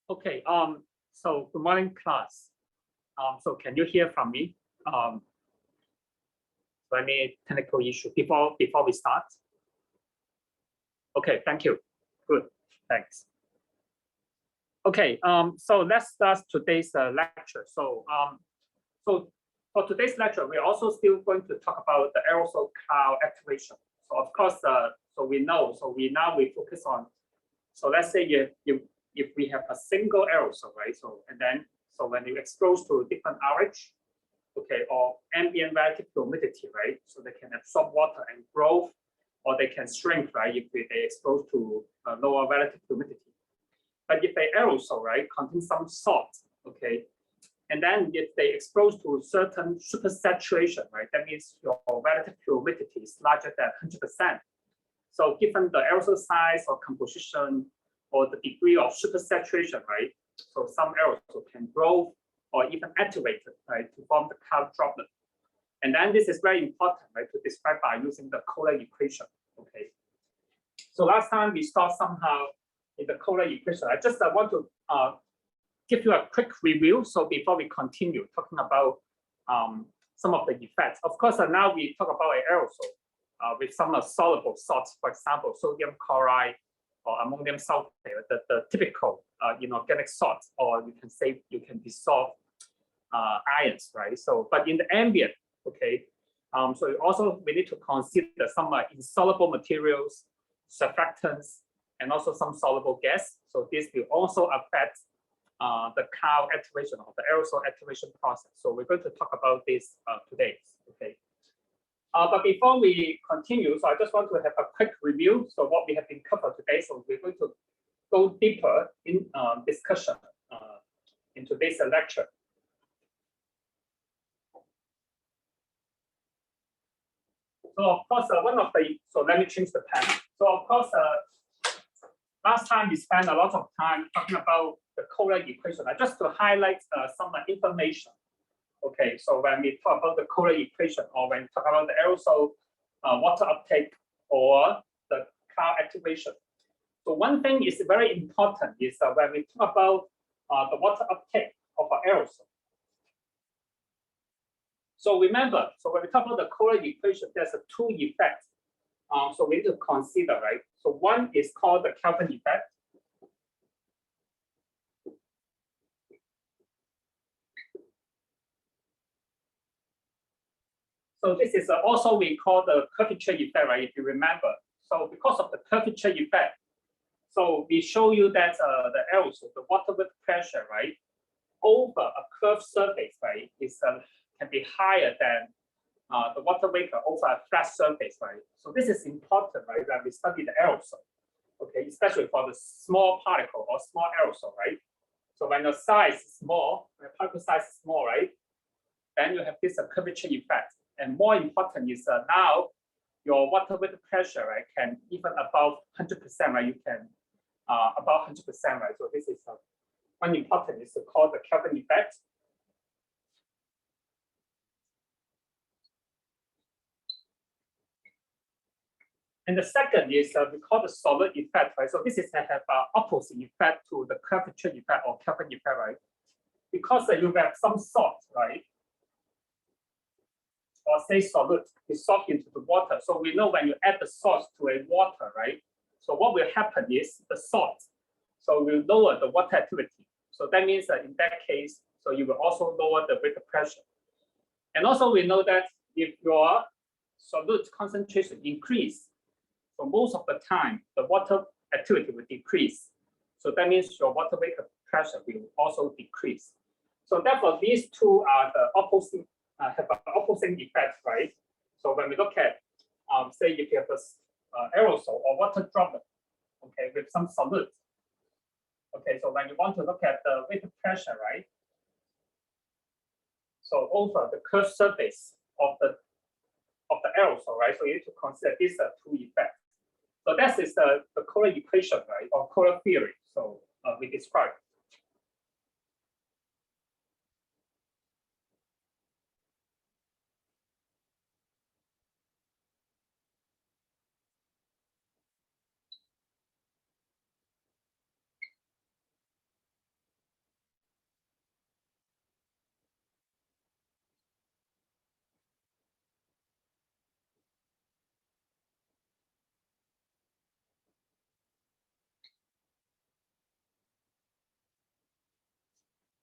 Okay, so good morning, class. So can you hear from me? So any technical issue before we start? Okay, thank you. Good, thanks. Okay, so let's start today's lecture. So for today's lecture, we're also still going to talk about the aerosol cloud activation. So of course, so we focus on. So let's say if we have a single aerosol, right? So when you expose to different RH, okay, or ambient relative humidity, right? So they can absorb water and grow, or they can shrink, right? If they expose to lower relative humidity. But if the aerosol, right, contains some salt, okay, and then if they expose to certain supersaturation, right, that means your relative humidity is larger than 100%. So given the aerosol size or composition or the degree of supersaturation, right, so some aerosol can grow or even activate, right, to form the cloud droplet. And then this is very important, right, to describe by using the Kohler equation, okay. So last time we saw somehow in the Kohler equation, I just want to give you a quick review. So before we continue talking about some of the effects, of course, now we talk about an aerosol with some soluble salts, for example, sodium chloride or ammonium sulfate, the typical inorganic salts, or you can say you can dissolve ions, right? So, but in the ambient, okay, so also we need to consider some insoluble materials, surfactants, and also some soluble gas. So this will also affect the cloud activation or the aerosol activation process. So we're going to talk about this today, okay? But before we continue, so I just want to have a quick review. So what we have been covered today, so we're going to go deeper in discussion in today's lecture. So of course, so let me change the pen. So of course, last time we spent a lot of time talking about the Kohler equation. Just to highlight some information. Okay, so when we talk about the Kohler equation, or when we talk about the aerosol water uptake or the cloud activation. So one thing is very important is when we talk about the water uptake of an aerosol. So remember, so when we talk about the Kohler equation, there's two effects. So we need to consider, right? So one is called the Kelvin effect. So this is also we call the curvature effect, right? If you remember. So because of the curvature effect, so we show you that the aerosol, the water vapor pressure, right, over a curved surface, right, is can be higher than the water vapor over a flat surface, right? So this is important, right, when we study the aerosol, okay, especially for the small particle or small aerosol, right? So when the size is small, when the particle size is small, right, then you have this curvature effect. And more important is now your water vapor pressure, right, can even above 100%, right? You can about 100%, right? So this is one important is called the Kelvin effect. And the second is we call the solid effect, right? So this is have opposite effect to the curvature effect or Kelvin effect, right? Because you have some salt, right? Or say solid dissolved into the water. So we know when you add the salt to a water, right? So what will happen is the salt, so will lower the water activity. So that means that in that case, so you will also lower the vapor pressure. And also we know that if your solute concentration increase, so most of the time the water activity will decrease. So that means your water vapor pressure will also decrease. So therefore, these two are the opposite. Have an opposite effect, right? So when we look at, say, if you have a aerosol or water droplet, okay, with some solute, okay, so when you want to look at the vapor pressure, right? So over the curved surface of the aerosol, right? So you need to consider these two effects. So that is the Kohler equation, right, or Kohler theory. So we described.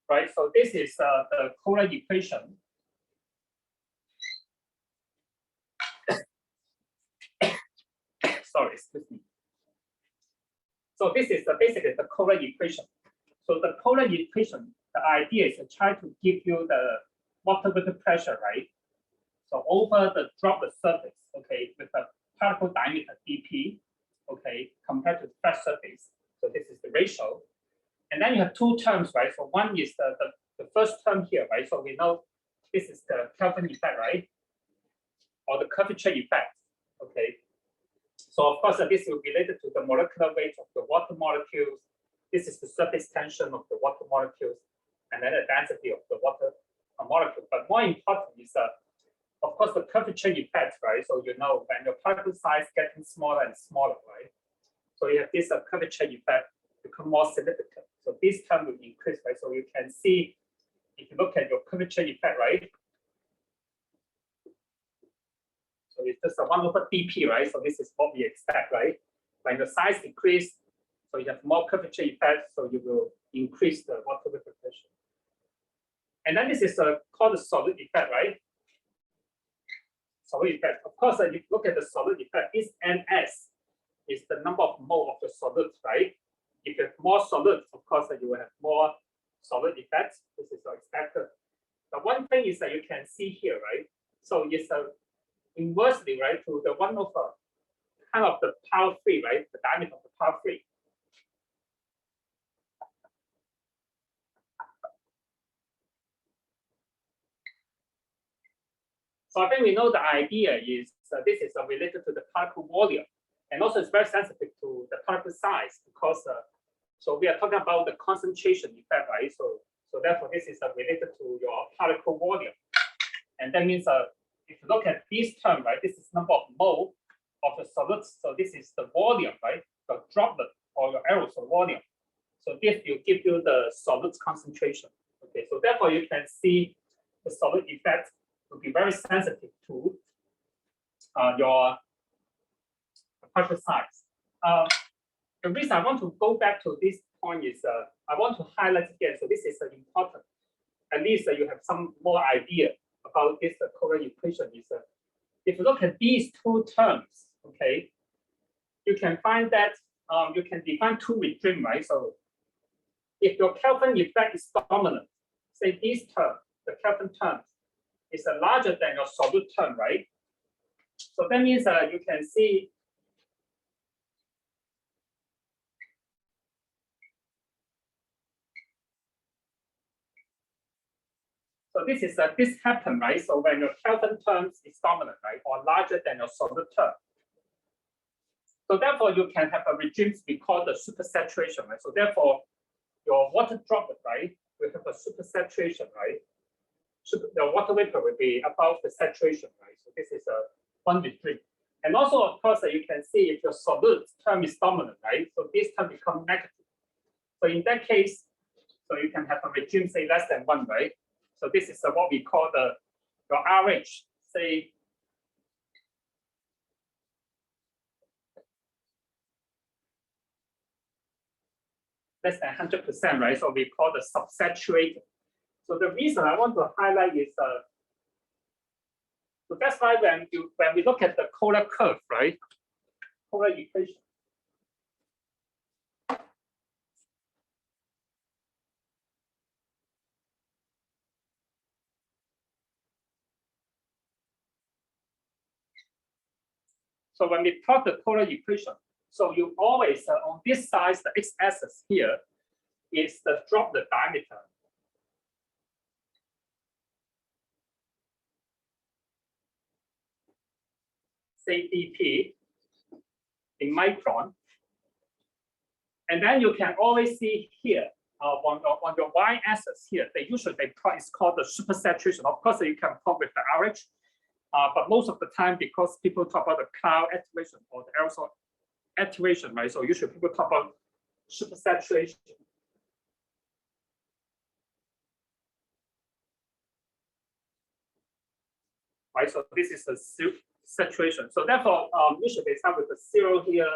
right? So this is the Kohler equation. Sorry, excuse me. So this is basically the Kohler equation. So the Kohler equation, the idea is to try to give you the water vapor pressure, right? So over the droplet surface, okay, with the particle diameter dp, okay, compared to the flat surface. So this is the ratio. And then you have two terms, right? So one is the first term here, right? So we know this is the Kelvin effect, right? Or the curvature effect, okay? So of course, this is related to the molecular weight of the water molecules. This is the surface tension of the water molecules, and then the density of the water molecule. But more important is of course, the curvature effect, right? So you know when your particle size getting smaller and smaller, right? So you have this curvature effect become more significant. So this term will increase, right? So you can see if you look at your curvature effect, right? So it's just a 1 over dp, right? So this is what we expect, right? When the size decrease, so you have more curvature effect, so you will increase the water vapor pressure. And then this is called the solid effect, right? Solid effect. Of course, if you look at the solid effect, this NS is the number of mole of the solid, right? If you have more solid, of course, you will have more solid effects. This is expected. The one thing is that you can see here, right? So it's inversely, right, to the 1 over kind of the power 3, right? The diameter of the power 3. So I think we know the idea is this is related to the particle volume, and also it's very sensitive to the particle size because so we are talking about the concentration effect, right? So therefore this is related to your particle volume, and that means if you look at this term, right, this is number of mole of the solids. So this is the volume, right? The droplet or your aerosol volume. So this will give you the solids concentration. Okay, so therefore you can see the solid effect will be very sensitive to your particle size. The reason I want to go back to this point is I want to highlight again. So this is important. At least you have some more idea about this Kohler equation. Is if you look at these two terms, okay, you can find that you can define two regimes, right? So if your Kelvin effect is dominant, say this term, the Kelvin term, is larger than your solid term, right? So that means you can see so this is this happen, right? So when your Kelvin terms is dominant, right, or larger than your solid term. So therefore you can have a regime we call the supersaturation, right? So therefore your water droplet, right, will have a supersaturation, right? The water vapor will be above the saturation, right? So this is one regime. And also, of course, you can see if your solid term is dominant, right? So this term becomes negative. So in that case, so you can have a regime, say less than 1, right? So this is what we call your RH, say less than 100%, right? So we call the subsaturated. So the reason I want to highlight is so that's why when we look at the Kohler curve, right? Kohler equation. So when we plot the Kohler equation, so you always on this side, the x-axis here is the droplet diameter. Say dp in micron. And then you can always see here on your y-axis here, they usually plot is called the supersaturation. Of course, you can plot with the RH, but most of the time, because people talk about the cloud activation or the aerosol activation, right? So usually people talk about supersaturation. Right, so this is the saturation. So therefore, usually they start with the 0 here,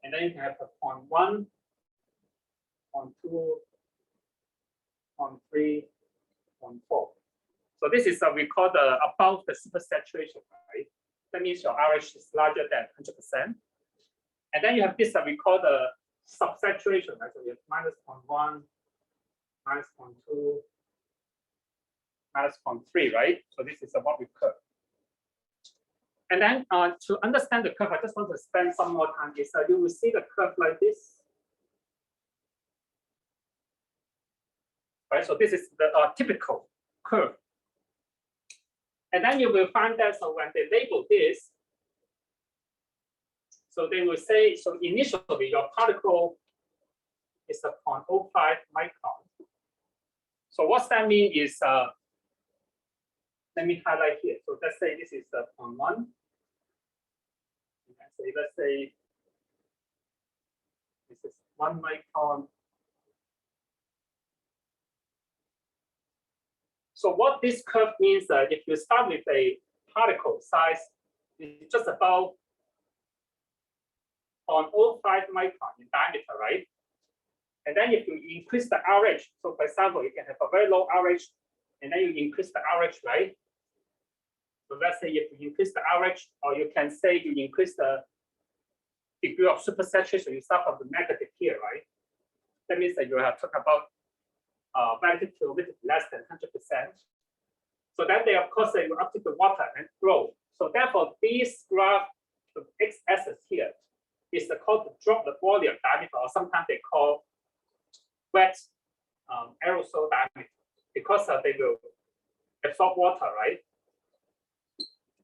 and then you can have a 0.1, 0.2, -0.3, 0.4. So this is we call the above the supersaturation, right? That means your RH is larger than 100%. And then you have this we call the subsaturation, right? So you have -0.1, -0.2, -0.3, right? So this is what we curve. And then to understand the curve, I just want to spend some more time. Is you will see the curve like this. Right, so this is the typical curve. And then you will find that so when they label this, so they will say, so initially your particle is a 0.05 micron. So what's that mean is, let me highlight here. So let's say this is 0.1. Okay, let's say this is 1 micron. So what this curve means, if you start with a particle size, it's just about 0.05 micron in diameter, right? And then if you increase the RH, so for example, you can have a very low RH, and then you increase the RH, right? So let's say if you increase the RH, or you can say you increase the degree of supersaturation, you start from the negative here, right? That means that you have talked about relative to less than 100%. So then they, of course, they will uptake the water and grow. So therefore, this graph, the x-axis here, is called the droplet volume diameter, or sometimes they call wet aerosol diameter, because they will absorb water, right?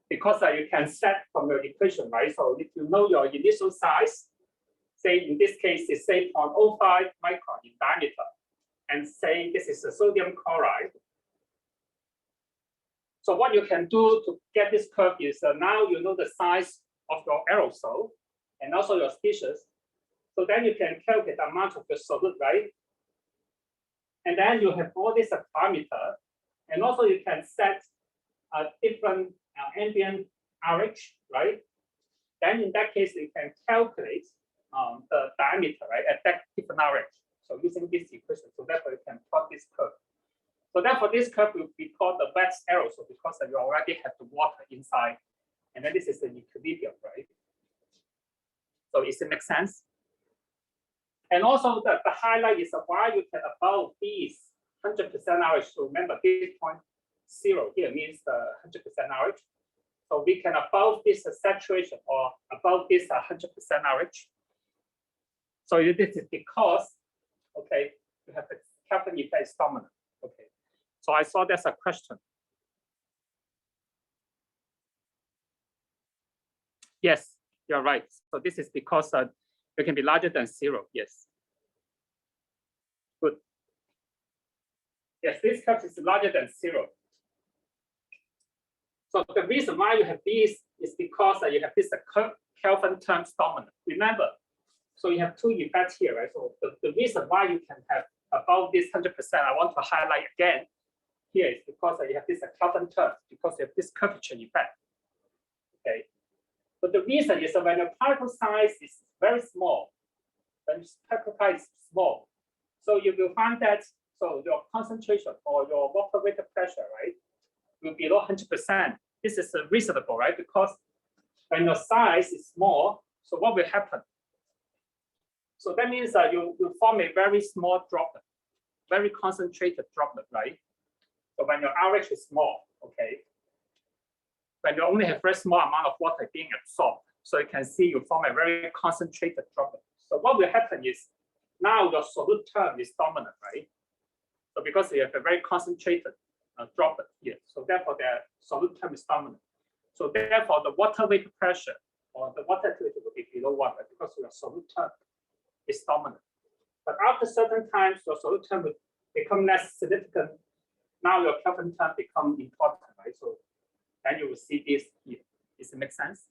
Because you can set from your equation, right? So if you know your initial size, say in this case, it's say 0.05 micron in diameter, and say this is a sodium chloride. So what you can do to get this curve is now you know the size of your aerosol and also your species. So then you can calculate the amount of the solute, right? And then you have all this parameter, and also you can set a different ambient RH, right? Then in that case, you can calculate the diameter, right, at that different RH. So using this equation, so therefore you can plot this curve. So therefore this curve will be called the wet aerosol because you already have the water inside, and then this is the equilibrium, right? So does it make sense? And also the highlight is why you can above these 100% RH. So remember this 0 here means the 100% RH. So we can above this saturation or above this 100% RH. So this is because, okay, you have the Kelvin effect is dominant. Okay, so I saw there's a question. Yes, you're right. So this is because it can be larger than 0. Yes. Good. Yes, this curve is larger than 0. So the reason why you have these is because you have this Kelvin terms dominant. Remember, so you have two effects here, right? So the reason why you can have above this 100%, I want to highlight again here is because you have this Kelvin term, because you have this curvature effect. Okay. But the reason is that when your particle size is very small, when particle size is small, so you will find that so your concentration or your water vapor pressure, right, will be below 100%. This is reasonable, right? Because when your size is small, so what will happen? So that means that you form a very small droplet, very concentrated droplet, right? So when your RH is small, okay, when you only have very small amount of water being absorbed, so you can see you form a very concentrated droplet. So what will happen is now your solute term is dominant, right? So because you have a very concentrated droplet here, so therefore the solute term is dominant. So therefore the water vapor pressure or the water activity will be below 1, right? Because your solute term is dominant. But after certain times, your solute term will become less significant. Now your Kelvin term become important, right? So then you will see this here. Does it make sense?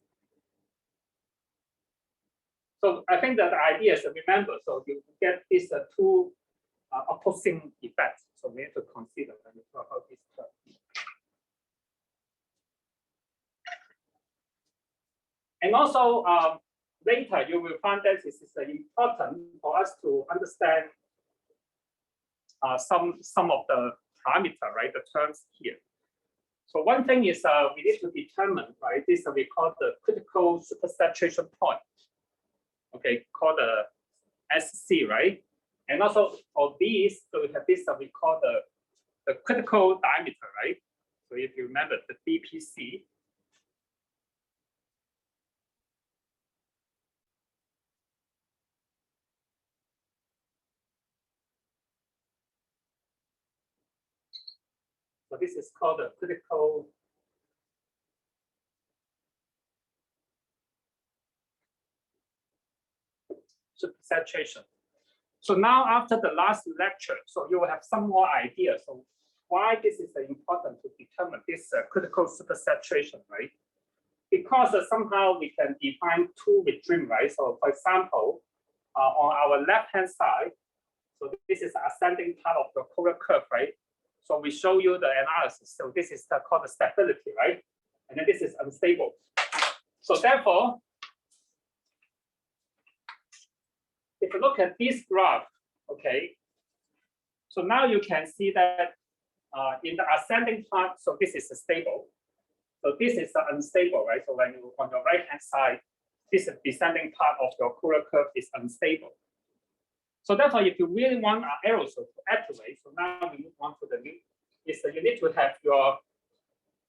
So I think that the idea is, remember, so you get these two opposing effects. So we have to consider when we talk about this term. And also later you will find that this is important for us to understand some of the parameter, right? The terms here. So one thing is we need to determine, right? This we call the critical supersaturation point. Okay, called the SC, right? And also for these, so we have this we call the critical diameter, right? So if you remember the DPC. So this is called the critical supersaturation. So now after the last lecture, so you will have some more ideas. So why this is important to determine this critical supersaturation, right? Because somehow we can define two regime, right? So for example, on our left-hand side, so this is the ascending part of the polar curve, right? So we show you the analysis. So this is called the stability, right? And then this is unstable. So therefore, if you look at this graph, okay, so now you can see that in the ascending part, so this is stable. So this is the unstable, right? So when you on your right-hand side, this descending part of your polar curve is unstable. So therefore, if you really want an aerosol to activate, so now we move on to the new, is that you need to have your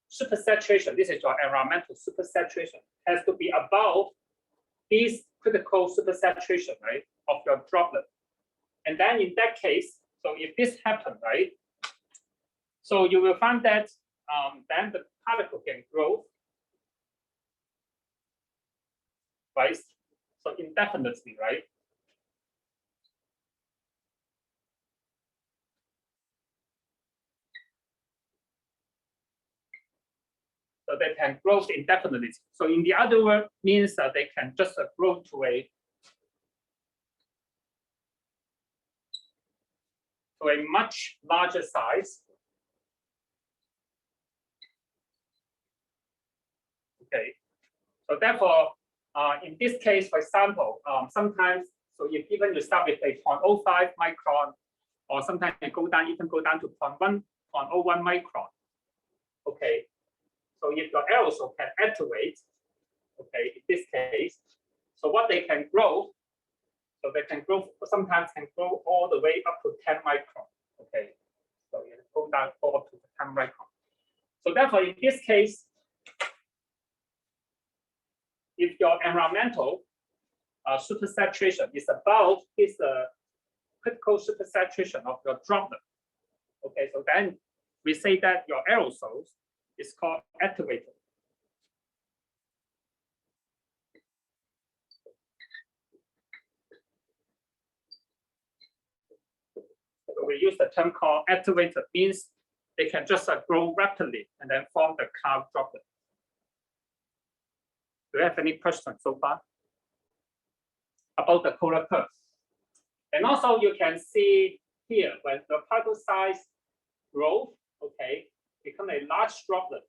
supersaturation. This is your environmental supersaturation, has to be above this critical supersaturation, right, of your droplet. And then in that case, so if this happens, right, so you will find that then the particle can grow, right? So indefinitely, right? So they can grow indefinitely. So in the other word means that they can just grow to a much larger size. Okay. So therefore, in this case, for example, sometimes, so if even you start with a 0.05 micron, or sometimes you even go down to 0.01 micron. Okay. So if your aerosol can activate, okay, in this case, so what they can grow, so they can grow, sometimes can grow all the way up to 10 micron. Okay. So you go down up to 10 micron. So therefore, in this case, if your environmental supersaturation is above this critical supersaturation of your droplet, okay, so then we say that your aerosols is called activated. So we use the term called activated, means they can just grow rapidly and then form the cloud droplet. Do you have any questions so far about the polar curve? And also you can see here when the particle size grows, okay, become a large droplet.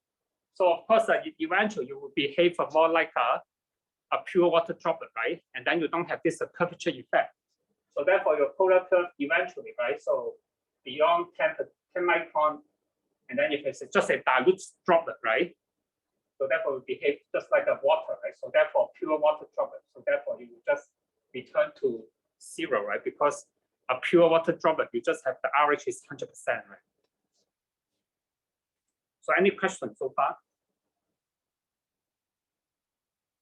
So of course, eventually you will behave more like a pure water droplet, right? And then you don't have this curvature effect. So therefore, your polar curve eventually, right? So beyond 10 micron, and then if it's just a dilute droplet, right? So therefore, it behave just like a water, right? So therefore, pure water droplet. So therefore, you will just return to 0, right? Because a pure water droplet, you just have the RH is 100%, right? So any questions so far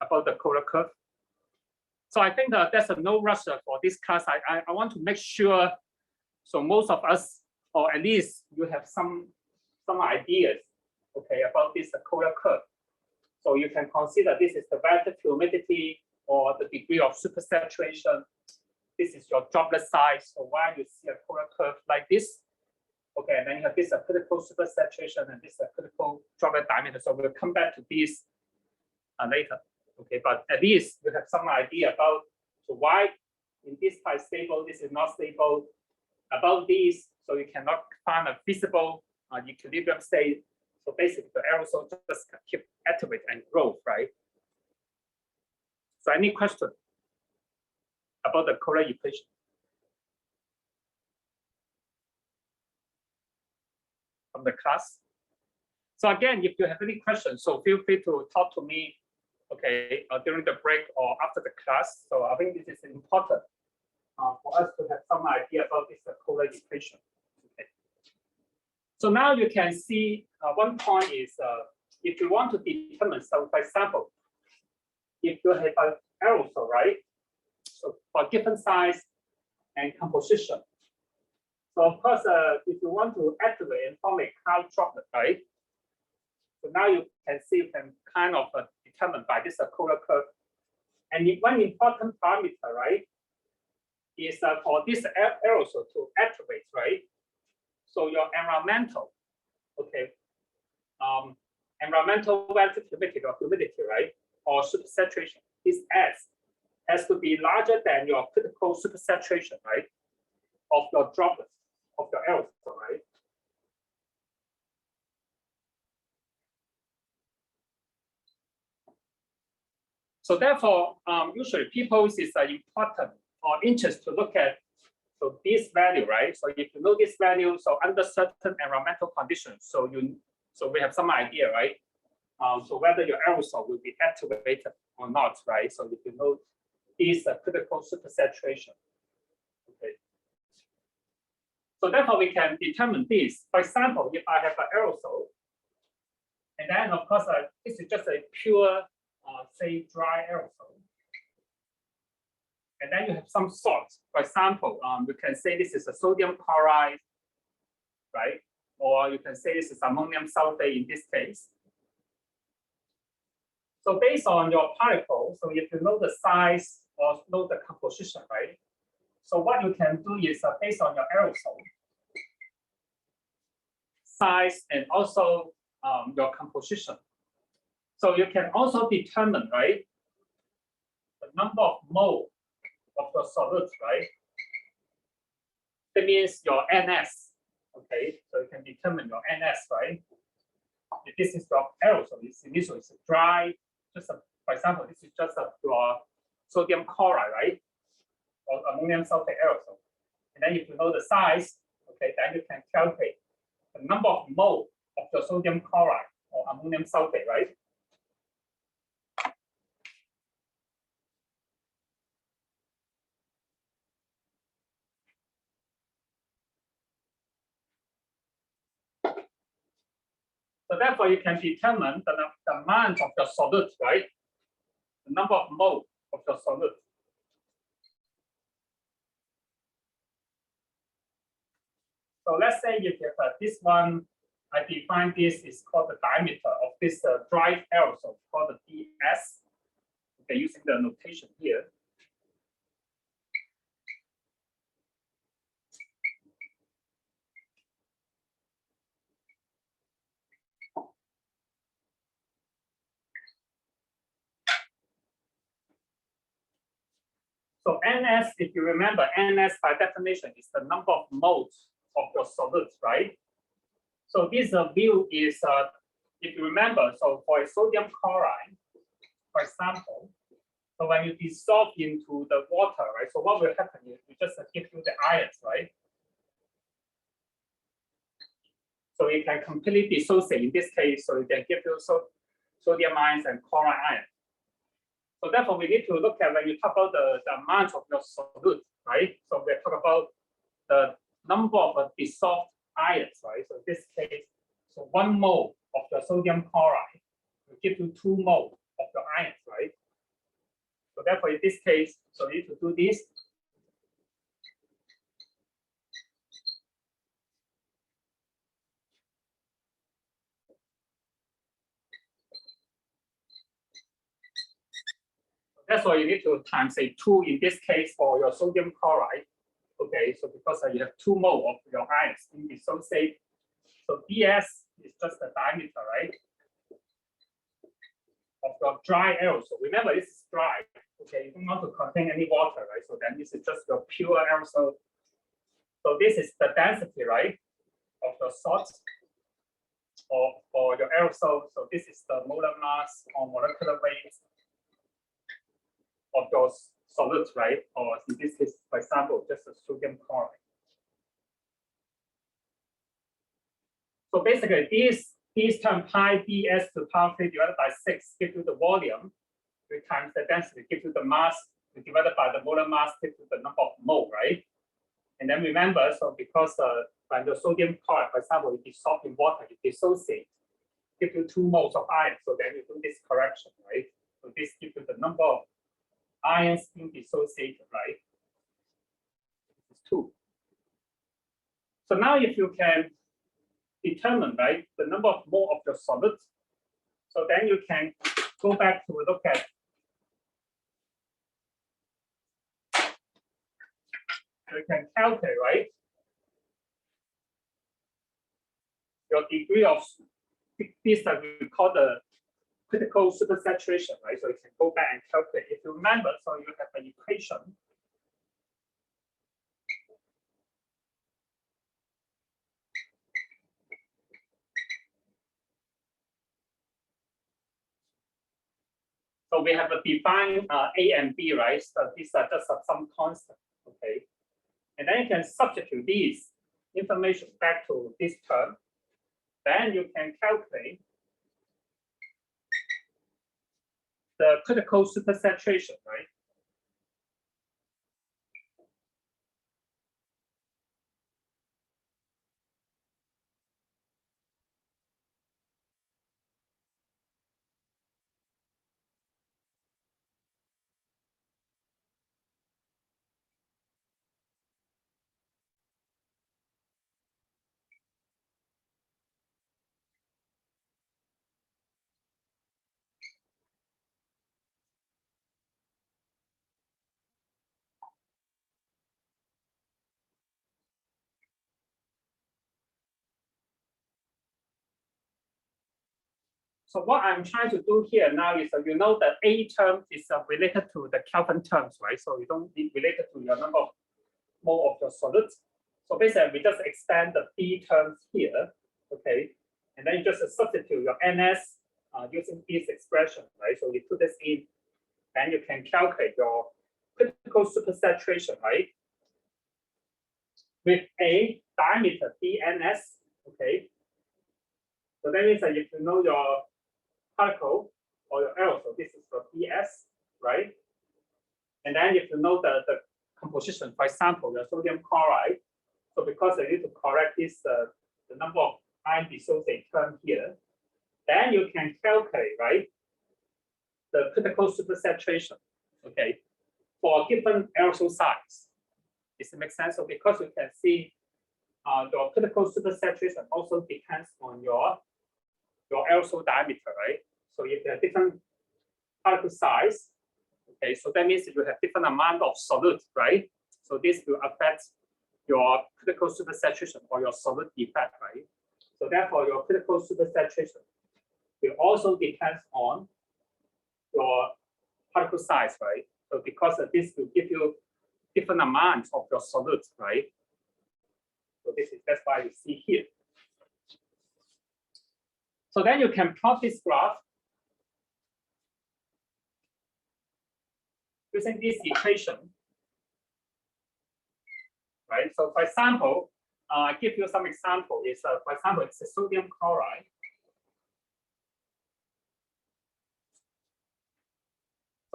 about the polar curve? So I think there's no rush for this class. I want to make sure, so most of us, or at least you have some ideas, okay, about this polar curve. So you can consider this is the relative humidity or the degree of supersaturation. This is your droplet size. So why you see a polar curve like this? Okay, and then you have this critical supersaturation and this critical droplet diameter. So we'll come back to this later. Okay, but at least you have some idea about so why in this part stable, this is not stable. About these, so you cannot find a feasible equilibrium state. So basically, the aerosol just keep activate and grow, right? So any question about the polar equation? from the class. So again, if you have any questions, so feel free to talk to me, okay, during the break or after the class. So I think this is important for us to have some idea about this polar equation. Okay. So now you can see one point is if you want to determine, so for example, if you have an aerosol, right? So for different size and composition. So of course, if you want to activate and form a cloud droplet, right? So now you can see you can kind of determine by this polar curve. And one important parameter, right, is for this aerosol to activate, right? So your environmental, okay, environmental relative humidity or humidity, right, or supersaturation, this S has to be larger than your critical supersaturation, right, of your droplet, of your aerosol, right? So therefore, usually people is important or interest to look at so this value, right? So if you know this value, so under certain environmental conditions, so we have some idea, right? So whether your aerosol will be activated or not, right? So if you know this critical supersaturation, okay. So therefore we can determine this. For example, if I have an aerosol, and then of course this is just a pure say dry aerosol. And then you have some salts. For example, you can say this is a sodium chloride, right? Or you can say this is ammonium sulfate in this case. So based on your particle, so if you know the size or know the composition, right? So what you can do is based on your aerosol size and also your composition. So you can also determine, right, the number of mole of your solute, right? That means your NS, okay? So you can determine your NS, right? If this is your aerosol, it's initially it's dry, just for example, this is just your sodium chloride, right? Or ammonium sulfate aerosol. And then if you know the size, okay, then you can calculate the number of mole of your sodium chloride or ammonium sulfate, right? So therefore, you can determine the amount of your solute, right? The number of mole of your solute. So let's say if you have this one, I define this is called the diameter of this dry aerosol, called the ds. Okay, using the notation here. So NS, if you remember, NS by definition is the number of moles of your solute, right? So this view is, if you remember, so for a sodium chloride, for example, so when you dissolve into the water, right? So what will happen is we just give you the ions, right? So you can completely dissociate in this case, so you can give you sodium ions and chloride ions. So therefore, we need to look at when you talk about the amount of your solute, right? So we talk about the number of dissolved ions, right? So in this case, so 1 mole of your sodium chloride will give you 2 mole of your ions, right? So therefore, in this case, so you need to do this. That's why you need to times a 2 in this case for your sodium chloride. Okay, so because you have 2 mole of your ions in dissociate. So ds is just the diameter, right? Of your dry aerosol. Remember, this is dry. Okay, you don't want to contain any water, right? So then this is just your pure aerosol. So this is the density, right, of your salt or your aerosol. So this is the molar mass or molecular weight of those solids, right? Or in this case, for example, just a sodium chloride. So basically, these term pi ds to power 3 divided by 6 give you the volume, 3 times the density give you the mass, divided by the molar mass give you the number of mole, right? And then remember, so because when the sodium chloride, for example, it dissolves in water, it dissociates, give you 2 moles of iron. So then you do this correction, right? So this gives you the number of ions being dissociated, right? This is 2. So now if you can determine, right, the number of mole of your solid, so then you can go back to look at you can calculate, right, your degree of this that we call the critical supersaturation, right? So you can go back and calculate. If you remember, so you have an equation. So we have a defined A and B, right? So these are just some constant, okay? And then you can substitute these information back to this term. Then you can calculate the critical supersaturation, right? So what I'm trying to do here now is you know that A term is related to the Kelvin terms, right? So you don't need related to your number of mole of your solids. So basically, we just extend the B terms here, okay? And then you just substitute your NS using this expression, right? So you put this in, then you can calculate your critical supersaturation, right? With a diameter dns, okay? So that means that if you know your particle or your aerosol, this is the ds, right? And then if you know the composition, for example, the sodium chloride, so because I need to correct this, the number of ion dissociate term here, then you can calculate, right, the critical supersaturation, okay, for a given aerosol size. Does it make sense? So because you can see your critical supersaturation also depends on your aerosol diameter, right? So if you have different particle size, okay, so that means you have different amount of solute, right? So this will affect your critical supersaturation or your solute defect, right? So therefore, your critical supersaturation will also depend on your particle size, right? So because of this will give you different amounts of your solute, right? So that's why you see here. So then you can plot this graph using this equation, right? So for example, I give you some example. Is for example, it's a sodium chloride.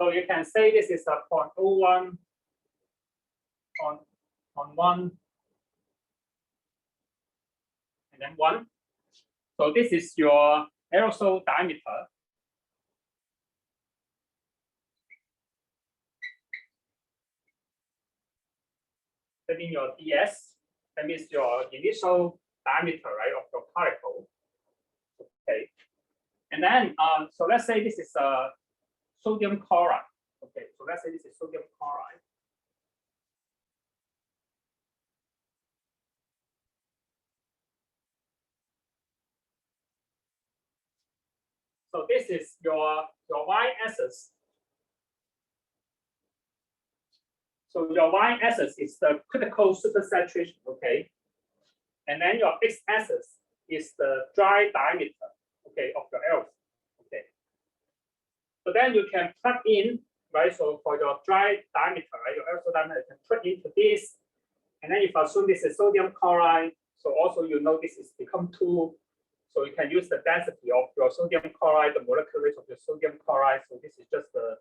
So you can say this is a 0.01 on 1 and then 1. So this is your aerosol diameter. That means your ds, that means your initial diameter, right, of your particle. Okay. And then, so let's say this is a sodium chloride. Okay, so let's say this is sodium chloride. So this is your y-axis. So your y-axis is the critical supersaturation, okay? And then your x-axis is the dry diameter, okay, of your aerosol, okay? So then you can plug in, right? So for your dry diameter, right, your aerosol diameter, you can plug into this. And then if I assume this is sodium chloride, so also you know this is become 2 So you can use the density of your sodium chloride, the molecular weight of your sodium chloride. So this is just the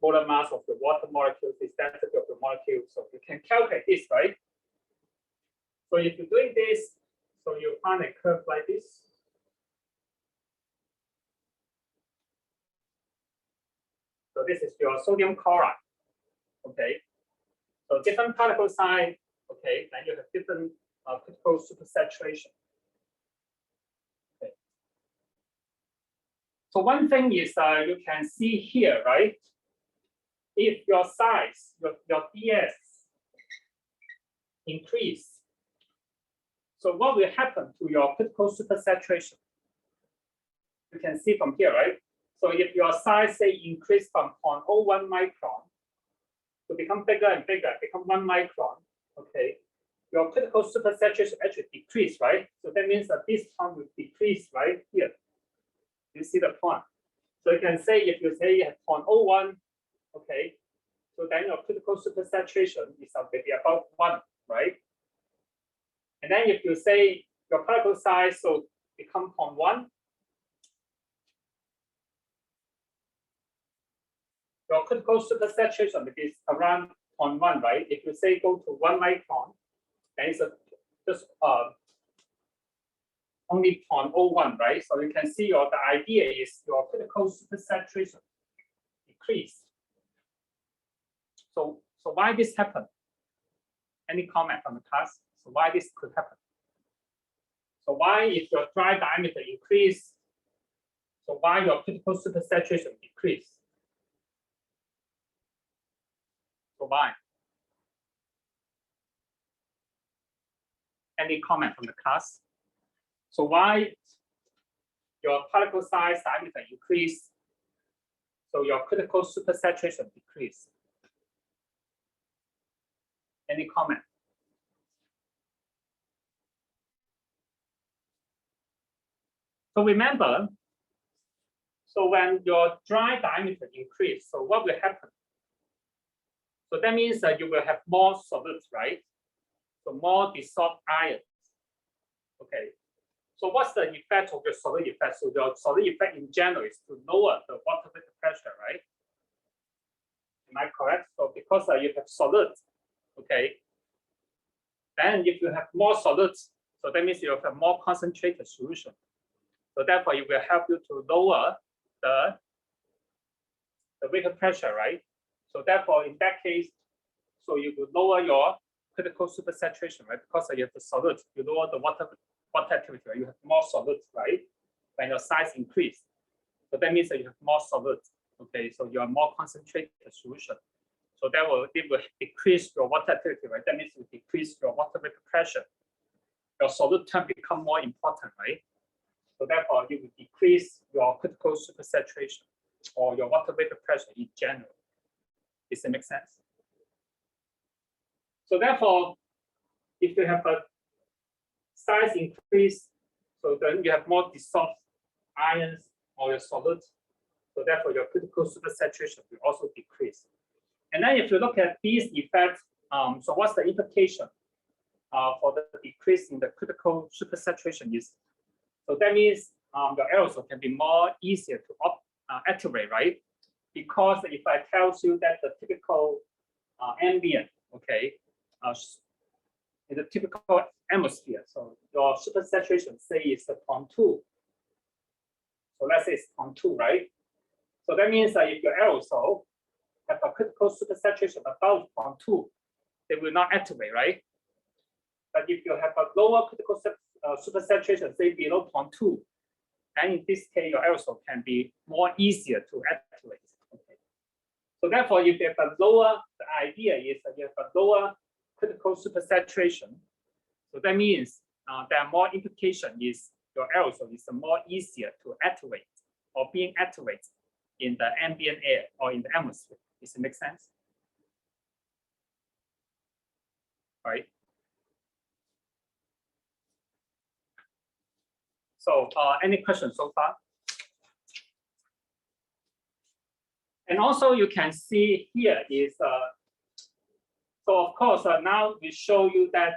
molar mass of the water molecule, this density of the molecule. So you can calculate this, right? So if you're doing this, so you find a curve like this. So this is your sodium chloride, okay? So different particle size, okay, then you have different critical supersaturation. Okay. So one thing is you can see here, right? If your size, your ds increase, so what will happen to your critical supersaturation? You can see from here, right? So if your size, say, increase from 0.01 micron to become bigger and bigger, become 1 micron, okay, your critical supersaturation actually decrease, right? So that means that this term will decrease right here. You see the point? So you can say, if you say you have 0.01, okay, so then your critical supersaturation is maybe about 1, right? And then if you say your particle size so become 0.1, your critical supersaturation is around 0.1, right? If you say go to 1 micron, then it's just only 0.01, right? So you can see the idea is your critical supersaturation decrease. So why this happened? Any comment from the class? So why this could happen? So why, if your dry diameter increase, so why your critical supersaturation decrease? So why? Any comment from the class? So why your particle size diameter increase, so your critical supersaturation decrease? Any comment? So remember, so when your dry diameter increase, so what will happen? So that means that you will have more solids, right? So more dissolved ions. Okay. So what's the effect of your solid effect? So your solid effect in general is to lower the water vapor pressure, right? Am I correct? So because you have solids, okay. Then if you have more solids, so that means you have a more concentrated solution. So therefore, it will help you to lower the vapor pressure, right? So therefore, in that case, so you will lower your critical supersaturation, right? Because you have the solids, you lower the water activity, right? You have more solids, right? When your size increase. So that means that you have more solids, okay? So you are more concentrated solution. So that it will decrease your water activity, right? That means you decrease your water vapor pressure. Your solid term become more important, right? So therefore, you will decrease your critical supersaturation or your water vapor pressure in general. Does it make sense? So therefore, if you have a size increase, so then you have more dissolved ions or your solids. So therefore, your critical supersaturation will also decrease. And then if you look at these effects, so what's the implication for the decrease in the critical supersaturation is? So that means your aerosol can be more easier to activate, right? Because if I tell you that the typical ambient, okay, in the typical atmosphere, so your supersaturation say is 0.2. So let's say it's 0.2, right? So that means that if your aerosol have a critical supersaturation above 0.2, they will not activate, right? But if you have a lower critical supersaturation, say below 0.2, and in this case, your aerosol can be more easier to activate. Okay. So therefore, if you have a lower, the idea is that you have a lower critical supersaturation. So that means there are more implication is your aerosol is more easier to activate or being activated in the ambient air or in the atmosphere. Does it make sense? All right. So any questions so far? And also you can see here is, so of course, now we show you that,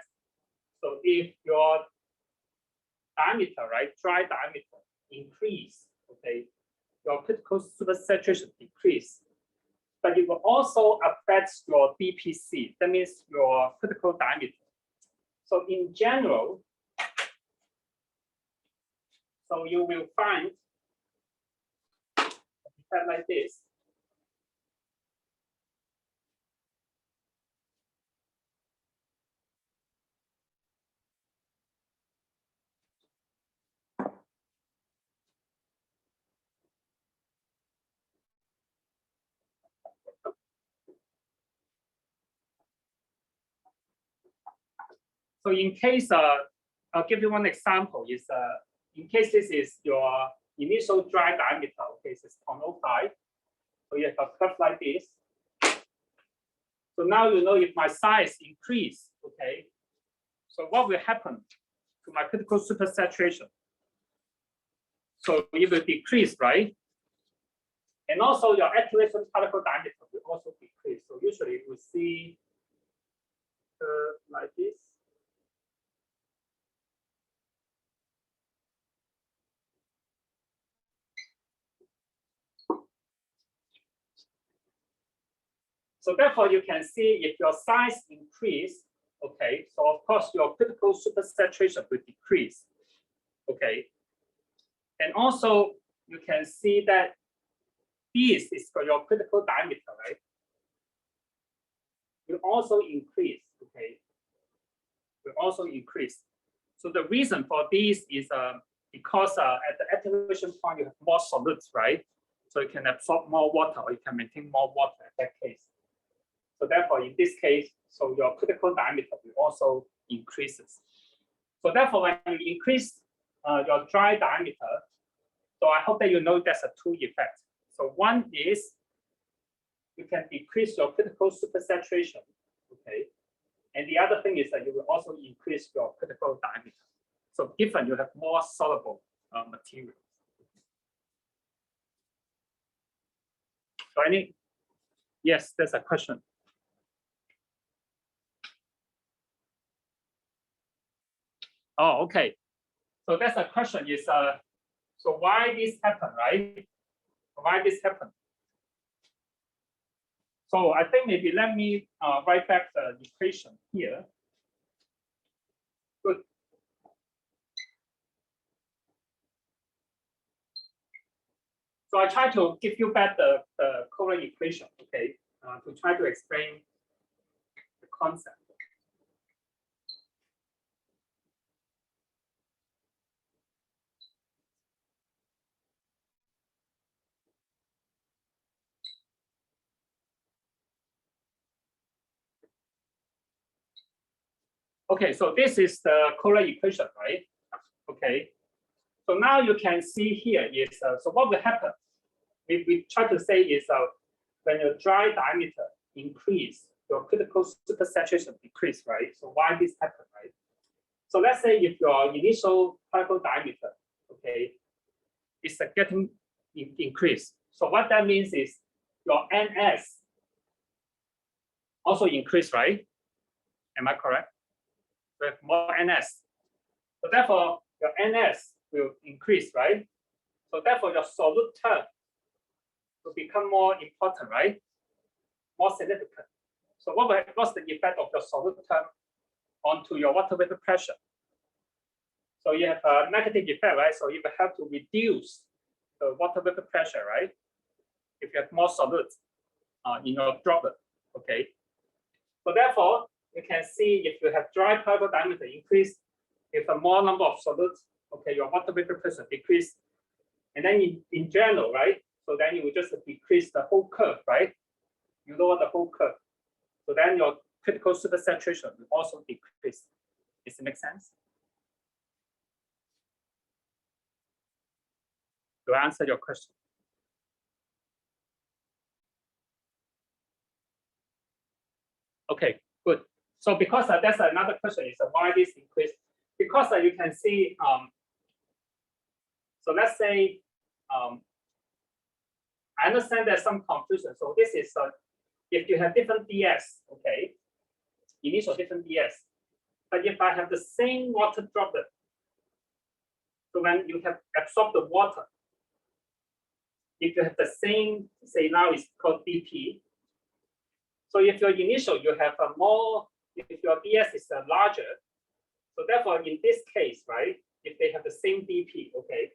so if your diameter, right, dry diameter increase, okay, your critical supersaturation decrease, but it will also affect your DPC, that means your critical diameter. So in general, so you will find that like this. So in case, I'll give you one example. Is in case this is your initial dry diameter, okay, it's 0.05. So you have a curve like this. So now you know if my size increase, okay. So what will happen to my critical supersaturation? So it will decrease, right? And also your activation particle diameter will also decrease. So usually we see like this. So therefore, you can see if your size increase, okay, so of course your critical supersaturation will decrease, okay. And also you can see that this is for your critical diameter, right? Will also increase, okay, will also increase. So the reason for this is because at the activation point you have more solids, right? So you can absorb more water or you can maintain more water in that case. So therefore, in this case, so your critical diameter will also increases. So therefore, when you increase your dry diameter, so I hope that you know there's a two effects. So one is you can decrease your critical supersaturation, okay? And the other thing is that you will also increase your critical diameter. So given you have more soluble materials. So yes, there's a question. Oh, okay. So that's a question is, so why this happened, right? Why this happened? So I think maybe let me write back the equation here. Good. So I try to give you back the Coulomb equation, okay, to try to explain the concept. Okay, so this is the Coulomb equation, right? Okay. So now you can see here is, so what will happen? We try to say is when your dry diameter increase, your critical supersaturation decrease, right? So why this happen, right? So let's say if your initial particle diameter, okay, is getting increased. So what that means is your NS also increase, right? Am I correct? With more NS. So therefore, your NS will increase, right? So therefore, your solute term will become more important, right? More significant. So what's the effect of the solute term onto your water vapor pressure? So you have a negative effect, right? So you will have to reduce the water vapor pressure, right? If you have more solids in your droplet, okay? So therefore, you can see if you have dry particle diameter increase, if a more number of solids, okay, your water vapor pressure decrease. And then in general, right? So then you will just decrease the whole curve, right? You lower the whole curve. So then your critical supersaturation will also decrease. Does it make sense? Do I answer your question? Okay, good. So because that's another question is why this increase? Because you can see, so let's say, I understand there's some confusion. So this is if you have different ds, okay, initial different ds, but if I have the same water droplet, So when you have absorbed the water, if you have the same, say now it's called dP. So if your initial, you have a more, if your ds is larger, so therefore in this case, right, if they have the same dP, okay,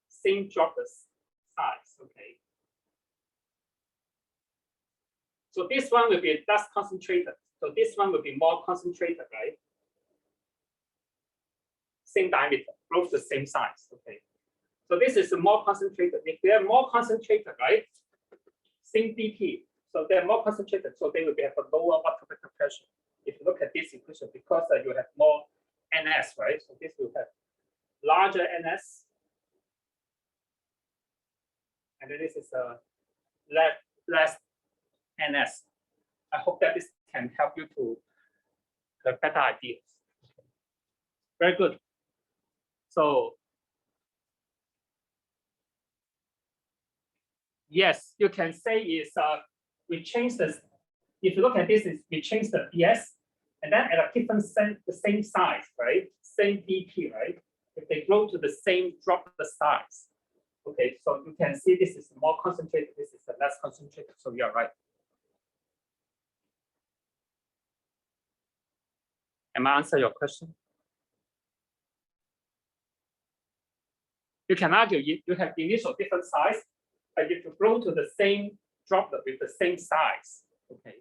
same droplet size, okay. So this one will be less concentrated. So this one will be more concentrated, right? Same diameter, both the same size, okay. So this is more concentrated. If they are more concentrated, right? Same dP. So they're more concentrated, so they will have a lower water vapor pressure. If you look at this equation, because you have more NS, right? So this will have larger NS, and then this is a less NS. I hope that this can help you to have better ideas. Very good. So yes, you can say is we change this. If you look at this, is we change the ds, and then at a given the same size, right? Same dP, right? If they grow to the same droplet size, okay. So you can see this is more concentrated. This is less concentrated. So you're right. Am I answer your question? You can argue you have initial different size, but if you grow to the same droplet with the same size, okay,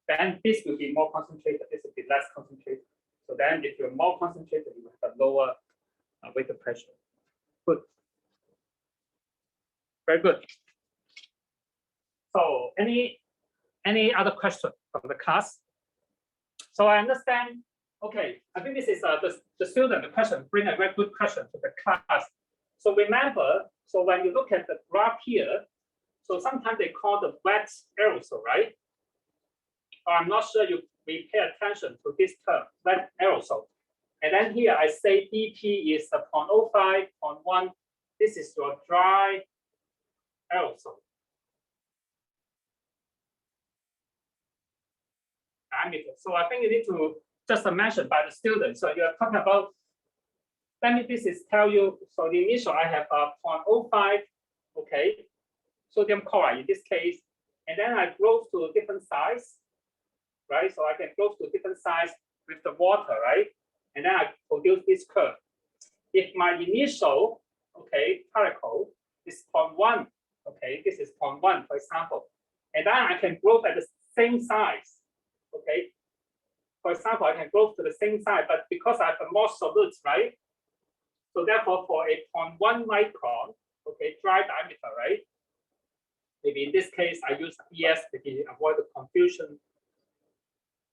then this will be more concentrated. This will be less concentrated. So then, if you're more concentrated, you have a lower vapor pressure. Good. Very good. So, any other question from the class? So I understand. Okay, I think this is the student. The question bring a very good question to the class. So remember, so when you look at the graph here, so sometimes they call the wet aerosol, right? I'm not sure we pay attention to this term, wet aerosol. And then here I say dP is 0.05, 0.1. This is your dry aerosol diameter. So I think you need to just mention by the student. So you're talking about, let me this is tell you, so the initial I have 0.05, okay, sodium chloride in this case, and then I grow to a different size, right? So I can grow to a different size with the water, right? And then I produce this curve. If my initial, okay, particle is 0.1, okay, this is 0.1, for example, and then I can grow at the same size, okay. For example, I can grow to the same size, but because I have more solutes, right? So therefore, for a 0.1 micron, okay, dry diameter, right? Maybe in this case, I use ES to avoid the confusion.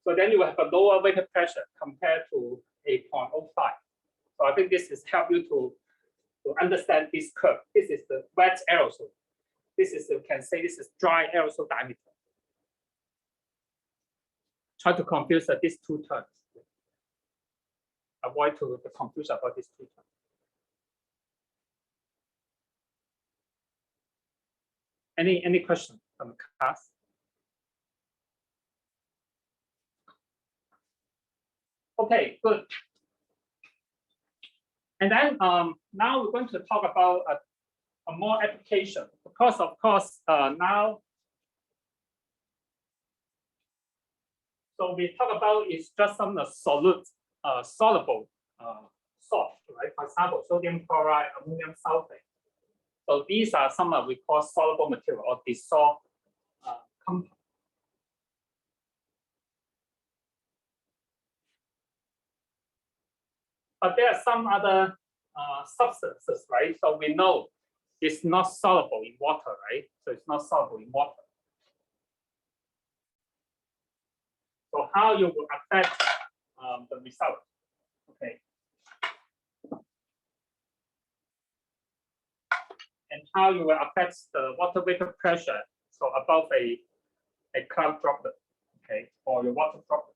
So then you will have a lower vapor pressure compared to a 0.05. So I think this is help you to understand this curve. This is the wet aerosol. This is, you can say this is dry aerosol diameter. Try to confuse these two terms. Avoid the confusion about these two terms. Any question from the class? Okay, good. And then now we're going to talk about a more application, because of course now. So we talk about is just some solute, soluble salt, right? For example, sodium chloride, ammonium sulfate. So these are some we call soluble material or dissolved compound. But there are some other substances, right? So we know it's not soluble in water, right? So it's not soluble in water. So how you will affect the result? Okay. And how you will affect the water vapor pressure, so above a cloud droplet, okay, or your water droplet.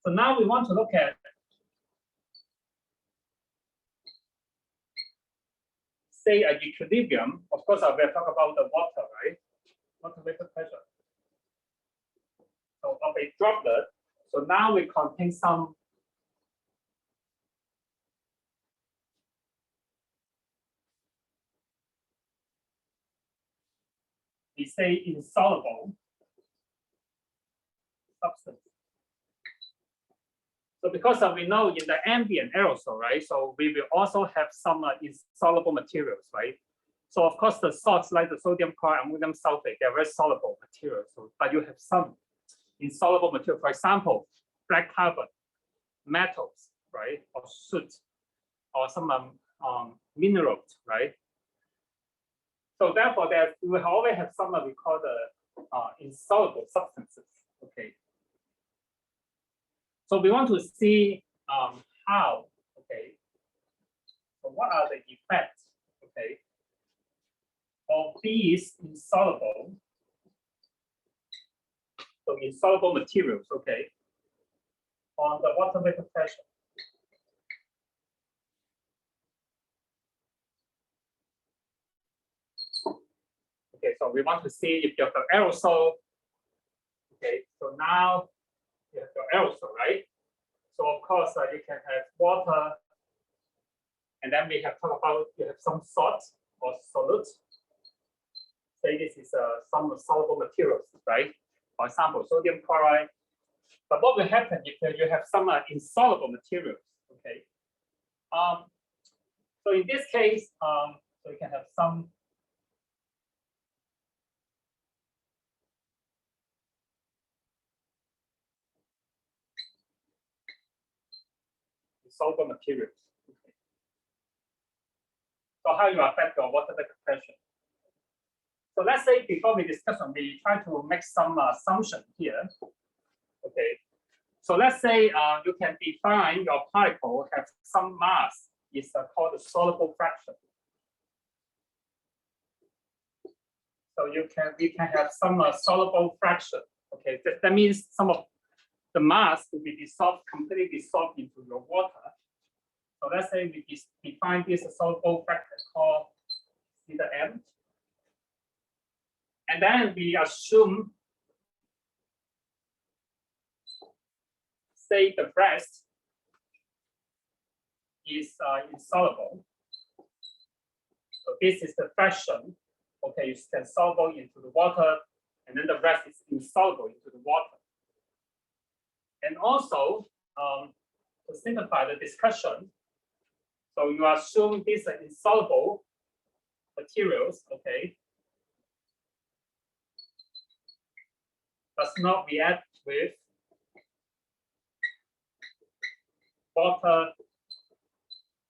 So now we want to look at, say, an equilibrium. Of course, I will talk about the water, right? Water vapor pressure. So of a droplet. So now we contain some we say insoluble substance. So because we know in the ambient aerosol, right? So we will also have some insoluble materials, right? So of course the salts like the sodium chloride, ammonium sulfate, they're very soluble materials. So, but you have some insoluble material, for example, black carbon, metals, right? Or soot, or some minerals, right? So therefore, there we will always have some we call the insoluble substances. Okay. So we want to see how. Okay. So what are the effects? Okay. Of these insoluble, so insoluble materials. Okay. On the water vapor pressure. Okay, so we want to see if you have the aerosol. Okay, so now you have your aerosol, right? So of course you can have water, and then we have talked about you have some salt or solute. Say this is some soluble materials, right? For example, sodium chloride. But what will happen if you have some insoluble materials? Okay. So in this case, so you can have some insoluble materials. Okay. So how you affect your water vapor pressure? So let's say before we discuss, we try to make some assumption here. Okay. So let's say you can define your particle have some mass is called the soluble fraction. So we can have some soluble fraction. Okay, that means some of the mass will be completely dissolved into your water. So let's say we define this soluble fraction called theta m. And then we assume, say the rest is insoluble. So this is the fraction. Okay, you can soluble into the water, and then the rest is insoluble into the water. And also, to simplify the discussion, so you assume these are insoluble materials, okay, does not react with water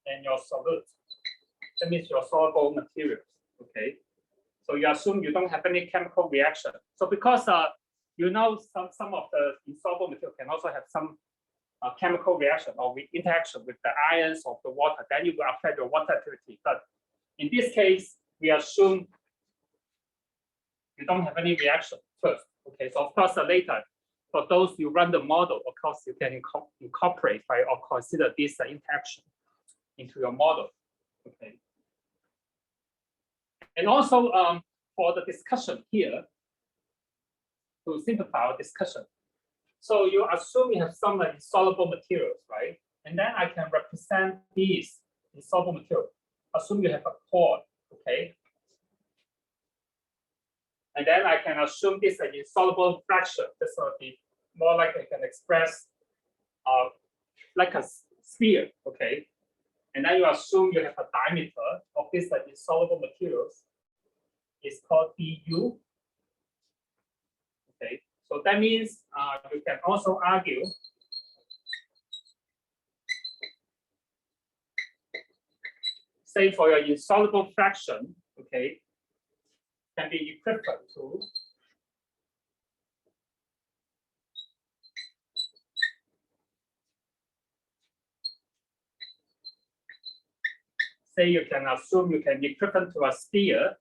and your solute. That means your soluble materials, okay. So you assume you don't have any chemical reaction. So because you know some of the insoluble material can also have some chemical reaction or interaction with the ions of the water, then you will affect your water activity. But in this case, we assume you don't have any reaction first. Okay, so of course later, for those you run the model, of course you can incorporate, right, or consider this interaction into your model. Okay. And also for the discussion here, to simplify our discussion. So you assume you have some insoluble materials, right? And then I can represent these insoluble materials. Assume you have a pore, okay? And then I can assume this is an insoluble fraction. This will be more like I can express like a sphere, okay? And then you assume you have a diameter of this insoluble materials is called du. Okay, so that means you can also argue say for your insoluble fraction, okay, can be equivalent to say you can assume you can be equivalent to a sphere.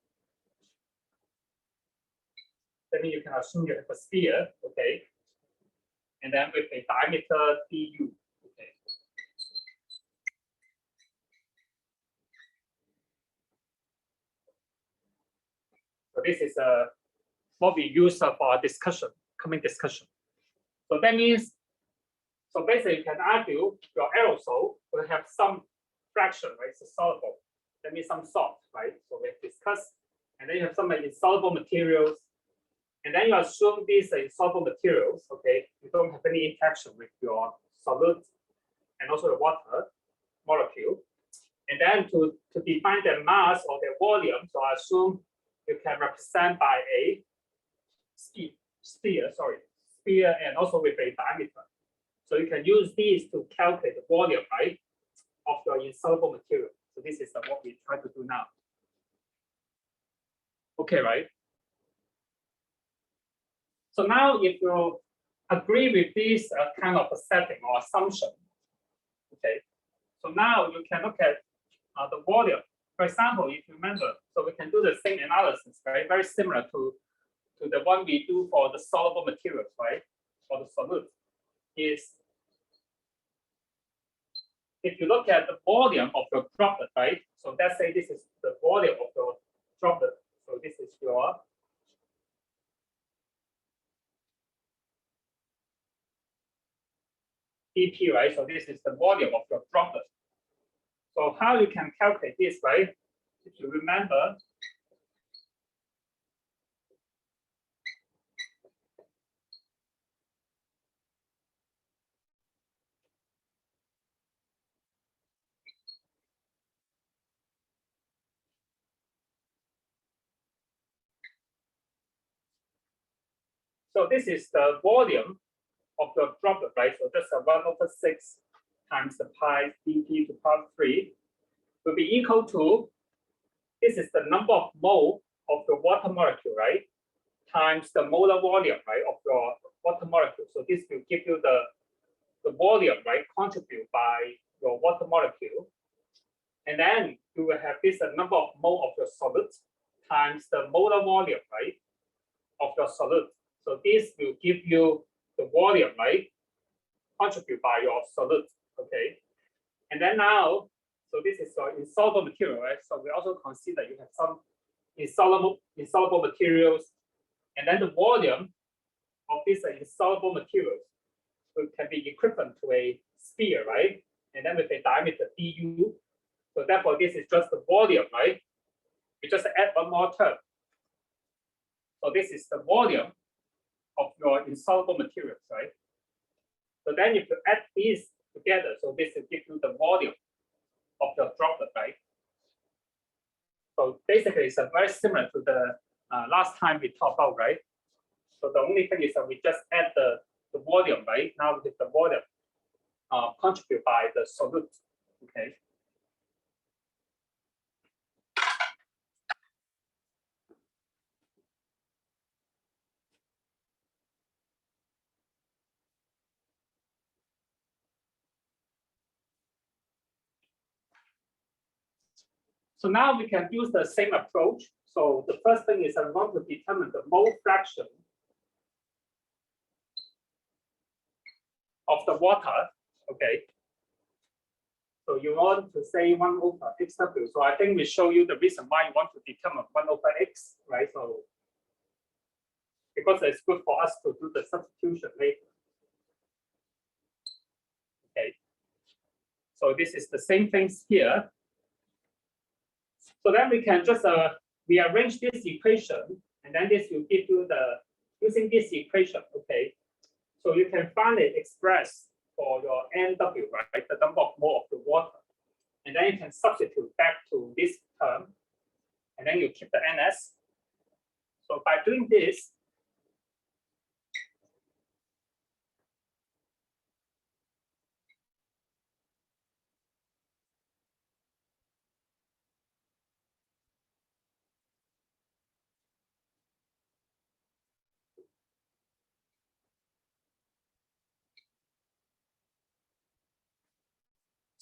That means you can assume you have a sphere, okay, and then with a diameter du, okay. So this is what we use for our discussion, coming discussion. So that means, so basically you can argue your aerosol will have some fraction, right? It's soluble. That means some salt, right? So we discuss, and then you have some insoluble materials, and then you assume these insoluble materials, okay, you don't have any interaction with your solute and also the water molecule. And then to define their mass or their volume, so I assume you can represent by a sphere and also with a diameter. So you can use these to calculate the volume, right, of your insoluble material. So this is what we try to do now. Okay, right? So now if you agree with this kind of a setting or assumption, okay, so now you can look at the volume. For example, if you remember, so we can do the same analysis, right? Very similar to the one we do for the soluble materials, right? For the solute is, if you look at the volume of your droplet, right? So let's say this is the volume of your droplet. So this is your dP, right? So this is the volume of your droplet. So how you can calculate this, right? If you remember, so this is the volume of your droplet, right? So just 1/6 times the pi dP to power 3 will be equal to, this is the number of mole of the water molecule, right? Times the molar volume, right, of your water molecule. So this will give you the volume, right, contributed by your water molecule. And then you will have this number of mole of your solute times the molar volume, right, of your solute. So this will give you the volume, right, contributed by your solute, okay? And then now, so this is your insoluble material, right? So we also consider you have some insoluble materials, and then the volume of these insoluble materials can be equivalent to a sphere, right? And then with a diameter du. So therefore, this is just the volume, right? We just add one more term. So this is the volume of your insoluble materials, right? So then if you add these together, so this will give you the volume of your droplet, right? So basically, it's very similar to the last time we talked about, right? So the only thing is that we just add the volume, right? Now with the volume contributed by the solute, okay? So now we can use the same approach. So the first thing is I want to determine the mole fraction of the water, okay? So you want to say 1/xw. So I think we show you the reason why you want to determine 1/x, right? So because it's good for us to do the substitution later. Okay. So this is the same things here. So then we can just rearrange this equation, and then this will give you using this equation, okay? So you can finally express for your NW, right, the number of mole of the water. And then you can substitute back to this term, and then you keep the NS. So by doing this,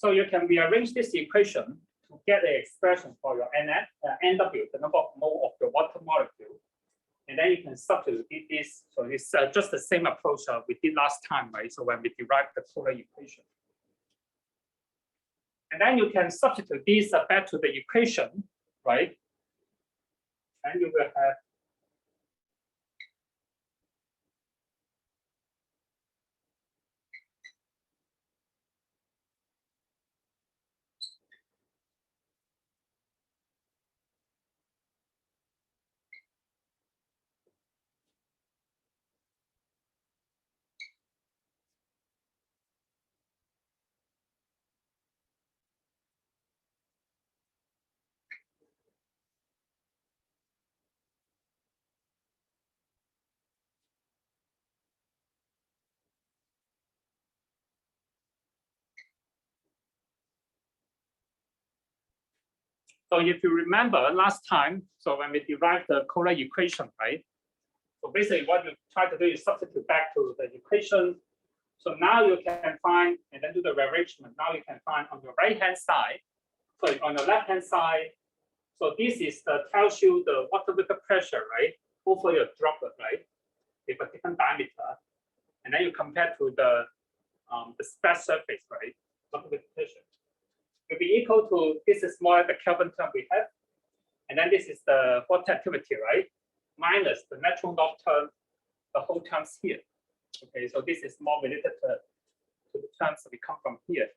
so you can rearrange this equation to get the expression for your NW, the number of mole of the water molecule. And then you can substitute this. So it's just the same approach we did last time, right? So when we derived the polar equation. And then you can substitute these back to the equation, right? And you will have So if you remember last time, so when we derived the Kohler equation, right? So basically what you try to do is substitute back to the equation. So now you can find, and then do the rearrangement. Now you can find on your right-hand side, sorry, on the left-hand side. So this is the tells you the water vapor pressure, right? Over your droplet, right? With a different diameter. And then you compare to the spread surface, right? Water vapor pressure will be equal to, this is more like the Kelvin term we have. And then this is the water activity, right? Minus the natural log term, the whole terms here. Okay, so this is more related to the terms that we come from here.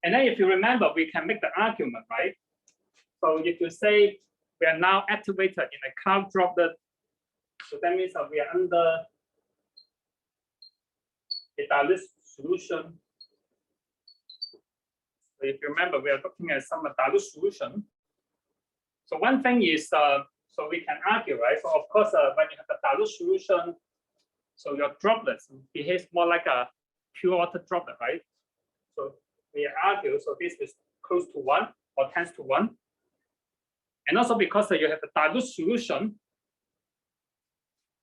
And then if you remember, we can make the argument, right? So if you say we are now activated in a cloud droplet, so that means that we are under a dilute solution. So if you remember, we are looking at some dilute solution. So one thing is, so we can argue, right? So of course, when you have a dilute solution, so your droplets behaves more like a pure water droplet, right? So we argue, so this is close to 1 or tends to 1. And also because you have a dilute solution.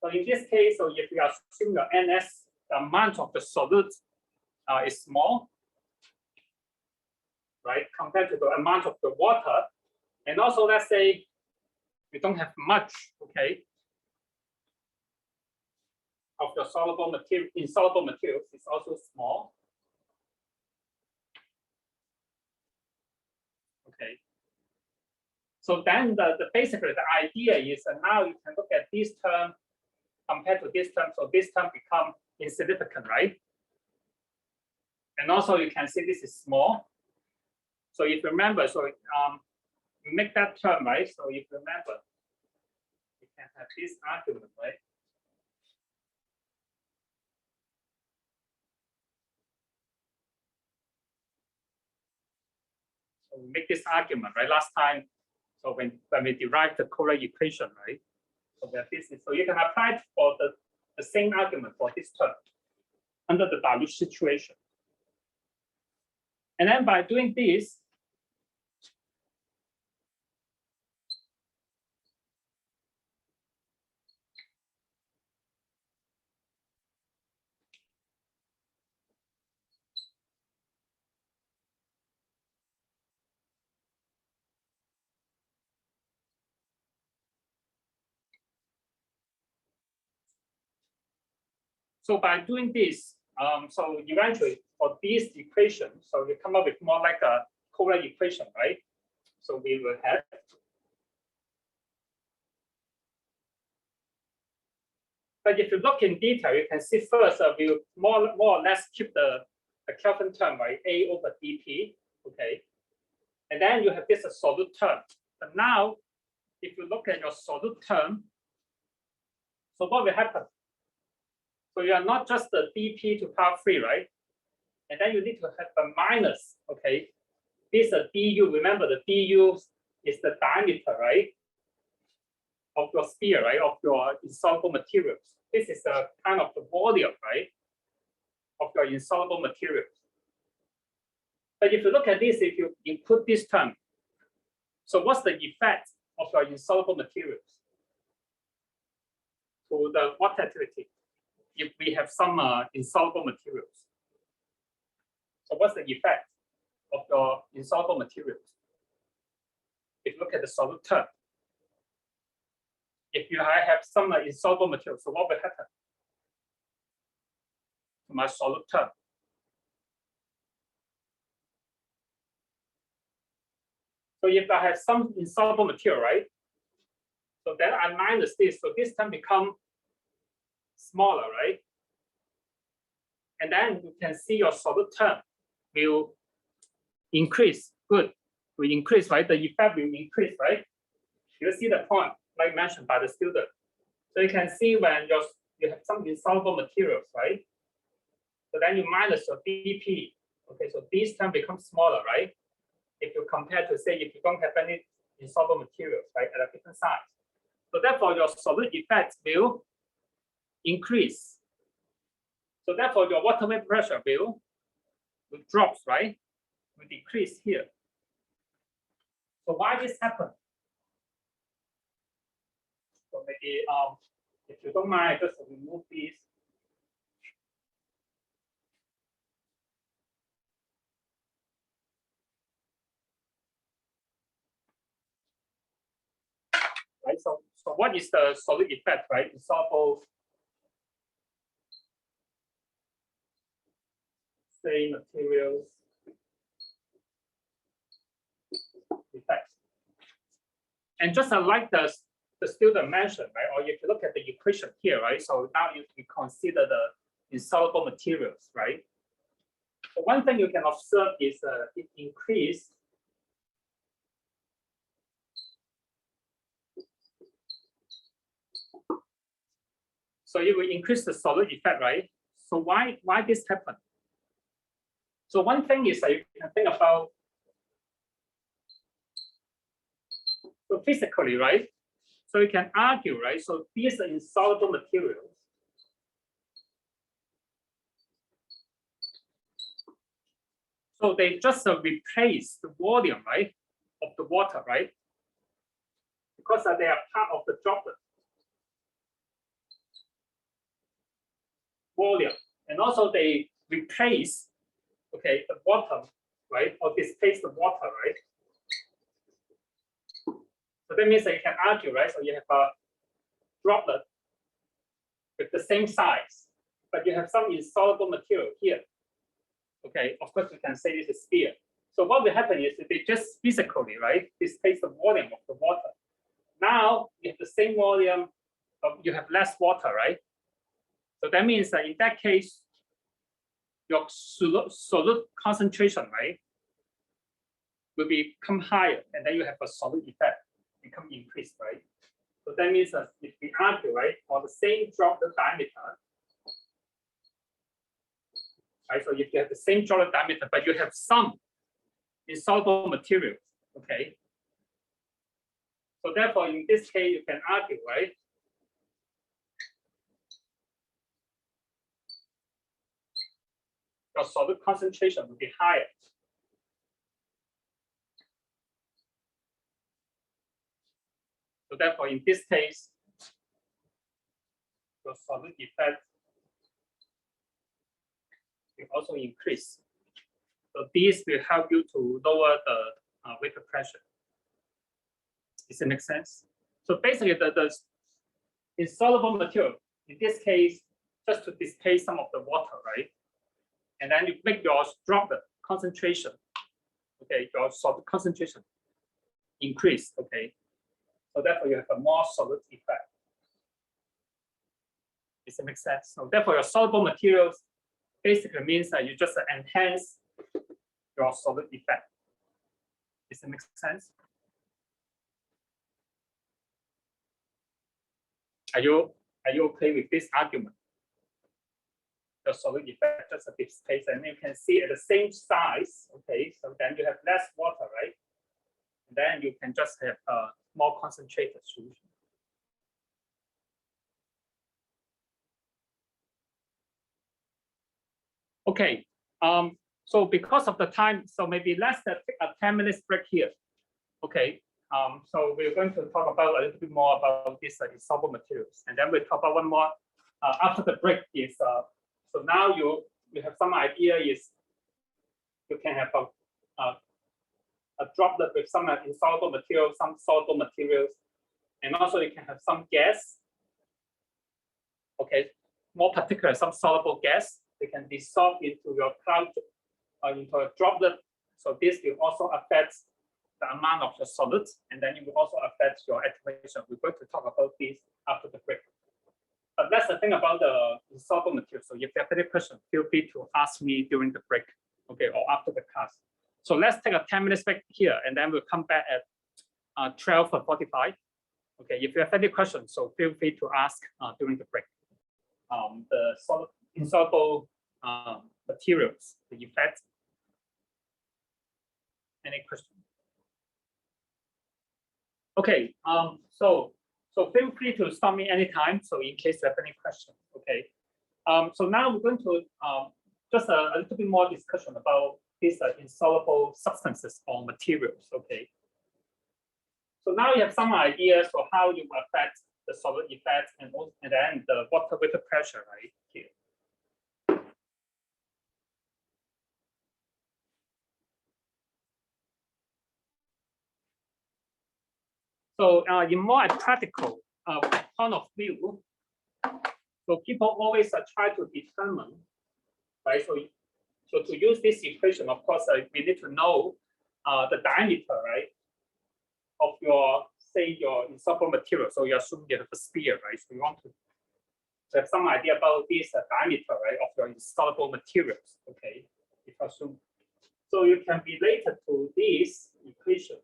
So in this case, so if you assume your NS, the amount of the solute is small, right, compared to the amount of the water. And also, let's say we don't have much, okay, of the soluble material, insoluble materials is also small. Okay. So then basically the idea is that now you can look at this term compared to this term. So this term become insignificant, right? And also you can see this is small. So if you remember, so we make that term, right? So if you remember, you can have this argument, right? So we make this argument, right? Last time, so when we derived the Kohler equation, right? So that this is, so you can apply it for the same argument for this term under the dilute situation. And then by doing this, so by doing this, so eventually for this equation, so you come up with more like a Kohler equation, right? So we will have, but if you look in detail, you can see first we'll more or less keep the Kelvin term, right? A over dP, okay? And then you have this solute term. But now, if you look at your solute term, so what will happen? So you are not just the dP to power 3, right? And then you need to have a minus, okay? This du, remember the du is the diameter, right? Of your sphere, right? Of your insoluble materials. This is a kind of the volume, right? Of your insoluble materials. But if you look at this, if you include this term, so what's the effect of your insoluble materials to the water activity if we have some insoluble materials? So what's the effect of your insoluble materials? If you look at the solute term, if you have some insoluble materials, so what will happen to my solute term? So if I have some insoluble material, right? So then I minus this, so this term become smaller, right? And then you can see your solute term will increase. Good, will increase, right? The effect will increase, right? You see the point, like mentioned by the student. So you can see when you have some insoluble materials, right? So then you minus your dP. Okay, so this term becomes smaller, right? If you compare to say if you don't have any insoluble materials, right, at a different size. So therefore your solute effect will increase. So therefore your water vapor pressure will drops, right? Will decrease here. So why this happened? So maybe if you don't mind, just remove these. Right. So what is the solid effect, right? Insoluble say materials effect. And just like the student mentioned, right? Or if you look at the equation here, right? So now you can consider the insoluble materials, right? So one thing you can observe is it increased so it will increase the solid effect, right? So why this happened? So one thing is that you can think about so physically, right? So you can argue, right? So these are insoluble materials. So they just replace the volume, right, of the water, right? Because they are part of the droplet volume, and also they replace, okay, the bottom, right, or displace the water, right? So that means that you can argue, right? So you have a droplet with the same size, but you have some insoluble material here. Okay, of course you can say this is sphere. So what will happen is that they just physically, right, displace the volume of the water. Now you have the same volume, but you have less water, right? So that means that in that case, your solute concentration, right, will become higher, and then you have a solid effect become increased, right? So that means that if we argue, right, for the same droplet diameter, right? So if you have the same droplet diameter, but you have some insoluble materials, okay? So therefore, in this case, you can argue, right? Your solute concentration will be higher. So therefore, in this case, your solute effect will also increase. So these will help you to lower the vapor pressure. Does it make sense? So basically, the insoluble material, in this case, just to displace some of the water, right? And then you make your droplet concentration, okay, your solid concentration increase, okay? So therefore, you have a more solid effect. Does it make sense? So therefore, your soluble materials basically means that you just enhance your solid effect. Does it make sense? Are you okay with this argument? The solid effect just a displace, and you can see at the same size. Okay, so then you have less water, right? And then you can just have a more concentrated solution. Okay. So because of the time, so maybe let's take a 10 minutes break here. Okay. So we're going to talk about a little bit more about these insoluble materials, and then we'll talk about one more after the break. Is so now you have some idea is you can have a droplet with some insoluble materials, some soluble materials, and also you can have some gas. Okay, more particular, some soluble gas. They can dissolve into your cloud into a droplet. So this will also affect the amount of the solids, and then it will also affect your activation. We're going to talk about this after the break. But that's the thing about the insoluble material. So if you have any question, feel free to ask me during the break, okay, or after the class. So let's take a 10 minutes break here, and then we'll come back at 12:45. Okay, if you have any questions, so feel free to ask during the break. The solid insoluble materials, the effects. Any questions? Okay, so feel free to stop me anytime. So in case you have any questions, okay. So now we're going to just a little bit more discussion about these insoluble substances or materials, okay. So now you have some ideas for how you affect the solid effect and then the water vapor pressure, right here. So in more practical point of view, so people always try to determine, right? So to use this equation, of course, we need to know the diameter, right, of your, say, your insoluble material. So you assume you have a sphere, right? So you want to have some idea about this diameter, right, of your insoluble materials. Okay, if you assume. So you can relate it to this equation.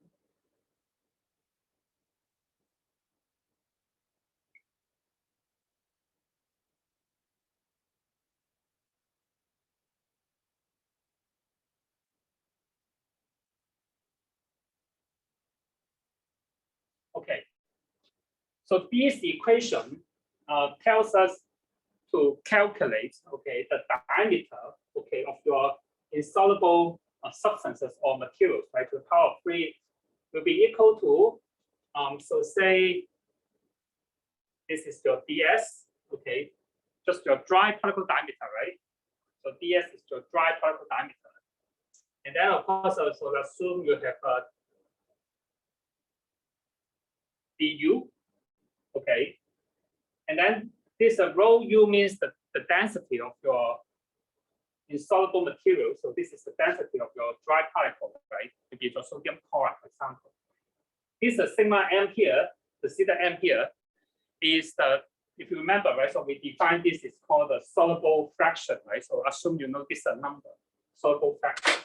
Okay, so this equation tells us to calculate, okay, the diameter, okay, of your insoluble substances or materials, right, to the power of 3 will be equal to, so say this is your ds, okay, just your dry particle diameter, right? So ds is your dry particle diameter. And then, of course, also assume you have a du, okay? And then this rho u means the density of your insoluble material. So this is the density of your dry particle, right? Maybe your sodium chloride, for example. This sigma m here, the theta m here, is the, if you remember, right? So we define this is called the soluble fraction, right? So assume you know this number, soluble fraction.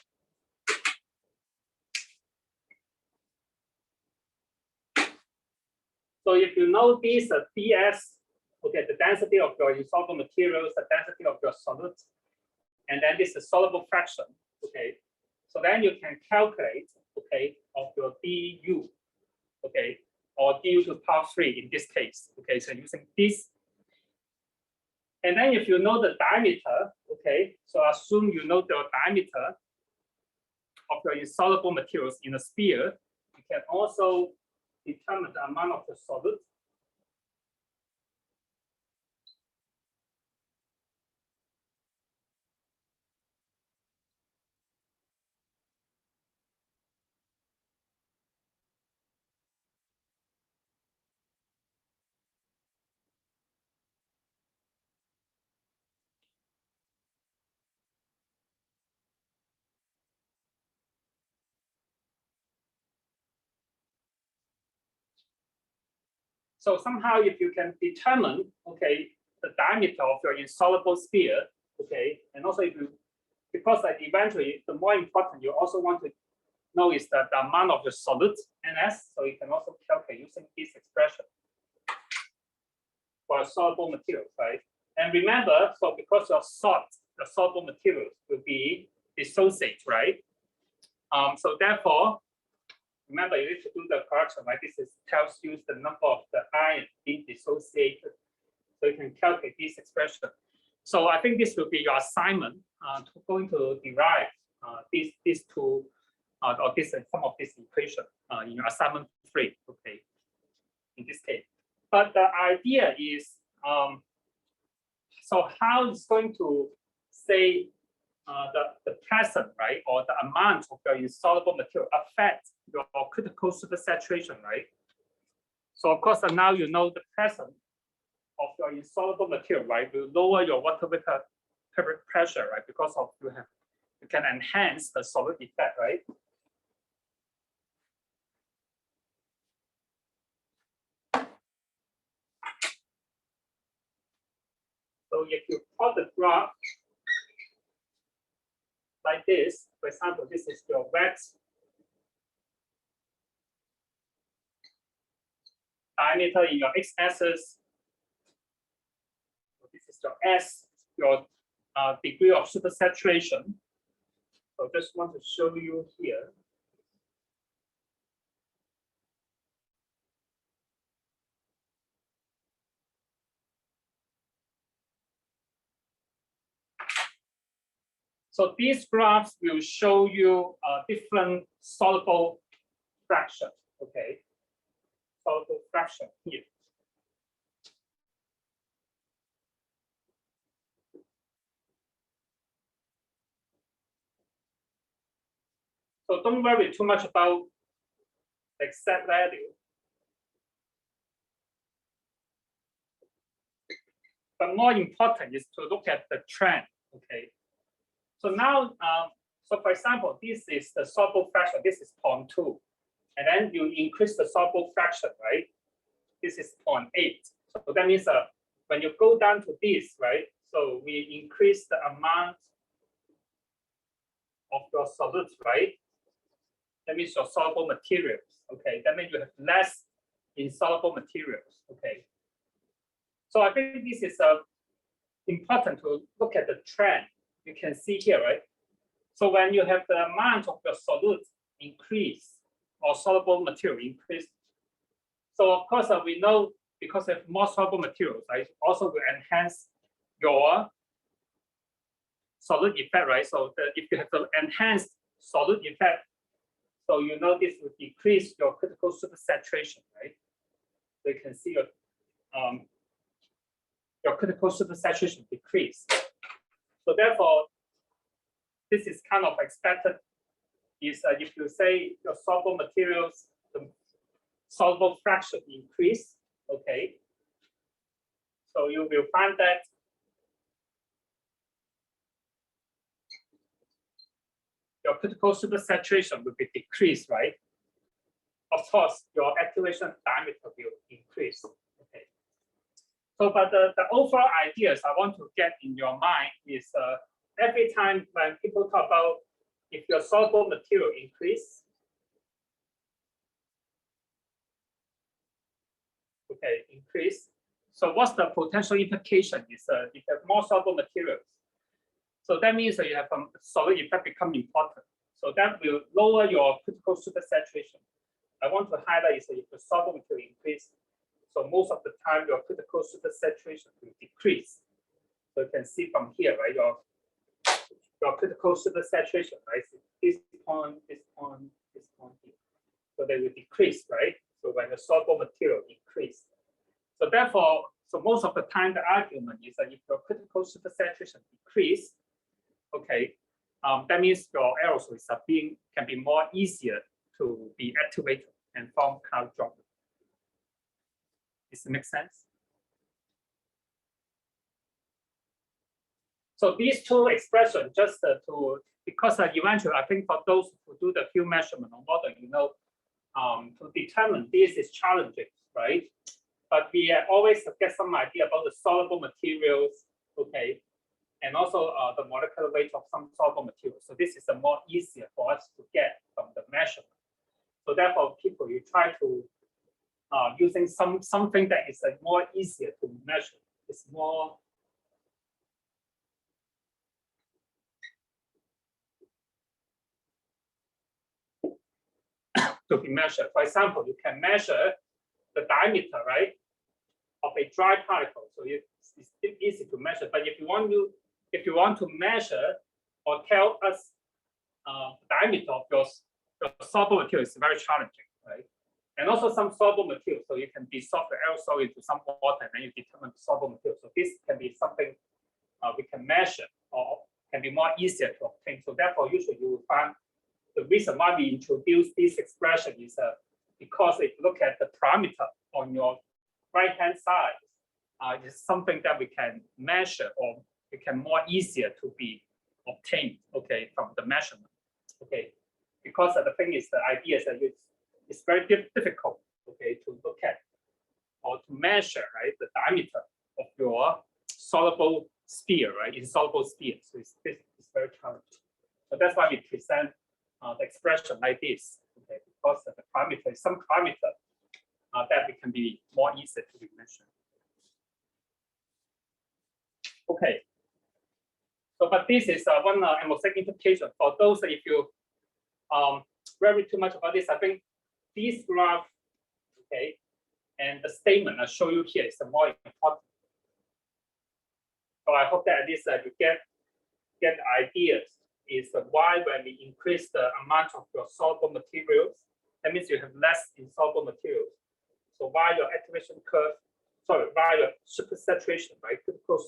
So if you know this ds, okay, the density of your insoluble materials, the density of your solids, and then this is soluble fraction, okay. So then you can calculate, okay, of your du, okay, or du to the power 3 in this case, okay. So using this, and then if you know the diameter, okay, so assume you know the diameter of your insoluble materials in a sphere, you can also determine the amount of the solid. So somehow if you can determine, okay, the diameter of your insoluble sphere, okay, and also if you, because like eventually the more important you also want to know is that the amount of the solid NS, so you can also calculate using this expression for soluble materials, right? And remember, so because your salt, the soluble materials will be dissociate, right? So therefore, remember, you need to do the correction, right? This is tells you the number of the ion being dissociated. So you can calculate this expression. So I think this will be your assignment going to derive these two or this some of this equation in your assignment 3, okay, in this case. But the idea is, so how it's going to say the present, right, or the amount of your insoluble material affect your critical supersaturation, right? So of course, now you know the present of your insoluble material, right, will lower your water vapor pressure, right, because of you can enhance the solid effect, right? So if you plot the graph like this, for example, this is your wet diameter in your x-axis. So this is your S, your degree of supersaturation. So just want to show you here. So these graphs will show you different soluble fractions, okay? soluble fraction here. So don't worry too much about the exact value. But more important is to look at the trend, okay? So now, so for example, this is the soluble fraction, this is 0.2. And then you increase the soluble fraction, right? This is 0.8. So that means when you go down to this, right? So we increase the amount of your solutes, right? That means your soluble materials, okay? That means you have less insoluble materials, okay? So I think this is important to look at the trend. You can see here, right? So when you have the amount of your solute increase or soluble material increase, so of course we know because of more soluble materials, right? Also will enhance your solute effect, right? So if you have the enhanced solute effect, so you know this will decrease your critical supersaturation, right? So you can see your critical supersaturation decrease. So therefore, this is kind of expected. Is if you say your soluble materials, the soluble fraction increase, okay? So you will find that your critical supersaturation will be decreased, right? Of course, your activation diameter will increase. Okay. So, but the overall ideas I want to get in your mind is every time when people talk about if your soluble material increase, okay, increase. So what's the potential implication is if you have more soluble materials. So that means that you have solid effect become important. So that will lower your critical supersaturation. I want to highlight is that if the soluble material increase, so most of the time your critical supersaturation will decrease. So you can see from here, right? Your critical supersaturation, right? This point, this point, this point here. So they will decrease, right? So when the soluble material increase. So therefore, so most of the time the argument is that if your critical supersaturation decrease, okay, that means your aerosols can be more easier to be activated and form cloud droplet. Does it make sense? So these two expressions just because eventually I think for those who do the field measurement or model, you know, to determine this is challenging, right? But we always get some idea about the soluble materials, okay, and also the molecular weight of some soluble materials. So this is more easier for us to get from the measurement. So therefore, people you try to using something that is more easier to measure. It's more to be measured. For example, you can measure the diameter, right, of a dry particle. So it's easy to measure. But if you want to measure or tell us the diameter of your soluble material, is very challenging, right? And also some soluble material, so you can dissolve the aerosol into some water, and then you determine the soluble material. So this can be something we can measure or can be more easier to obtain. So therefore, usually you will find the reason why we introduce this expression is because if you look at the parameter on your right-hand side, is something that we can measure or it can more easier to be obtained, okay, from the measurement, okay. Because the thing is, the idea is that it's very difficult, okay, to look at or to measure, right, the diameter of your soluble sphere, right, insoluble sphere. So it's very challenging. So that's why we present the expression like this, okay, because the parameter is some parameter that it can be more easy to be measured. Okay. So, but this is one mosaic implication for those if you worry too much about this. I think this graph, okay, and the statement I show you here is the more important. So I hope that at least you get ideas is why when we increase the amount of your soluble materials, that means you have less insoluble materials. So while your activation curve, sorry, while your supersaturation, right, critical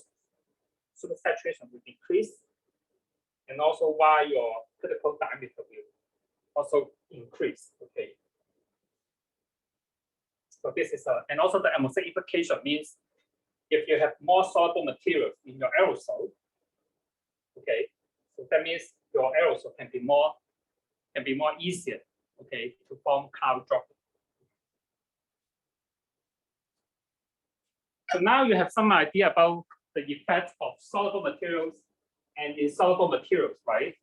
supersaturation will decrease, and also while your critical diameter will also increase. Okay. So this is and also the atmospheric implication means if you have more soluble materials in your aerosol, okay, so that means your aerosol can be more easier, okay, to form cloud droplets. So now you have some idea about the effect of soluble materials and insoluble materials, right,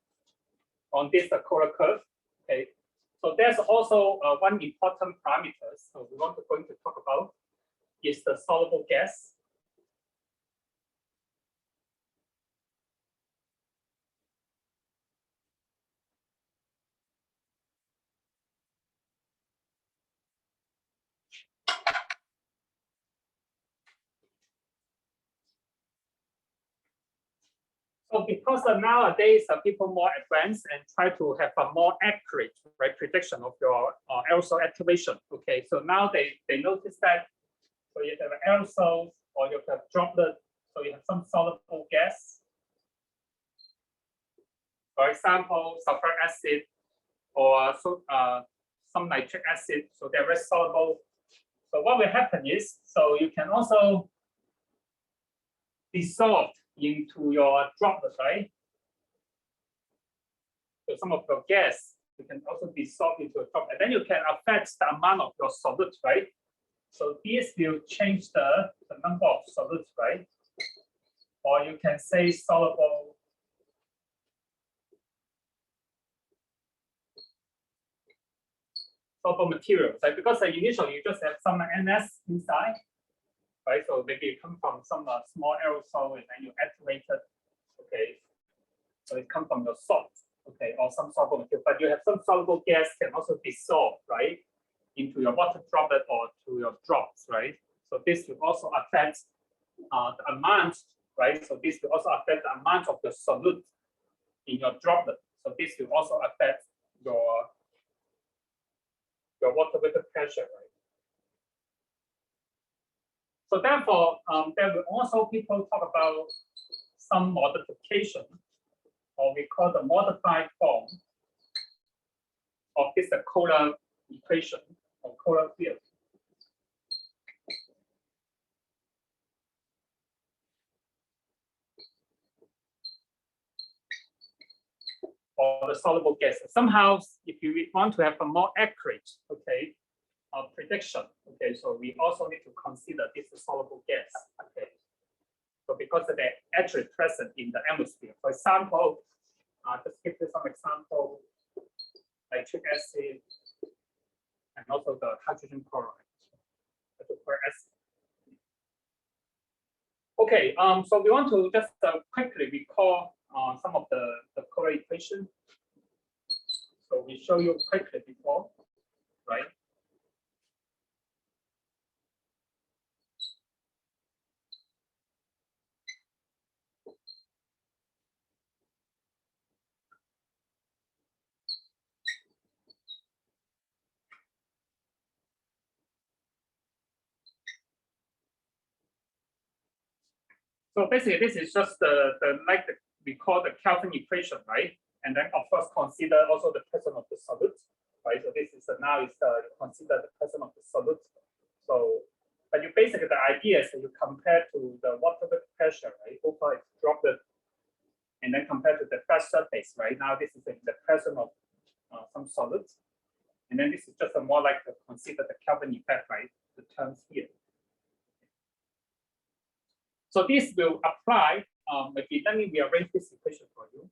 on this Kohler curve. Okay, so there's also one important parameter. So we want to going to talk about is the soluble gas. So because nowadays people more advanced and try to have a more accurate, right, prediction of your aerosol activation. Okay, so now they notice that so you have aerosols or you have droplet, so you have some soluble gas. For example, sulfuric acid or some nitric acid, so they're very soluble. So what will happen is, so you can also dissolve into your droplet, right? So some of your gas, you can also dissolve into a droplet, and then you can affect the amount of your solute, right? So this will change the number of solutes, right? Or you can say soluble materials, right? Because initially you just have some NS inside, right? So maybe it comes from some small aerosol and then you activate it, okay? So it comes from your salt, okay, or some soluble material. But you have some soluble gas can also dissolve, right, into your water droplet or to your drops, right? So this will also affect the amount, right? So this will also affect the amount of the solute in your droplet. So this will also affect your water vapor pressure, right? So therefore, there will also people talk about some modification, or we call the modified form of this Kohler equation or Kohler field. Or the soluble gas. Somehow, if you want to have a more accurate, okay, prediction, okay, so we also need to consider this soluble gas, okay. So because they're actually present in the atmosphere. For example, just give you some example, nitric acid, and also the hydrogen chloride. Okay, so we want to just quickly recall some of the Kohler equation. So we show you quickly before, right? So basically, this is just we call the Kelvin equation, right? And then of course consider also the presence of the solute, right? So this is now is consider the presence of the solute. So, but you basically the idea is that you compare to the water vapor pressure, right? Over its droplet, and then compare to the flat surface, right? Now this is the presence of some solute, and then this is just a more like to consider the Kelvin effect, right? The terms here. So this will apply. Maybe let me rearrange this equation for you.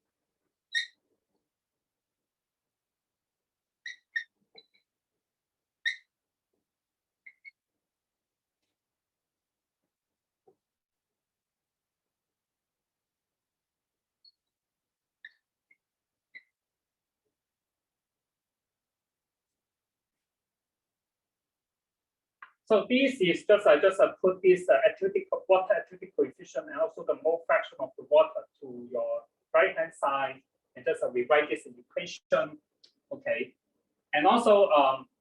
So this is just I just put this water activity coefficient and also the mole fraction of the water to your right hand side, and just rewrite this equation. Okay, and also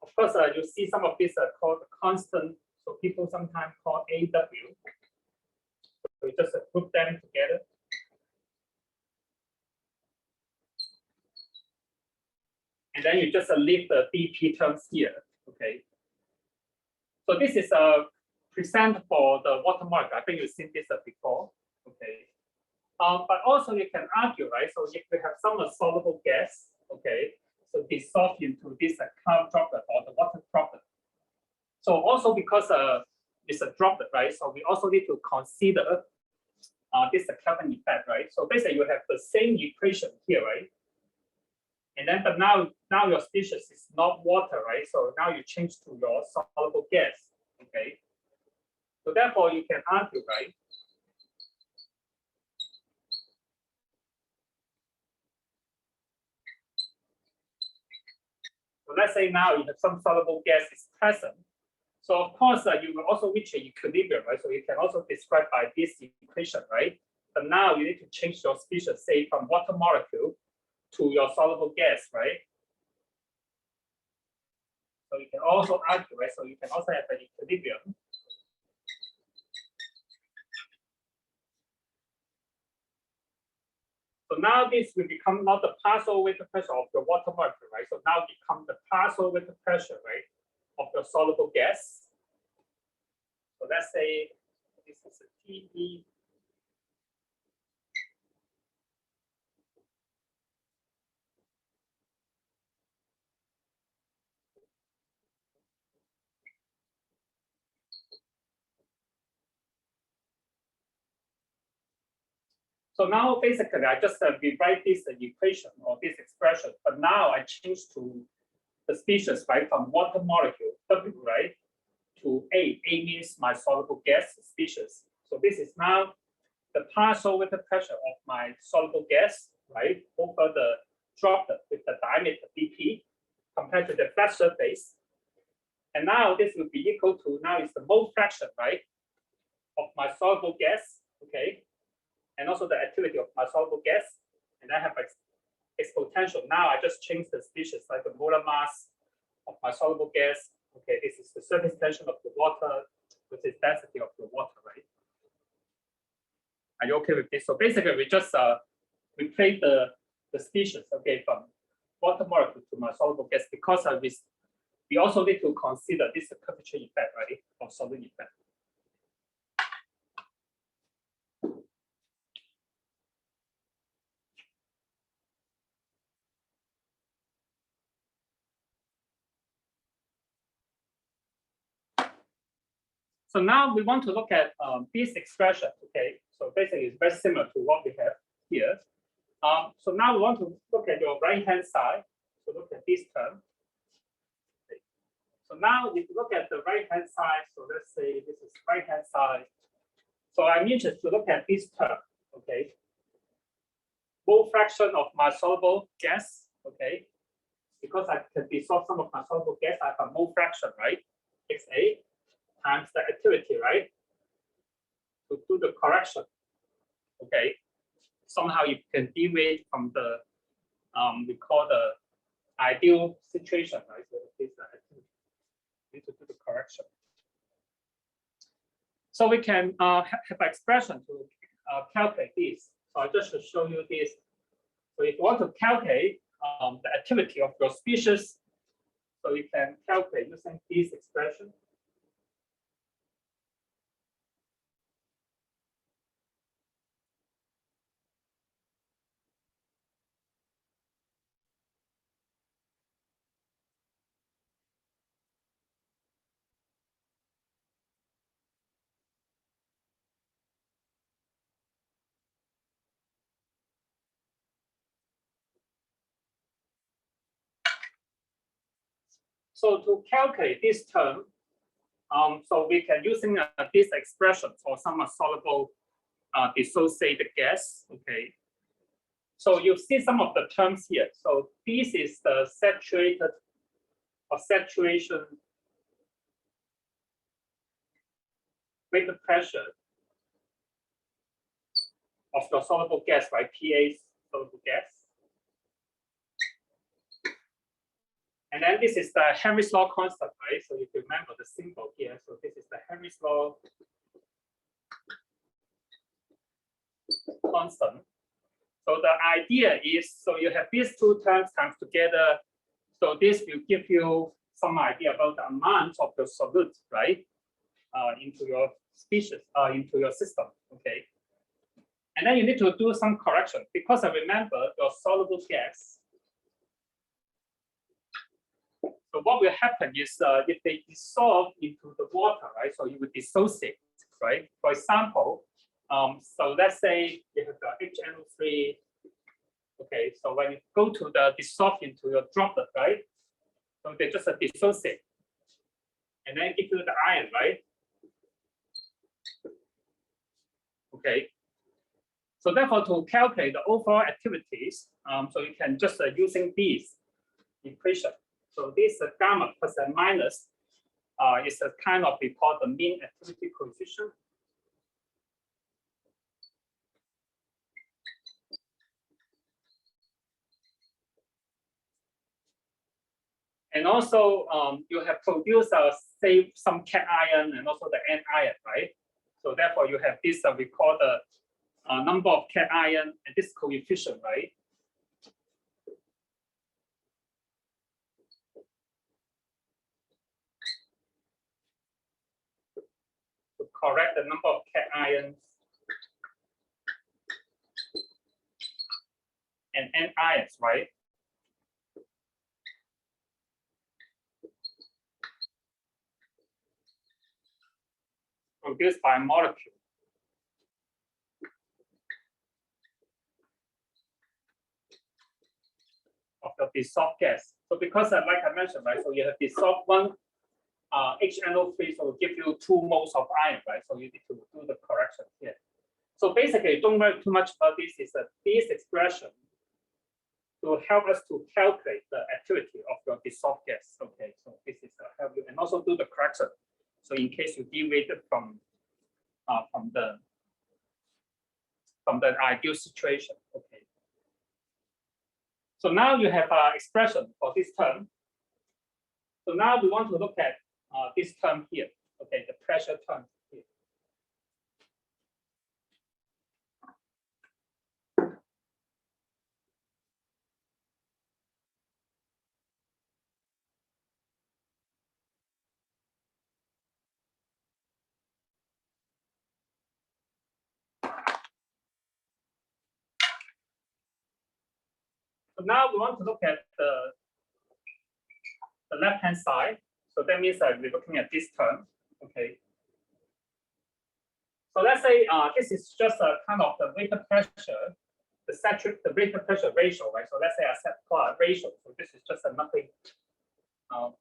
Of course, you see some of these are called constant. So people sometimes call AW. So we just group them together. And then you just leave the dp terms here. Okay. So this is a present for the water molecule. I think you've seen this before. Okay. But also you can argue, right? So if we have some soluble gas, okay, so dissolve into this cloud droplet or the water droplet. So also because it's a droplet, right? So we also need to consider this Kelvin effect, right? So basically you have the same equation here, right? And then but now your species is not water, right? So now you change to your soluble gas, okay? So therefore you can argue, right? So let's say now you have some soluble gas is present. So of course you will also reach an equilibrium, right? So you can also describe by this equation, right? But now you need to change your species, say from water molecule to your soluble gas, right? So you can also argue, right? So you can also have an equilibrium. So now this will become not the partial weighted pressure of the water molecule, right? So now become the partial weighted pressure, right, of the soluble gas. So let's say this is a TB. So now basically I just rewrite this equation or this expression, but now I change to the species, right, from water molecule W, right, to A. A means my soluble gas species. So this is now the partial weighted pressure of my soluble gas, right, over the droplet with the diameter dp compared to the flat surface. And now this will be equal to, now is the mole fraction, right, of my soluble gas, okay, and also the activity of my soluble gas. And I have exponential. Now I just change the species, like the molar mass of my soluble gas. Okay, this is the surface tension of the water, which is density of the water, right? Are you okay with this? So basically, we just replace the species, okay, from water molecule to my soluble gas, because of this, we also need to consider this curvature effect, right, or solving effect. So now we want to look at this expression, okay? So basically, it's very similar to what we have here. So now we want to look at your right-hand side. So look at this term. Okay. So now if you look at the right-hand side, so let's say this is right-hand side. So I'm interested to look at this term, okay? Mole fraction of my soluble gas, okay? Because I can dissolve some of my soluble gas, I have a mole fraction, right? XA times the activity, right? To do the correction, okay? Somehow you can deviate from the we call the ideal situation, right? So this activity, need to do the correction. So we can have an expression to calculate this. So I just to show you this. So if you want to calculate the activity of your species, so you can calculate using this expression. So to calculate this term, so we can using this expression for some soluble dissociated gas. Okay. So you see some of the terms here. So this is the saturated or saturation weighted pressure of the soluble gas, right? PA soluble gas. And then this is the Henry's law constant, right? So if you remember the symbol here, so this is the Henry's law constant. So the idea is, so you have these two terms times together. So this will give you some idea about the amount of the solute, right? Into your species, into your system, okay? And then you need to do some correction because I remember your soluble gas. So what will happen is if they dissolve into the water, right? So you will dissociate, right? For example, so let's say you have the HNO3. Okay, so when you go to the dissolve into your droplet, right? So they just dissociate, and then give you the ion, right? Okay. So therefore, to calculate the overall activities, so you can just using these equation. So this gamma plus and minus is a kind of we call the mean activity coefficient. And also you have produced say some cation and also the anion, right? So therefore you have this we call the number of cation and this coefficient, right? To correct the number of cations and anions, right? Produced by a molecule. Of the dissolved gas. So because like I mentioned, right, so you have dissolved one HNO3, so it give you 2 moles of iron, right? So you need to do the correction here. So basically, don't worry too much about this. Is this expression to help us to calculate the activity of your dissolved gas. Okay, so this is help you, and also do the correction. So in case you deviated from the ideal situation. Okay. So now you have an expression for this term. So now we want to look at this term here. Okay, the pressure term here. So now we want to look at the left-hand side. So that means that we're looking at this term. Okay. So let's say this is just a kind of the vapor pressure, the vapor pressure ratio, right? So let's say I set a ratio. So this is just nothing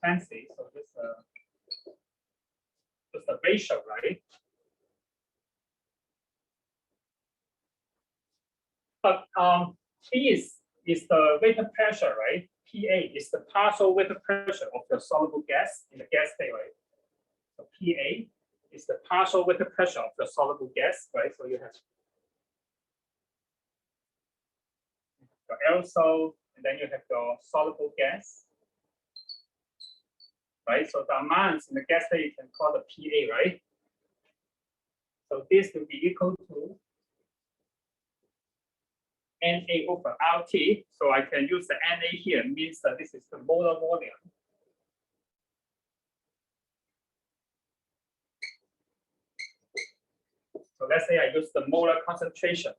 fancy. So this just a ratio, right? But P is the vapor pressure, right? PA is the partial vapor pressure of the soluble gas in the gas state, right? So PA is the partial vapor pressure of the soluble gas, right? So you have your aerosol, and then you have your soluble gas, right? So the amounts in the gas state you can call the PA, right? So this will be equal to NA over RT. So I can use the NA here, means that this is the molar volume. So let's say I use the molar concentration.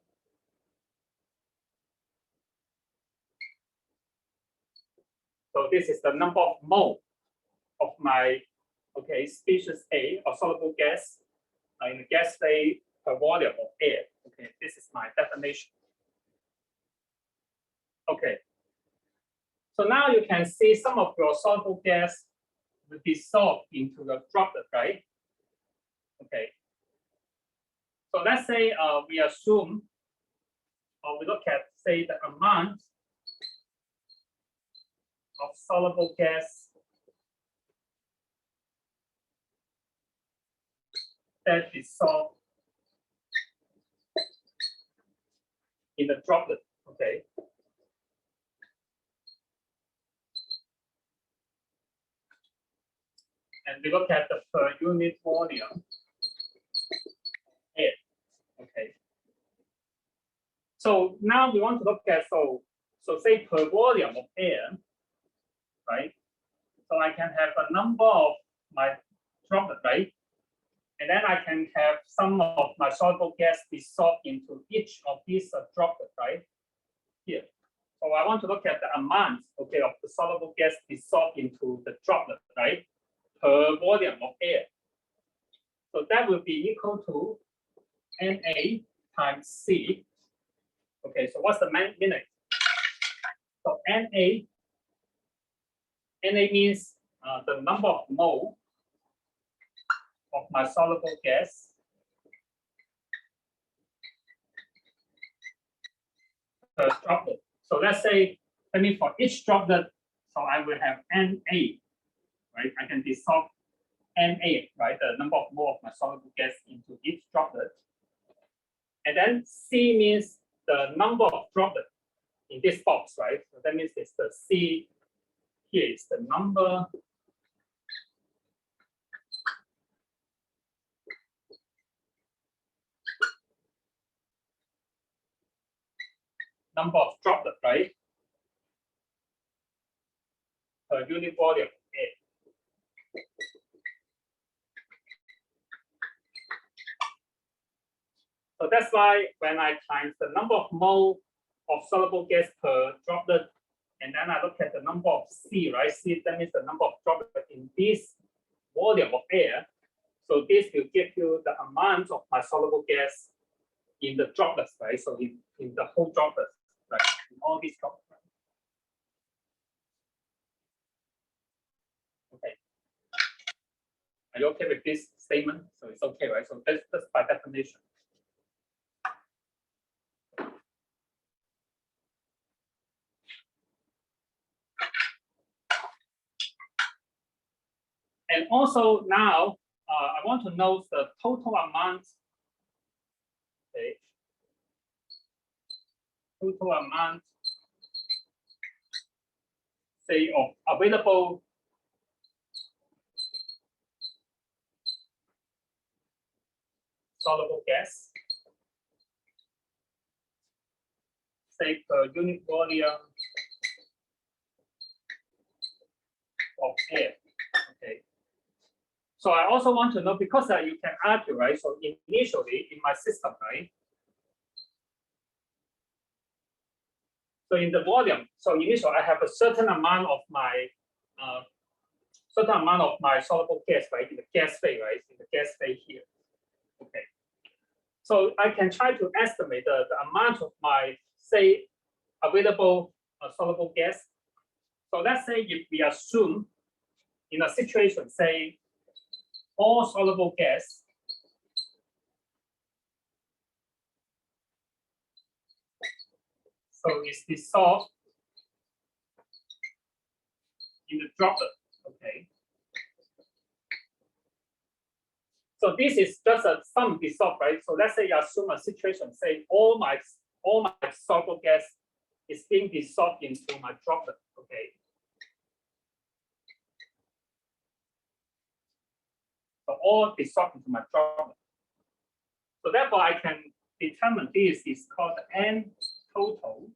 So this is the number of mole of my species A or soluble gas in the gas state per volume of air. Okay, this is my definition. Okay. So now you can see some of your soluble gas will dissolve into the droplet, right? Okay. So let's say we assume, or we look at, say, the amount of soluble gas that dissolve in the droplet. Okay. and we look at the per unit volume air. Okay. So now we want to look at so say per volume of air, right? So I can have a number of my droplet, right? And then I can have some of my soluble gas dissolved into each of these droplets, right? Here. So I want to look at the amount, okay, of the soluble gas dissolved into the droplet, right? Per volume of air. So that will be equal to Na times C. Okay, so what's the minute? So Na means the number of mole of my soluble gas per droplet. So let's say, I mean, for each droplet, so I will have Na, right? I can dissolve Na, right? The number of mole of my soluble gas into each droplet. And then C means the number of droplets in this box, right? So that means it's the C. Here is the number of droplets, right? Per unit volume A. So that's why when I times the number of mole of soluble gas per droplet, and then I look at the number of C, right? C, that means the number of droplets in this volume of air. So this will give you the amount of my soluble gas in the droplets, right? So in the whole droplets, right? In all these droplets. Right? Okay. Are you okay with this statement? So it's okay, right? So that's by definition. And also now, I want to know the total amount. Okay. Total amount, say, of available soluble gas, say, per unit volume of air. Okay. So I also want to know, because you can argue, right? So initially in my system, right? So in the volume, so initially I have a certain amount of my soluble gas, right? In the gas phase, right? In the gas phase here. Okay. So I can try to estimate the amount of my, say, available soluble gas. So let's say if we assume in a situation, say, all soluble gas so it's dissolved in the droplet. Okay. So this is just a some dissolved, right? So let's say you assume a situation, say all my soluble gas is being dissolved into my droplet. Okay. So all dissolved into my droplet. So therefore, I can determine this is called N total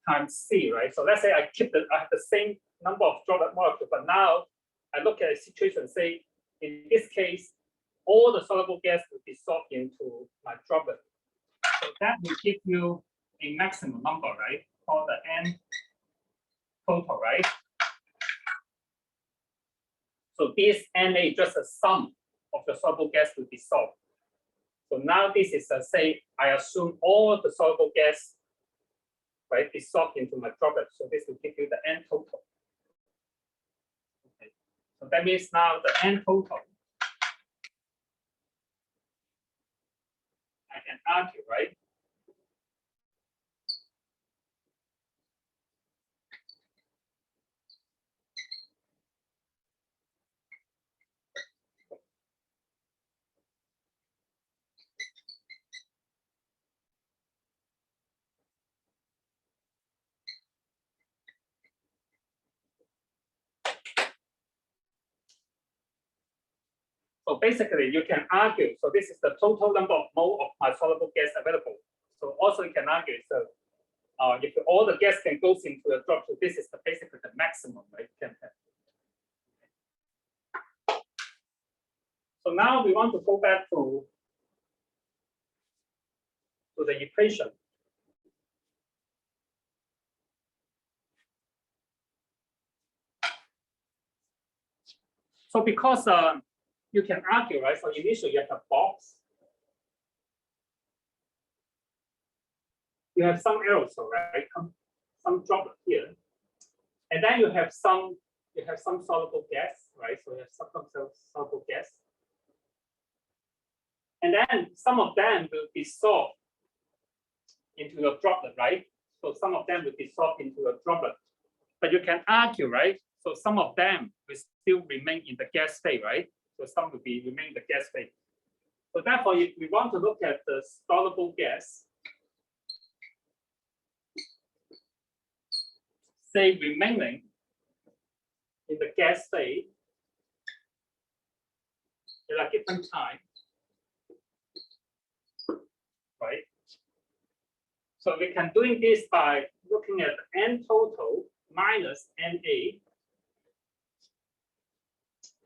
times C, right? So let's say I have the same number of droplet molecules, but now I look at a situation, say in this case, all the soluble gas will dissolve into my droplet. So that will give you a maximum number, right? Called the N total, right? So this Na is just a sum of the soluble gas to dissolve. So now this is say I assume all the soluble gas, right, dissolved into my droplet. So this will give you the N total. Okay. So that means now the N total, I can argue, right? So basically, you can argue. So this is the total number of mole of my soluble gas available. So also you can argue. So if all the gas can go into the drop, so this is basically the maximum, right? You can have. So now we want to go back to the equation. So because you can argue, right? So initially you have a box. You have some aerosol, right? Some droplet here. And then you have some soluble gas, right? So you have some soluble gas. And then some of them will dissolve into a droplet, right? So some of them will dissolve into a droplet. But you can argue, right? So some of them will still remain in the gas phase, right? So some will remain in the gas phase. So therefore, if we want to look at the soluble gas, say remaining in the gas phase at a given time, right? So we can do this by looking at N total minus NA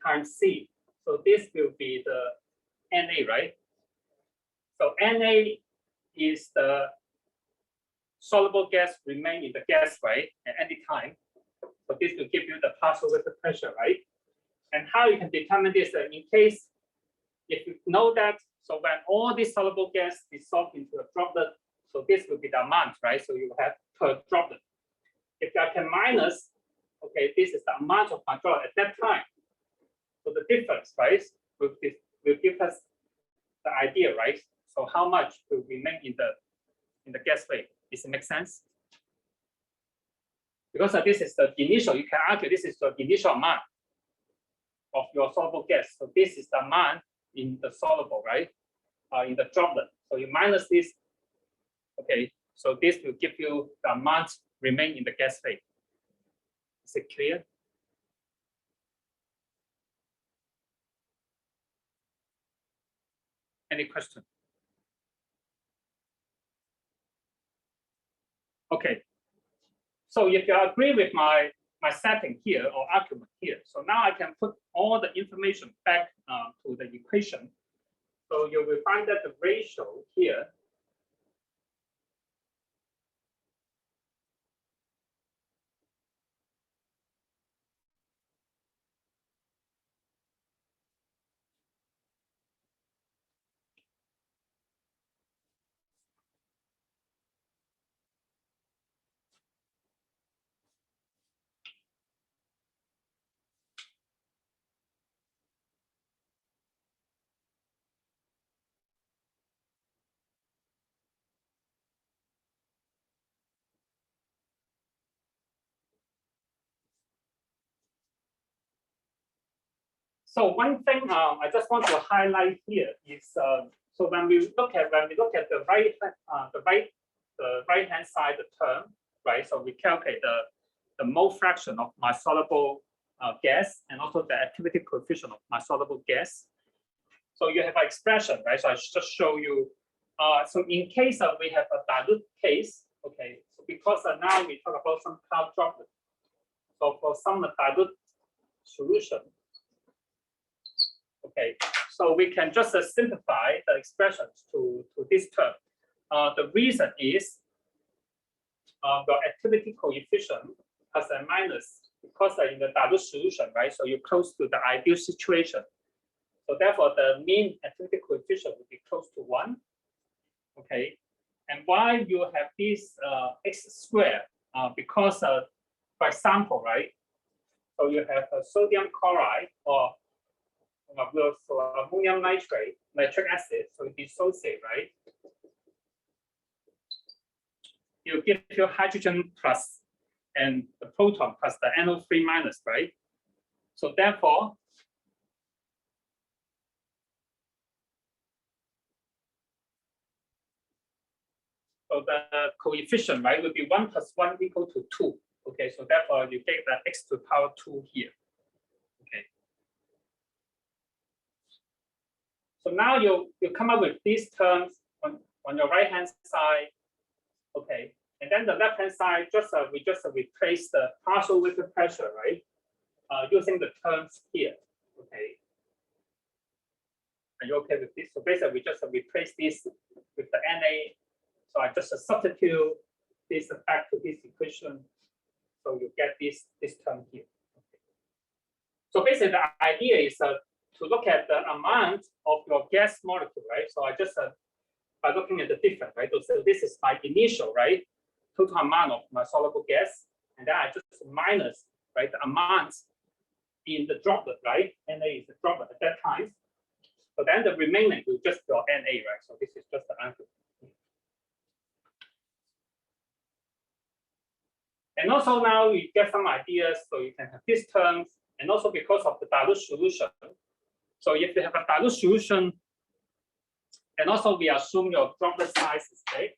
times C. So this will be the NA, right? So NA is the soluble gas remain in the gas phase at any time. So this will give you the partial vapor pressure, right? And how you can determine this in case if you know that, so when all this soluble gas dissolve into a droplet, so this will be the amount, right? So you have per droplet. If I can minus, okay, this is the amount of my droplet at that time. So the difference, right, will give us the idea, right? So how much will remain in the gas phase? Does it make sense? Because this is the initial, you can argue this is the initial amount of your soluble gas. So this is the amount in the soluble, right? In the droplet. So you minus this, okay, so this will give you the amount remain in the gas phase. Is it clear? Any question? Okay. So if you agree with my setting here or argument here, so now I can put all the information back to the equation. So you will find that the ratio here So one thing I just want to highlight here is so when we look at the right hand side the term, right? So we calculate the mole fraction of my soluble gas and also the activity coefficient of my soluble gas. So you have an expression, right? So I just show you. So in case we have a dilute case, okay. So because now we talk about some cloud droplet. So for some dilute solution. Okay, so we can just simplify the expressions to this term. The reason is the activity coefficient plus and minus because in the dilute solution, right? So you're close to the ideal situation. So therefore, the mean activity coefficient will be close to 1. Okay, and why you have this x squared? Because, for example, right? So you have a sodium chloride or ammonium nitrate, nitric acid, so it dissociate, right? You give your hydrogen plus and the proton plus the NO3 minus, right? So therefore, so the coefficient, right, will be 1 plus 1 equal to 2. Okay, so therefore you get the x to the power 2 here. Okay. So now you come up with these terms on your right hand side, okay, and then the left hand side we just replace the partial vapor pressure, right, using the terms here, okay. Are you okay with this? So basically, we just replace this with the NA. So I just substitute this back to this equation. So you get this term here. Okay. So basically, the idea is to look at the amount of your gas molecule, right? So I just by looking at the difference, right? So this is my initial, right, total amount of my soluble gas, and then I just minus, right, the amount in the droplet, right? NA is the droplet at that time. So then the remaining will just your NA, right? So this is just the answer. And also now you get some ideas, so you can have these terms, and also because of the dilute solution. So if you have a dilute solution, and also we assume your droplet size is big.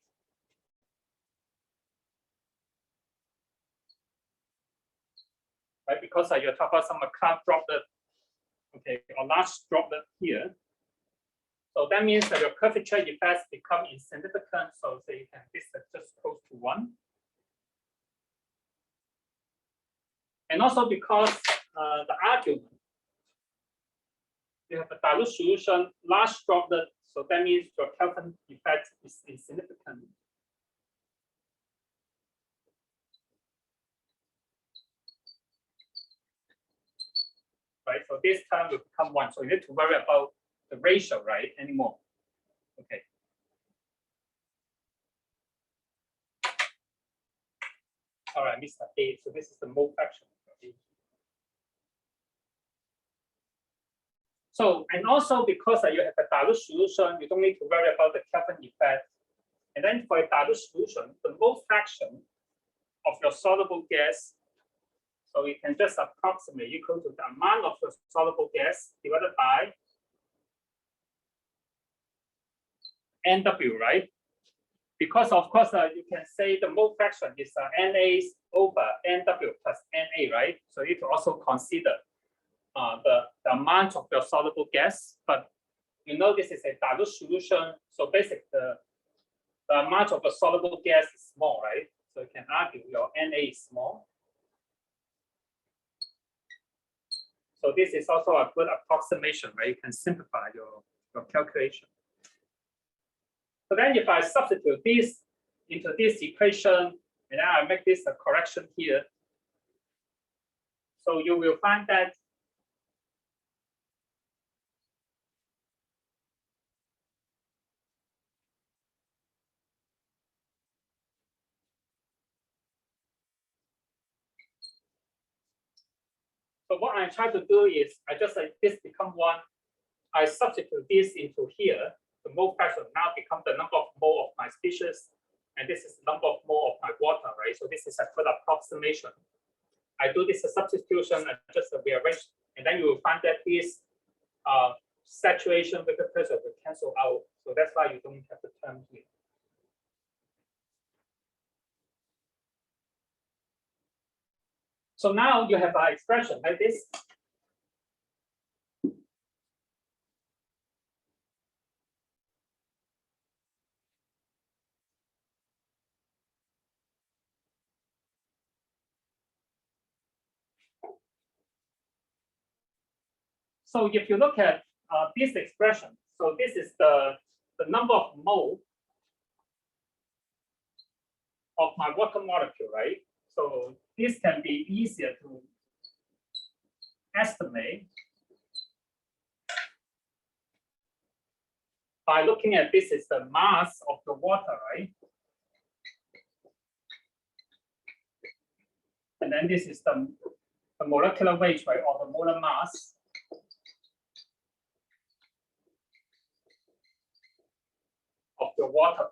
Right, because you talk about some cloud droplet, okay, or large droplet here. So that means that your curvature effects become insignificant. So you can this is just close to 1. And also because the argument, you have a dilute solution, large droplet, so that means your Kelvin effect is insignificant. Right, so this term will become 1. So you need to worry about the ratio, right, anymore. Okay. All right, I missed that A. So this is the mole fraction. So, and also because you have a dilute solution, you don't need to worry about the Kelvin effect. And then for a dilute solution, the mole fraction of your soluble gas, so you can just approximate equal to the amount of the soluble gas divided by NW, right? Because of course you can say the mole fraction is NA over NW plus NA, right? So you can also consider the amount of your soluble gas, but you know this is a dilute solution, so basically the amount of the soluble gas is small, right? So you can argue your NA is small. So this is also a good approximation, right? You can simplify your calculation. So then if I substitute this into this equation, and then I make this a correction here, so you will find that so what I try to do is I just like this become 1. I substitute this into here. The mole fraction now become the number of mole of my species, and this is the number of mole of my water, right? So this is a good approximation. I do this substitution and just rearrange, and then you will find that this saturation vapor pressure will cancel out. So that's why you don't have the term here. So now you have an expression like this. So if you look at this expression, so this is the number of mole of my water molecule, right? So this can be easier to estimate by looking at this is the mass of the water, right? And then this is the molecular weight, right, or the molar mass of the water.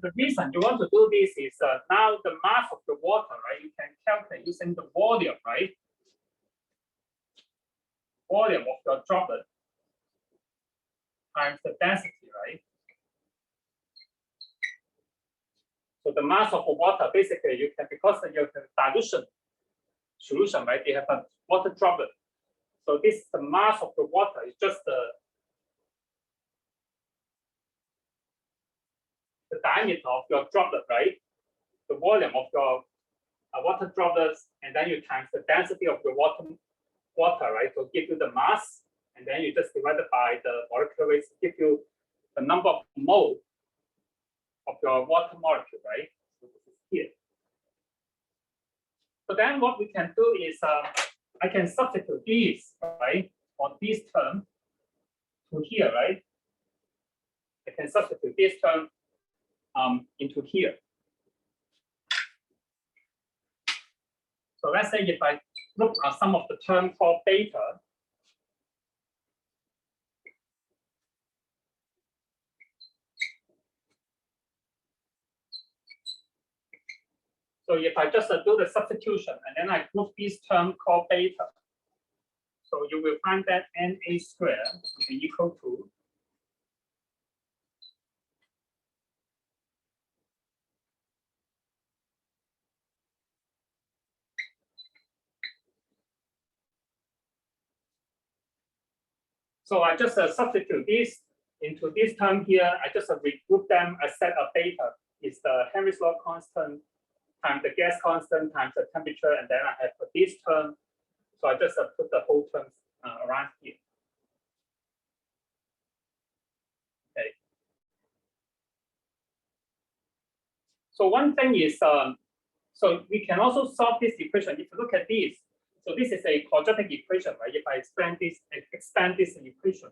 The reason you want to do this is now the mass of the water, right? You can calculate using the volume, right? Volume of your droplet times the density, right? So the mass of the water, basically, you can, because you have a dilution solution, right? You have a water droplet. So this is the mass of the water. It's just the diameter of your droplet, right? The volume of your water droplets, and then you times the density of your water, right? So give you the mass, and then you just divide it by the molecular weight to give you the number of mole of your water molecule, right? So this is here. So then what we can do is I can substitute these, right, on this term to here, right? I can substitute this term into here. So let's say if I look at some of the term called beta, so if I just do the substitution and then I group this term called beta, so you will find that Na squared will be equal to so I just substitute this into this term here. I just regroup them. I set a beta is the Henry's law constant times the gas constant times the temperature, and then I have this term. So I just put the whole terms around here. Okay. So one thing is, so we can also solve this equation. If you look at this, so this is a quadratic equation, right? If I expand this equation.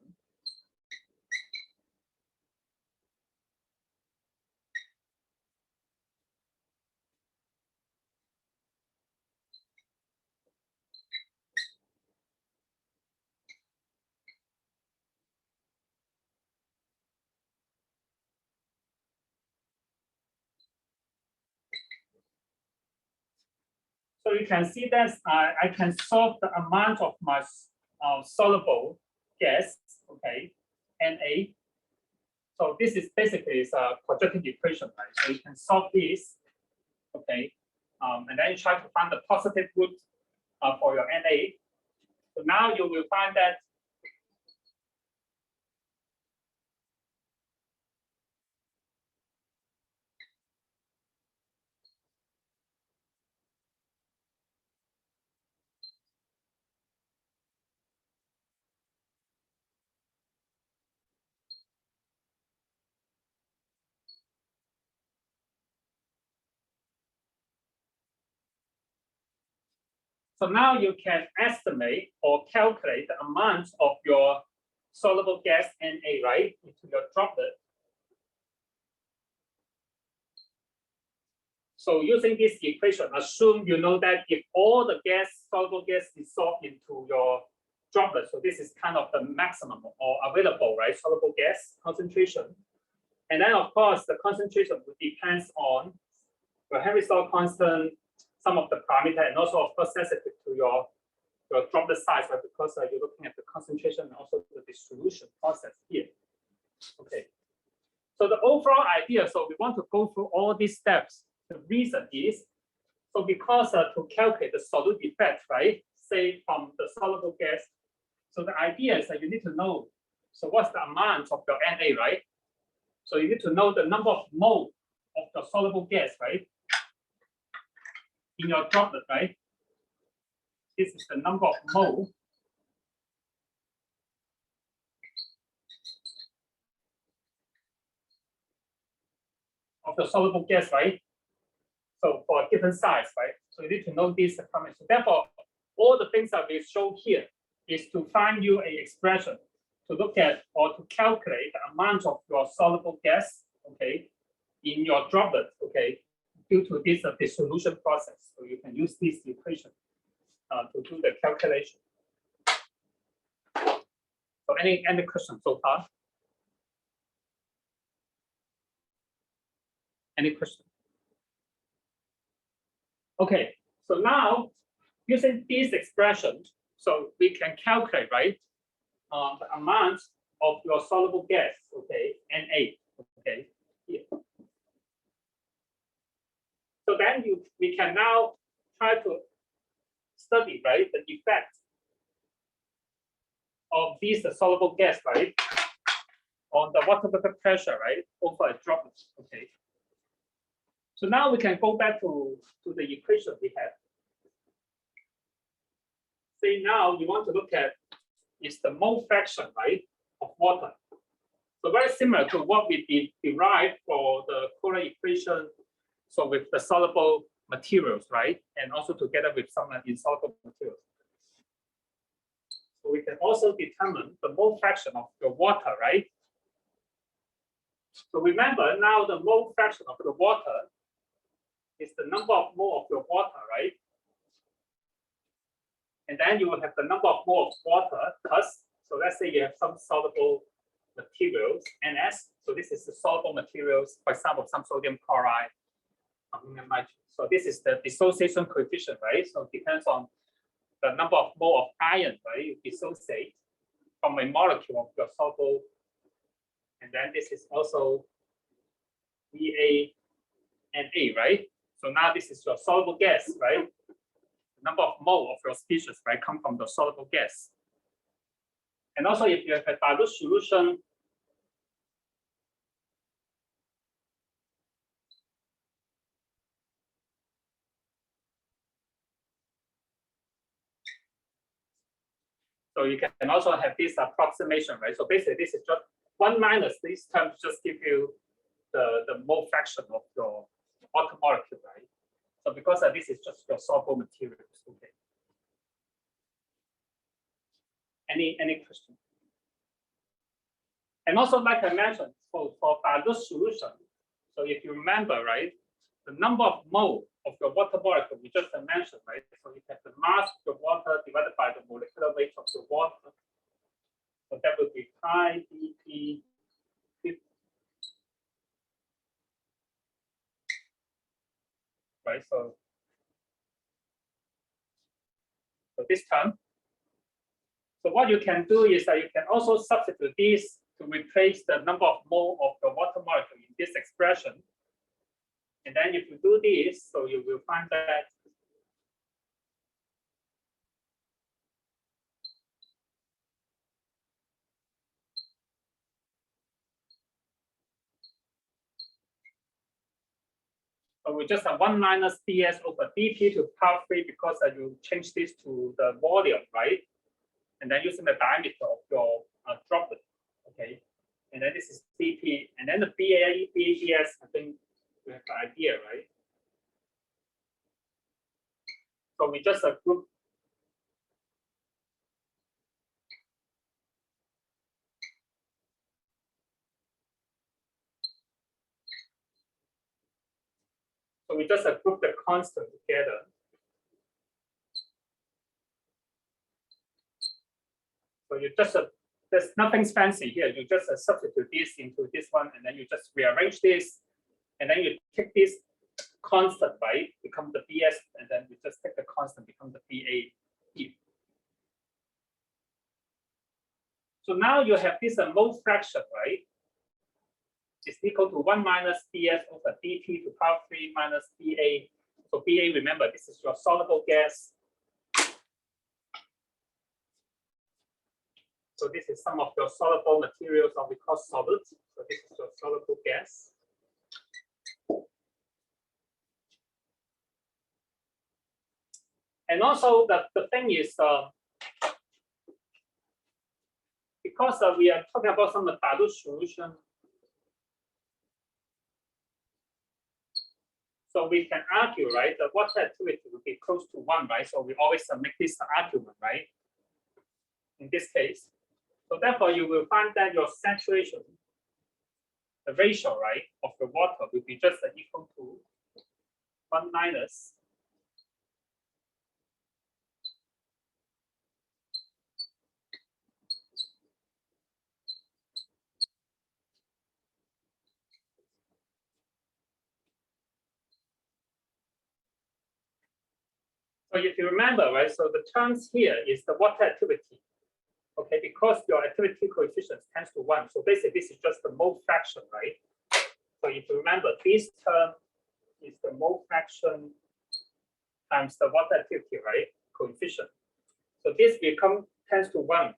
So you can see that I can solve the amount of my soluble gas, okay, Na. So this is basically a quadratic equation, right? So you can solve this, okay, and then you try to find the positive root for your Na. So now you will find that so now you can estimate or calculate the amount of your soluble gas Na, right, into your droplet. So using this equation, assume you know that if all the soluble gas dissolved into your droplet, so this is kind of the maximum or available, right, soluble gas concentration. And then of course the concentration depends on your Henry's law constant, some of the parameter, and also of course sensitive to your droplet size, right? Because you're looking at the concentration and also the distribution process here. Okay. So the overall idea, so we want to go through all these steps. The reason is, so because to calculate the solute effect, right? Say from the soluble gas. So the idea is that you need to know, so what's the amount of your Na, right? So you need to know the number of mole of the soluble gas, right? In your droplet, right? This is the number of mole of the soluble gas, right? So for a given size, right? So you need to know this information. Therefore, all the things that we show here is to find you an expression to look at or to calculate the amount of your soluble gas, okay, in your droplet, okay, due to this dissolution process. So you can use this equation to do the calculation. So any questions so far? Any questions? Okay, so now using this expression, so we can calculate, right, the amount of your soluble gas, okay, Na, okay, here. So then we can now try to study, right, the effect of this soluble gas, right, on the water vapor pressure, right, over a droplet. Okay. So now we can go back to the equation we have. Say now you want to look at is the mole fraction, right, of water. So very similar to what we derived for the polar equation. So with the soluble materials, right, and also together with some insoluble materials. So we can also determine the mole fraction of the water, right? So remember now the mole fraction of the water is the number of mole of your water, right? And then you will have the number of mole of water plus, so let's say you have some soluble materials, NS. So this is the soluble materials, for example, some sodium chloride, ammonium nitrate. So this is the dissociation coefficient, right? So it depends on the number of mole of iron, right? You dissociate from a molecule of your soluble. And then this is also VA, right? So now this is your soluble gas, right? The number of mole of your species, right, come from the soluble gas. And also if you have a dilute solution, so you can also have this approximation, right? So basically this is just 1 minus these terms just give you the mole fraction of your water molecule, right? So because this is just your soluble materials, okay. Any question? And also, like I mentioned, for dilute solution, so if you remember, right, the number of mole of your water molecule we just mentioned, right? So you have the mass of the water divided by the molecular weight of the water. So that would be pi dp. Right, so this term. So what you can do is that you can also substitute this to replace the number of mole of the water molecule in this expression. And then if you do this, so you will find that so we just have 1 minus ds over dp to power 3 because you change this to the volume, right? And then using the diameter of your droplet, okay? And then this is dp, and then the BADS, I think we have the idea, right? So we just group. So we just group the constant together. So you just there's nothing fancy here. You just substitute this into this one, and then you just rearrange this, and then you take this constant, right? Become the BS, and then you just take the constant, become the BA here. So now you have this mole fraction, right? It's equal to 1 minus ds over dp to power 3 minus BA. So BA, remember, this is your soluble gas. So this is some of your soluble materials that we call solids. So this is your soluble gas. And also the thing is, because we are talking about some dilute solution, so we can argue, right, that water activity will be close to 1, right? So we always make this argument, right? In this case. So therefore, you will find that your saturation, the ratio, right, of the water will be just equal to 1 minus . So if you remember, right, so the terms here is the water activity, okay, because your activity coefficient tends to 1. So basically, this is just the mole fraction, right? So if you remember, this term is the mole fraction times the water activity, right, coefficient. So this tends to 1.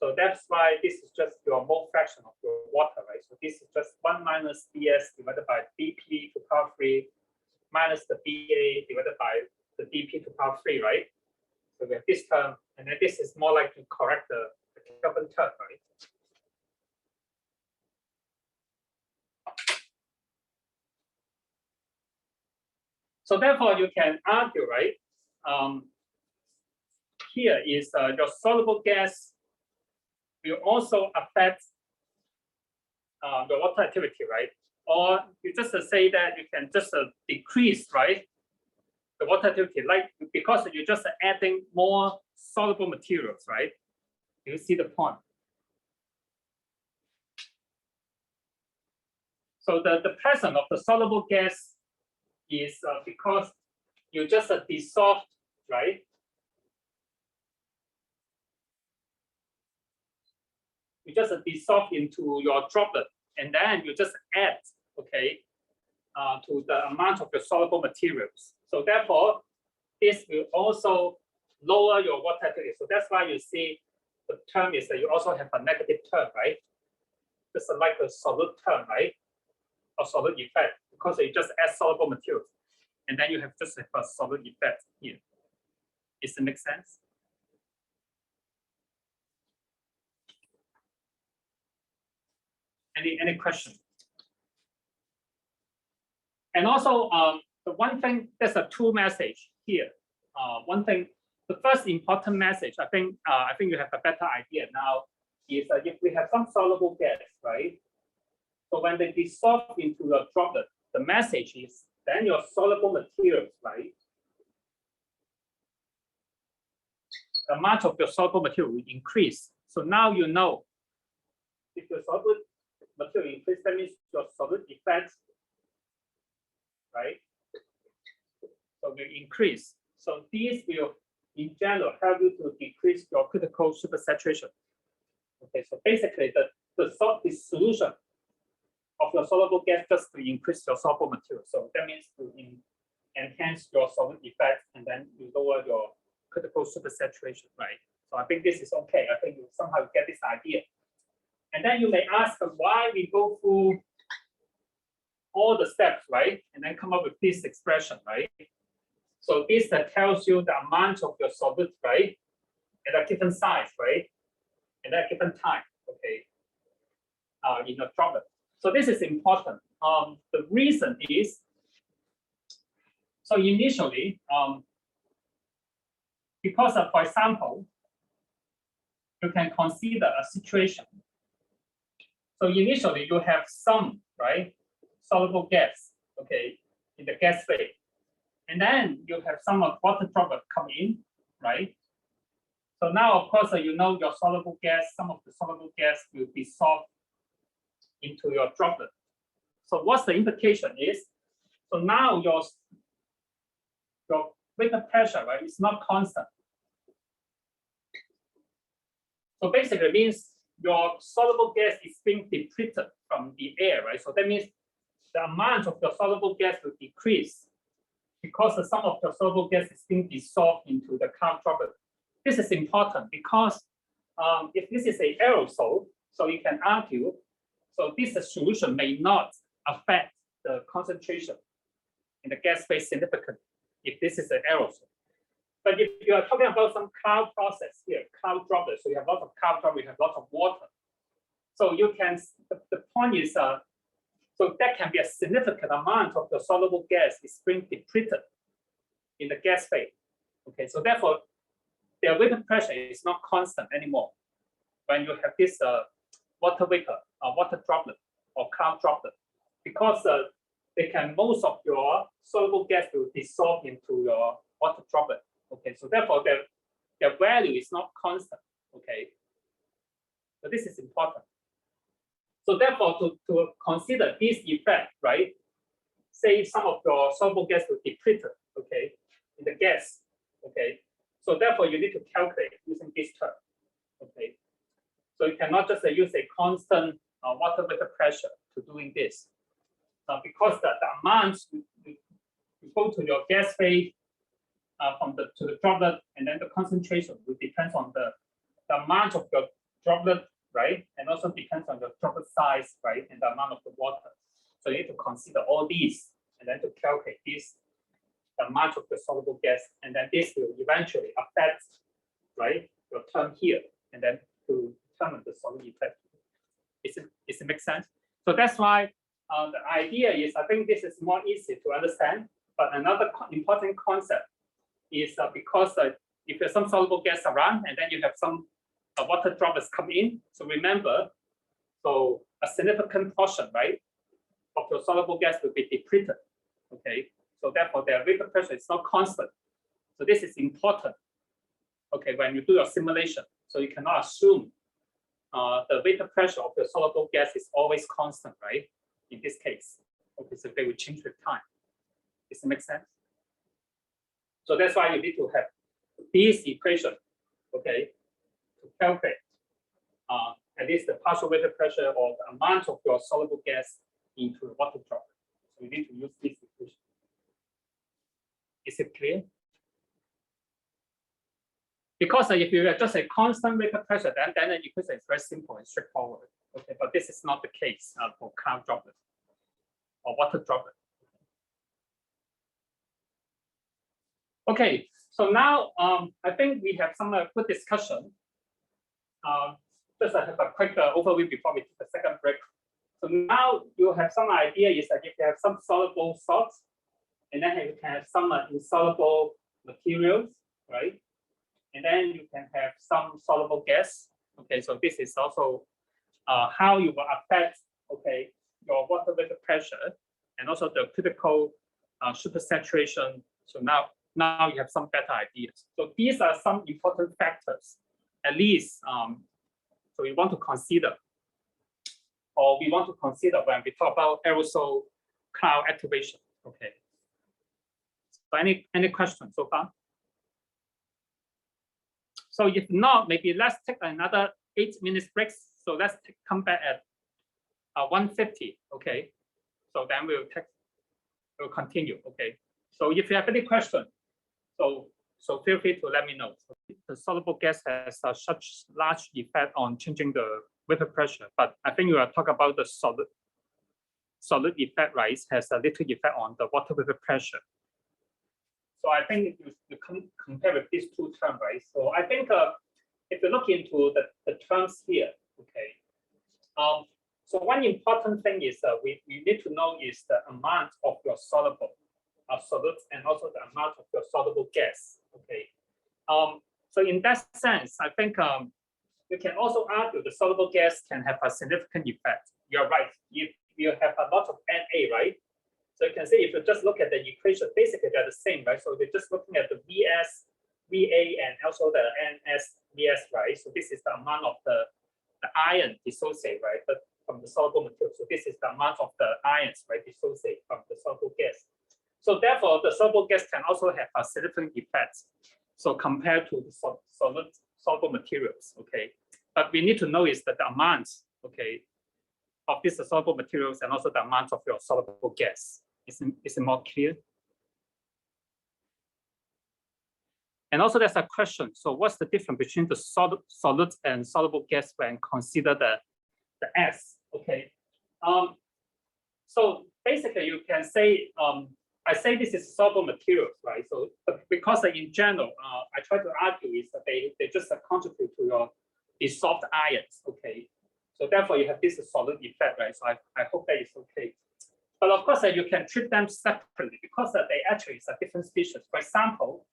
So that's why this is just your mole fraction of your water, right? So this is just 1 minus ds divided by dp to power 3 minus the BA divided by the dp to power 3, right? So we have this term, and then this is more like to correct the Kelvin term, right? So therefore, you can argue, right? Here is your soluble gas will also affect the water activity, right? Or you just say that you can just decrease, right, the water activity, like because you're just adding more soluble materials, right? You see the point. So the presence of the soluble gas is because you just dissolved, right? You just dissolve into your droplet, and then you just add, okay, to the amount of your soluble materials. So therefore, this will also lower your water activity. So that's why you see the term is that you also have a negative term, right? Just like a solid term, right? Or solid effect, because you just add soluble materials, and then you have just have a solid effect here. Does it make sense? Any question? And also, the one thing, there's a two message here. One thing, the first important message, I think you have a better idea now, is if we have some soluble gas, right? So when they dissolve into the droplet, the message is then your soluble materials, right? The amount of your soluble material will increase. So now you know if your soluble material increase, that means your solid effect, right? So will increase. So these will, in general, help you to decrease your critical supersaturation. Okay, so basically the solution of your soluble gas just to increase your soluble material. So that means to enhance your solid effect, and then you lower your critical supersaturation, right? So I think this is okay. I think you somehow get this idea. And then you may ask why we go through all the steps, right? And then come up with this expression, right? So this tells you the amount of your solid, right? At a given size, right? At a given time, okay? In your droplet. So this is important. The reason is, so initially, because of, for example, you can consider a situation. So initially you have some, right, soluble gas, okay, in the gas phase. And then you have some water droplet come in, right? So now, of course, you know your soluble gas, some of the soluble gas will dissolve into your droplet. So what's the implication is, so now your vapor pressure, right, is not constant. So basically it means your soluble gas is being depleted from the air, right? So that means the amount of your soluble gas will decrease because some of the soluble gas is being dissolved into the cloud droplet. This is important because if this is an aerosol, so you can argue, so this solution may not affect the concentration in the gas phase significantly if this is an aerosol. But if you are talking about some cloud process here, cloud droplets, so you have lots of cloud droplets, you have lots of water. So you can, the point is, so that can be a significant amount of the soluble gas is being depleted in the gas phase. Okay, so therefore, their vapor pressure is not constant anymore when you have this water vapor, water droplet or cloud droplet, because most of your soluble gas will dissolve into your water droplet. Okay, so therefore their value is not constant. Okay, so this is important. So therefore, to consider this effect, right? Say some of your soluble gas will deplete, okay, in the gas. Okay, so therefore you need to calculate using this term. Okay, so you cannot just use a constant water vapor pressure to doing this, because the amount you go to your gas phase to the droplet, and then the concentration will depend on the amount of your droplet, right? And also depends on the droplet size, right? And the amount of the water. So you need to consider all these and then to calculate this, the amount of the soluble gas, and then this will eventually affect, right, your term here, and then to determine the solute effect. Does it make sense? So that's why the idea is, I think this is more easy to understand, but another important concept is because if there's some soluble gas around and then you have some water droplets come in, so remember, so a significant portion, right, of your soluble gas will be depleted, okay? So therefore, their vapor pressure is not constant. So this is important, okay, when you do your simulation. So you cannot assume the vapor pressure of the soluble gas is always constant, right? In this case, okay, so they will change with time. Does it make sense? So that's why you need to have this equation, okay, to calculate at least the partial vapor pressure or the amount of your soluble gas into the water droplet. So you need to use this equation. Is it clear? Because if you have just a constant vapor pressure, then the equation is very simple and straightforward. Okay, but this is not the case for cloud droplet or water droplet. Okay, so now I think we have some good discussion. Just have a quick overview before we take the second break. So now you have some idea is that if you have some soluble salts, and then you can have some insoluble materials, right? And then you can have some soluble gas. Okay, so this is also how you will affect, okay, your water vapor pressure and also the critical supersaturation. So now you have some better ideas. So these are some important factors, at least, so we want to consider, or we want to consider when we talk about aerosol cloud activation. Okay. So any questions so far? So if not, maybe let's take another 8 minutes break. So let's come back at 1:50. Okay. So then we'll continue. Okay. So if you have any question, so feel free to let me know. The soluble gas has such large effect on changing the vapor pressure, but I think you are talking about the solid effect, right? Has a little effect on the water vapor pressure. So I think you compare with these two terms, right? So I think if you look into the terms here, okay. So one important thing is we need to know is the amount of your soluble solutes and also the amount of your soluble gas, okay. So in that sense, I think you can also argue the soluble gas can have a significant effect. You're right. If you have a lot of Na, right? So you can see if you just look at the equation, basically they're the same, right? So they're just looking at the Vs, Va, and also the Ns, Vs, right? So this is the amount of the ion dissociate, right? But from the soluble material. So this is the amount of the ions, right, dissociate from the soluble gas. So therefore, the soluble gas can also have a significant effect. So compared to the soluble materials, okay. But we need to know is that the amount, okay, of these soluble materials and also the amount of your soluble gas. Is it more clear? And also there's a question. So what's the difference between the solid and soluble gas when consider the S? Okay. So basically you can say I say this is soluble materials, right? So because in general, I try to argue is that they just contribute to your dissolved ions, okay? So therefore you have this solid effect, right? So I hope that is okay. But of course, you can treat them separately because they actually is a different species. For example,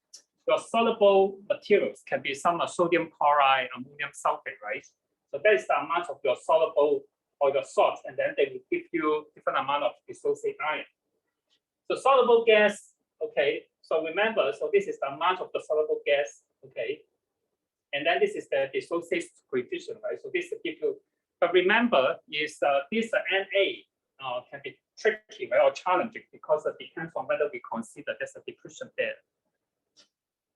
your soluble materials can be some sodium chloride, ammonium sulfate, right? So that is the amount of your soluble or your salts, and then they will give you different amount of dissociate ion. So soluble gas, okay. So remember, so this is the amount of the soluble gas, okay. And then this is the dissociate coefficient, right? So this will give you, but remember is this Na can be tricky, right, or challenging because it depends on whether we consider there's a depletion there.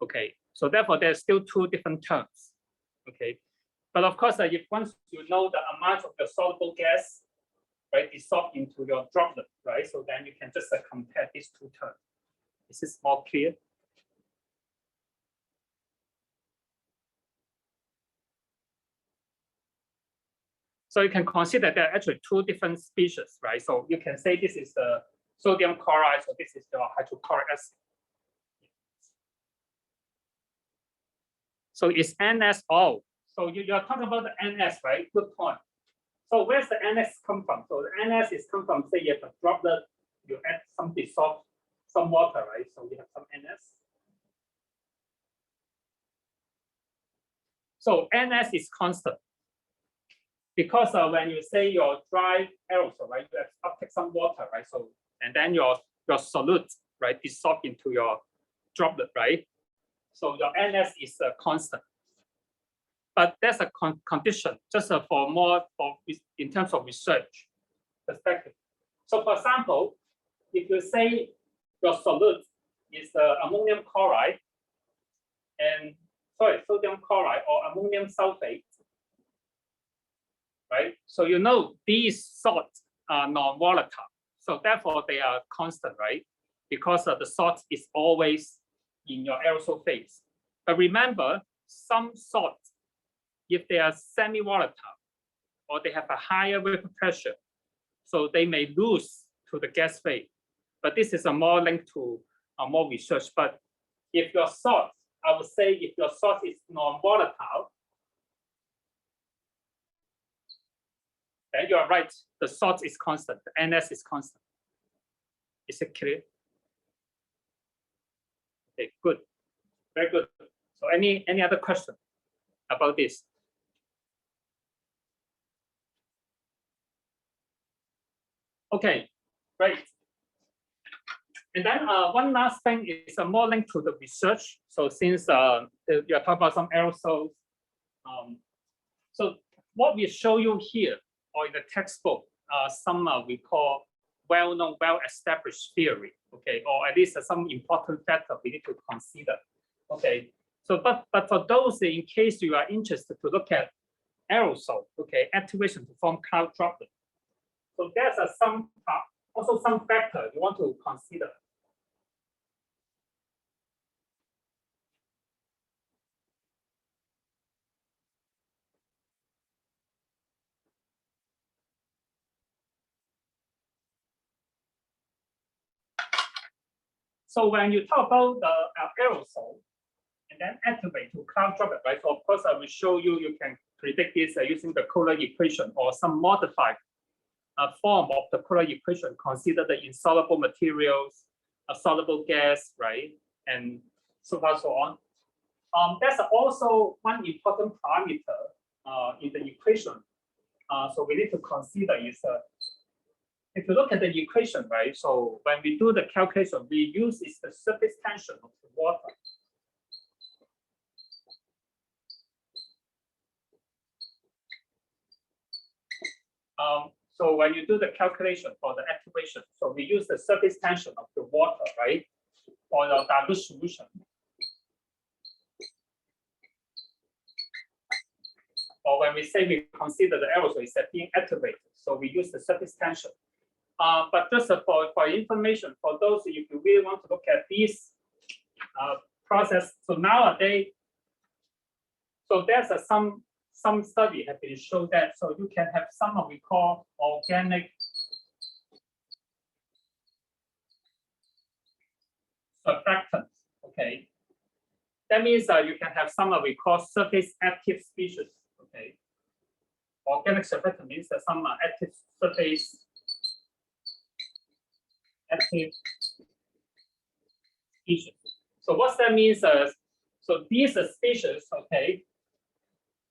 Okay, so therefore there's still two different terms. Okay, but of course, if once you know the amount of the soluble gas, right, dissolved into your droplet, right, so then you can just compare these two terms. Is this more clear? So you can consider there are actually two different species, right? So you can say this is the sodium chloride, so this is the hydrochloric acid. So it's NSO. So you're talking about the NS, right? Good point. So where's the NS come from? So the NS is come from, say you have a droplet, you add some dissolved, some water, right? So you have some NS. So NS is constant. Because when you say your dry aerosol, right, you have to uptake some water, right? So and then your solute, right, dissolve into your droplet, right? So your NS is a constant. But there's a condition just in terms of research perspective. So for example, if you say your solute is ammonium chloride and sodium chloride or ammonium sulfate, right? So you know these salts are non-volatile. So therefore they are constant, right? Because the salt is always in your aerosol phase. But remember, some salts, if they are semi-volatile or they have a higher vapor pressure, so they may lose to the gas phase. But this is a more linked to more research. But if your salt, I would say if your salt is non-volatile, then you are right. The salt is constant. The NS is constant. Is it clear? Okay, good. Very good. So any other question about this? Okay, great. And then one last thing is more linked to the research. So since you're talking about some aerosols, so what we show you here or in the textbook, some we call well-known, well-established theory, okay, or at least some important factor we need to consider, okay. So, but for those in case you are interested to look at aerosol, okay, activation to form cloud droplet. So there's also some factor you want to consider. So when you talk about the aerosol and then activate to cloud droplet, right? So of course I will show you, you can predict this using the Kohler equation or some modified form of the Kohler equation. Consider the insoluble materials, a soluble gas, right? And so far so on. There's also one important parameter in the equation. So we need to consider is if you look at the equation, right? So when we do the calculation, we use is the surface tension of the water. So when you do the calculation for the activation, so we use the surface tension of the water, right, for the dilute solution. Or when we say we consider the aerosol is being activated, so we use the surface tension. But just for information, for those if you really want to look at this process, so nowadays, so there's some study have been shown that so you can have some of we call organic surfactants. Okay, that means you can have some of we call surface active species. Okay, organic surfactant means that some active surface active species. So what that means is, so these species, okay,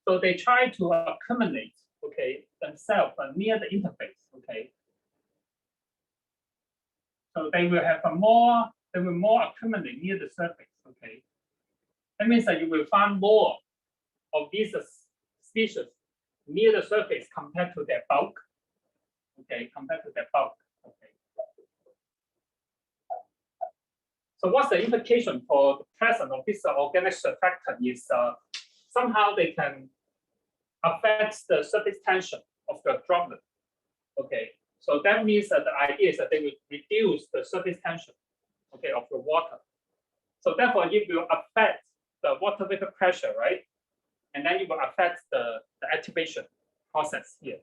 so they try to accumulate, okay, themselves near the interface, okay. So they will have more accumulate near the surface, okay. That means that you will find more of these species near the surface compared to their bulk, okay, compared to their bulk, okay. So what's the implication for the presence of this organic surfactant is somehow they can affect the surface tension of the droplet. Okay, so that means that the idea is that they will reduce the surface tension, okay, of the water. So therefore, it will affect the water vapor pressure, right? And then it will affect the activation process here.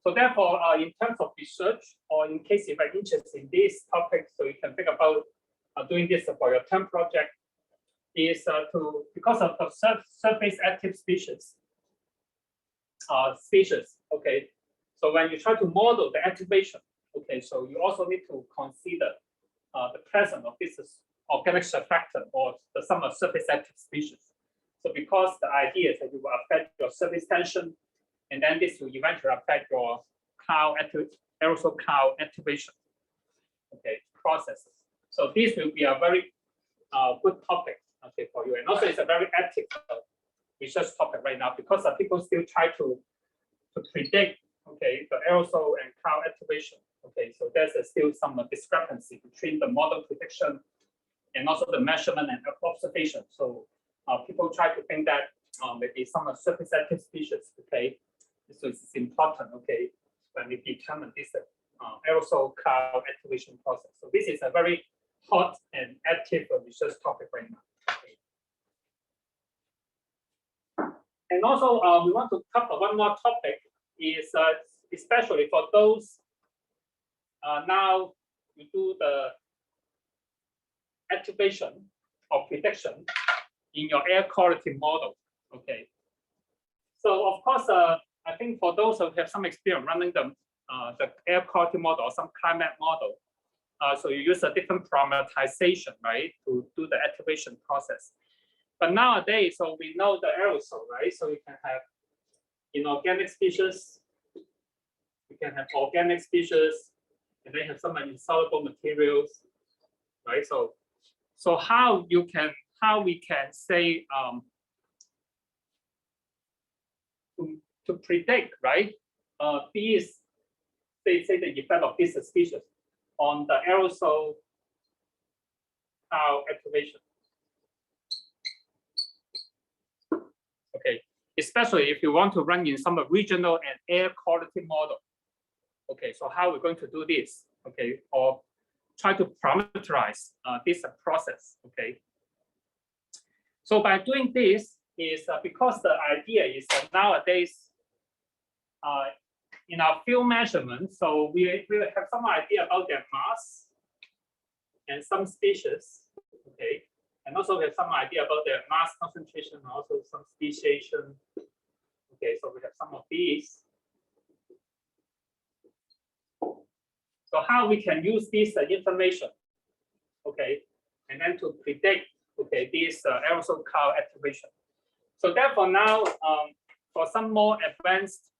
So therefore, in terms of research, or in case if you're interested in this topic, so you can think about doing this for your term project, is because of the surface active species. Okay. So when you try to model the activation, okay, so you also need to consider the presence of this organic surfactant or some surface active species. So because the idea is that you will affect your surface tension, and then this will eventually affect your aerosol cloud activation, okay, processes. So this will be a very good topic, okay, for you. And also it's a very active research topic right now because people still try to predict, okay, the aerosol and cloud activation. Okay, so there's still some discrepancy between the model prediction and also the measurement and observation. So people try to think that maybe some surface active species, okay, so it's important, okay, when we determine this aerosol cloud activation process. So this is a very hot and active research topic right now. Okay. And also we want to cover one more topic is especially for those now you do the activation or prediction in your air quality model. Okay. So of course, I think for those who have some experience running the air quality model or some climate model, so you use a different parameterization, right, to do the activation process. But nowadays, so we know the aerosol, right? So you can have inorganic species, you can have organic species, and then have some insoluble materials, right? So how we can say to predict, right? These say the effect of this species on the aerosol cloud activation. Okay, especially if you want to run in some regional and air quality model. Okay, so how we're going to do this? Okay, or try to parameterize this process. Okay, so by doing this is because the idea is that nowadays in our field measurement, so we have some idea about their mass and some species. Okay, and also we have some idea about their mass concentration and also some speciation. Okay, so we have some of these. So how we can use this information, okay, and then to predict, okay, this aerosol cloud activation. So therefore now, for some more advanced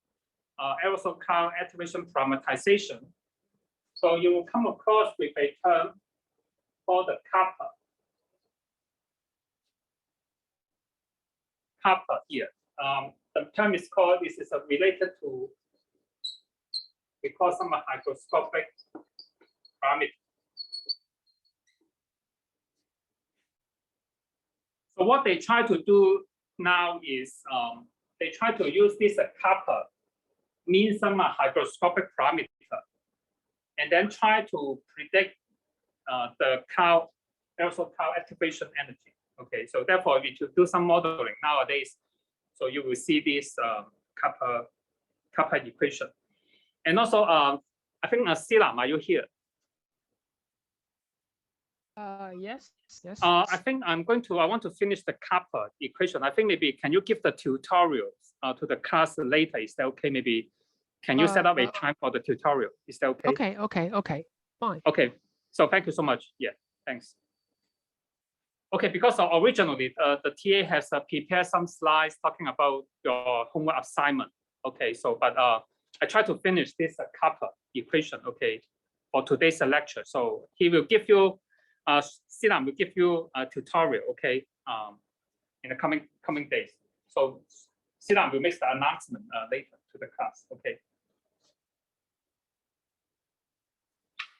aerosol cloud activation parameterization, so you will come across with a term called the kappa. Kappa here. The term is called, this is related to, we call some hygroscopic parameter. So what they try to do now is they try to use this kappa, mean some hygroscopic parameter, and then try to predict the aerosol cloud activation energy. Okay, so therefore we should do some modeling nowadays. So you will see this kappa equation. And also, I think Silam, are you here? Yes. I think I want to finish the kappa equation. I think maybe can you give the tutorials to the class later? Is that okay? Maybe can you set up a time for the tutorial? Is that okay? Okay. Fine. Okay. So thank you so much. Yeah, thanks. Okay, because originally the TA has prepared some slides talking about your homework assignment. Okay, so but I try to finish this kappa equation. Okay, for today's lecture. So he will give you, Silam will give you a tutorial. Okay, in the coming days. So Silam will make the announcement later to the class. Okay.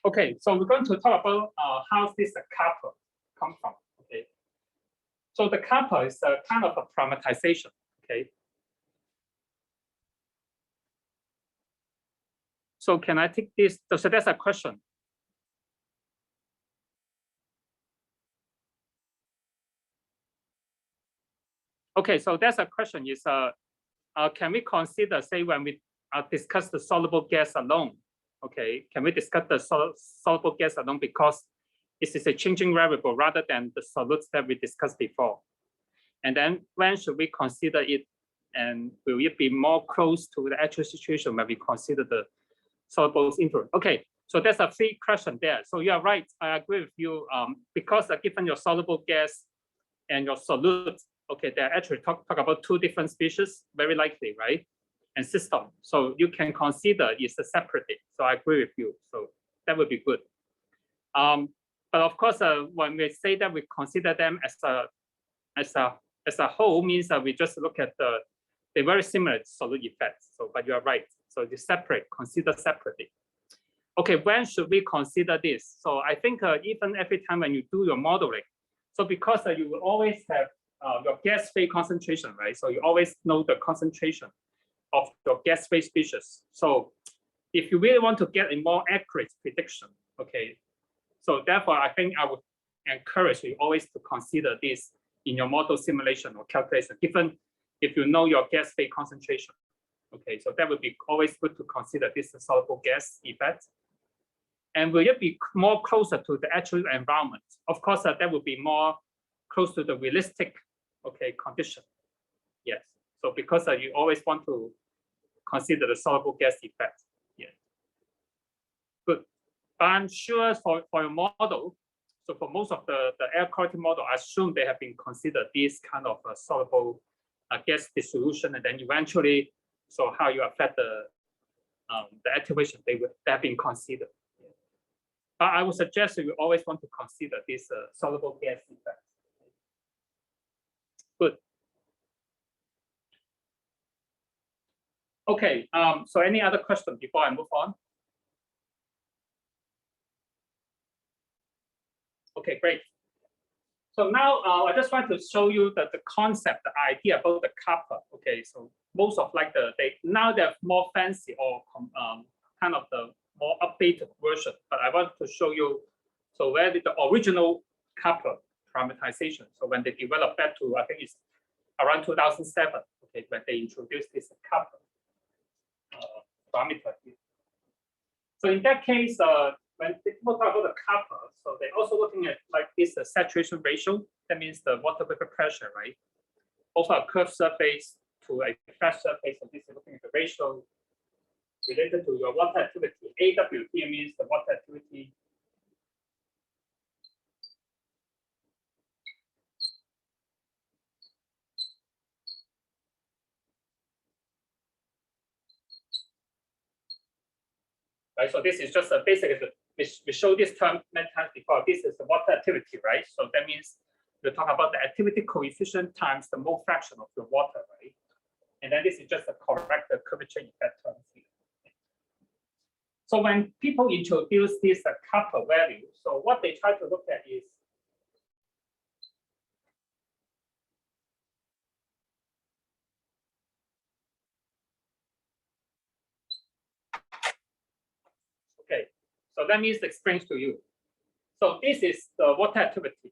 Okay, so we're going to talk about how this kappa come from. Okay, so the kappa is a kind of a parameterization. Okay. So can I take this? So that's a question. Okay, so that's a question is, can we consider, say, when we discuss the soluble gas alone? Okay, can we discuss the soluble gas alone because it is a changing variable rather than the solutes that we discussed before? And then when should we consider it? And will it be more close to the actual situation when we consider the soluble influence? Okay, so there's a free question there. So you are right, I agree with you. Because given your soluble gas and your solute, okay, they're actually talk about two different species, very likely, right? And system. So you can consider it's a separate. So I agree with you. So that would be good. But of course, when we say that we consider them as a whole, means that we just look at they're very similar solute effects. So, but you are right. So you separate, consider separately. Okay, when should we consider this? So I think even every time when you do your modeling, so because you will always have your gas phase concentration, right? So you always know the concentration of your gas phase species. So if you really want to get a more accurate prediction, okay, so therefore I think I would encourage you always to consider this in your model simulation or calculation, given if you know your gas phase concentration. Okay, so that would be always good to consider this soluble gas effect. And will it be more closer to the actual environment? Of course, that would be more close to the realistic, okay, condition. Yes. So because you always want to consider the soluble gas effect. Yeah. Good. But I'm sure for your model, so for most of the air quality model, I assume they have been considered this kind of soluble gas dissolution, and then eventually, so how you affect the activation, they have been considered. Yeah. But I would suggest that you always want to consider this soluble gas effect. Good. Okay, so any other question before I move on? Okay, great. So now I just want to show you the concept, the idea about the copper. Okay, so most of like now they have more fancy or kind of the more updated version, but I want to show you so where did the original copper parameterization. So when they developed that to, I think it's around 2007, okay, when they introduced this copper parameter here. So in that case, when people talk about the copper, so they're also looking at like this saturation ratio. That means the water vapor pressure, right? Over a curved surface to a flat surface. So this is looking at the ratio related to your water activity. AW here means the water activity. Right, so this is just basically we showed this term many times before. This is the water activity, right? So that means we talk about the activity coefficient times the mole fraction of the water, right? And then this is just a correct curvature effect term here. So when people introduce this copper value, so what they try to look at is okay. So let me explain to you. So this is the water activity.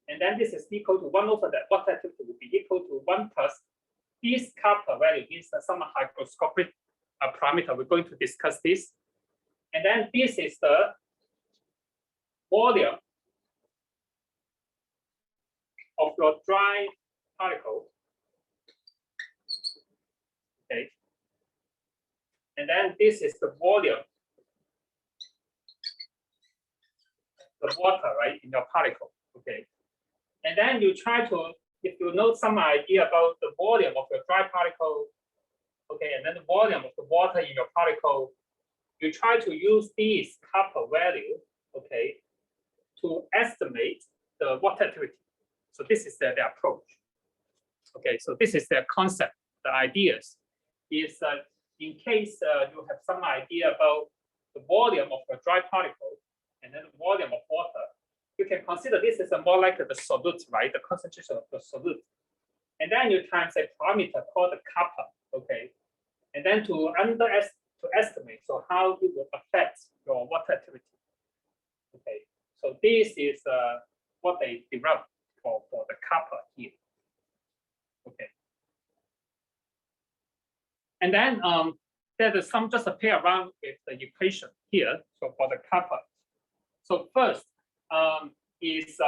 And then this is equal to 1 over that water activity will be equal to 1 plus this copper value is some hygroscopic parameter. We're going to discuss this. And then this is the volume of your dry particle. Okay. And then this is the volume the water, right, in your particle. Okay. And then you try to, if you know some idea about the volume of your dry particle, okay, and then the volume of the water in your particle, you try to use this copper value, okay, to estimate the water activity. So this is the approach. Okay, so this is their concept, the ideas. Is in case you have some idea about the volume of a dry particle and then the volume of water, you can consider this as a more like the solute, right? The concentration of the solute. And then you times a parameter called the kappa, okay? And then to estimate, so how it will affect your water activity. Okay, so this is what they developed for the kappa here. Okay. And then Then the sum just play around with the equation here. So for the kappa. So first is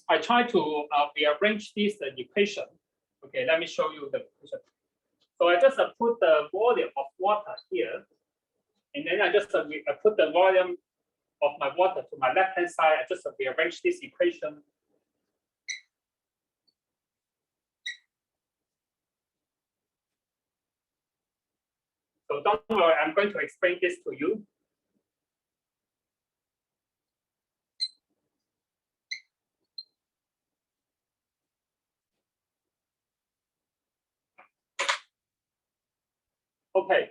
I try to rearrange this equation. Okay, let me show you the equation. So I just put the volume of water here, and then I just put the volume of my water to my left-hand side. I just rearrange this equation. So don't worry, I'm going to explain this to you. Okay.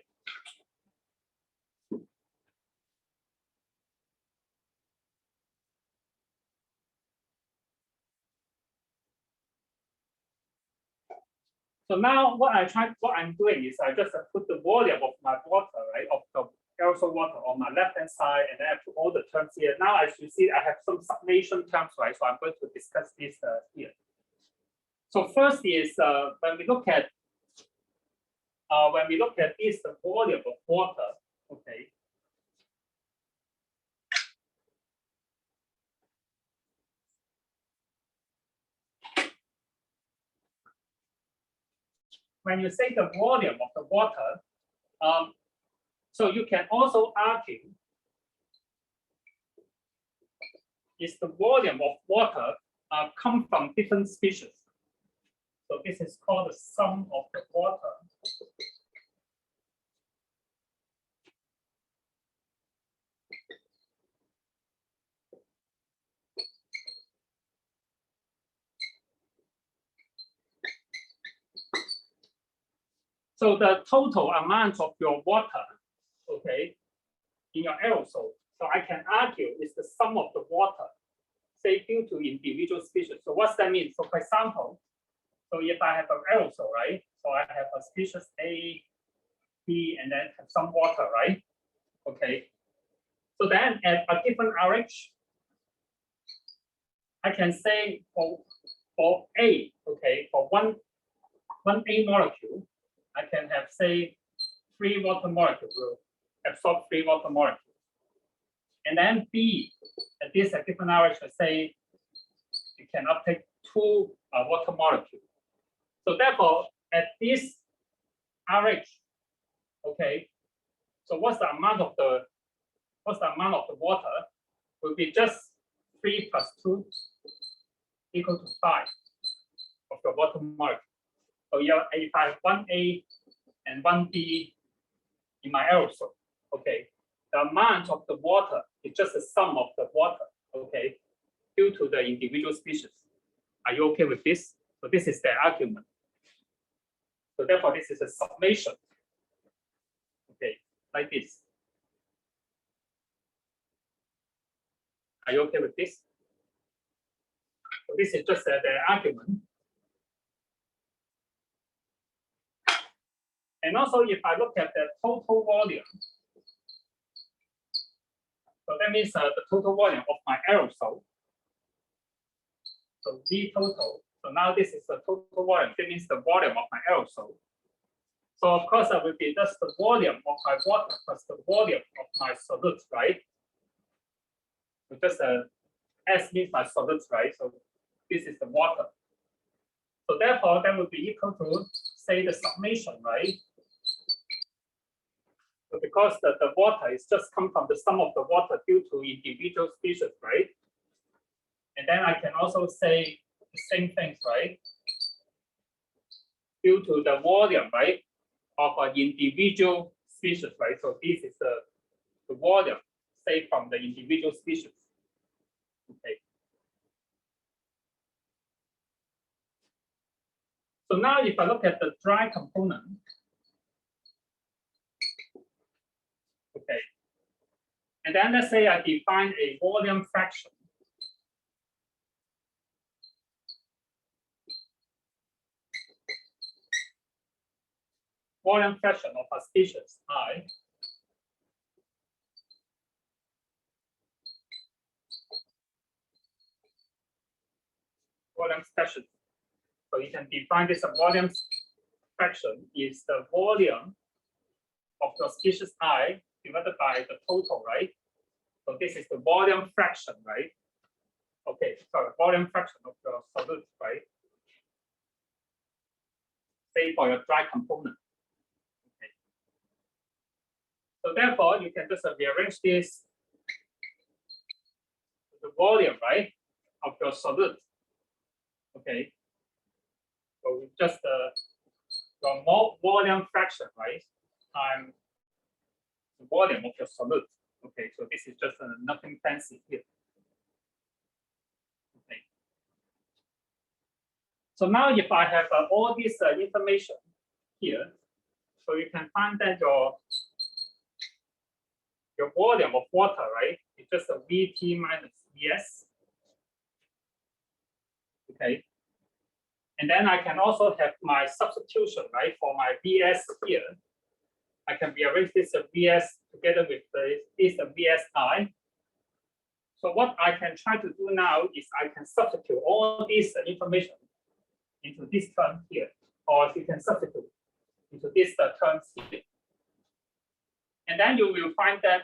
So now what I'm doing is I just put the volume of my water, right, of the aerosol water on my left-hand side, and then I put all the terms here. Now, as you see, I have some summation terms, right? So I'm going to discuss this here. So first is when we look at this the volume of water, okay. When you say the volume of the water, so you can also argue is the volume of water come from different species. So this is called the sum of the water. So the total amount of your water, okay, in your aerosol. So I can argue is the sum of the water, say due to individual species. So what's that mean? So for example, so if I have an aerosol, right? So I have a species A, B, and then have some water, right? Okay. So then at a given RH, I can say for A, okay, for one A molecule, I can have say 3 water molecules will absorb 3 water molecules. And then B, at this at different RH, let's say you can uptake 2 water molecules. So therefore, at this RH, okay, so what's the amount of the water will be just 3 plus 2 equal to 5 of the water molecule. So if I have 1A and 1B in my aerosol, okay, the amount of the water is just the sum of the water, okay, due to the individual species. Are you okay with this? So this is the argument. So therefore, this is a summation, okay, like this. Are you okay with this? So this is just the argument. And also, if I look at the total volume, so that means the total volume of my aerosol. So V total. So now this is the total volume. That means the volume of my aerosol. So of course, that will be just the volume of my water plus the volume of my solute, right? So just S means my solutes, right? So this is the water. So therefore, that will be equal to say the summation, right? So because the water is just come from the sum of the water due to individual species, right? And then I can also say the same things, right? Due to the volume, right, of an individual species, right? So this is the volume, say from the individual species. Okay. So now if I look at the dry component, okay, and then let's say I define a volume fraction. Volume fraction of a species I. Volume fraction. So you can define this volume fraction is the volume of your species I divided by the total, right? So this is the volume fraction, right? Okay, sorry, volume fraction of your solute, right? Say for your dry component. Okay. So therefore, you can just rearrange this, the volume, right, of your solute. Okay. So we just your volume fraction, right, times the volume of your solute. Okay, so this is just nothing fancy here. Okay. So now if I have all this information here, so you can find that your volume of water, right, is just a Vt minus Vs. Okay. And then I can also have my substitution, right, for my Vs here. I can rearrange this Vs together with this Vsi. So what I can try to do now is I can substitute all this information into this term here, or you can substitute into this terms here. And then you will find that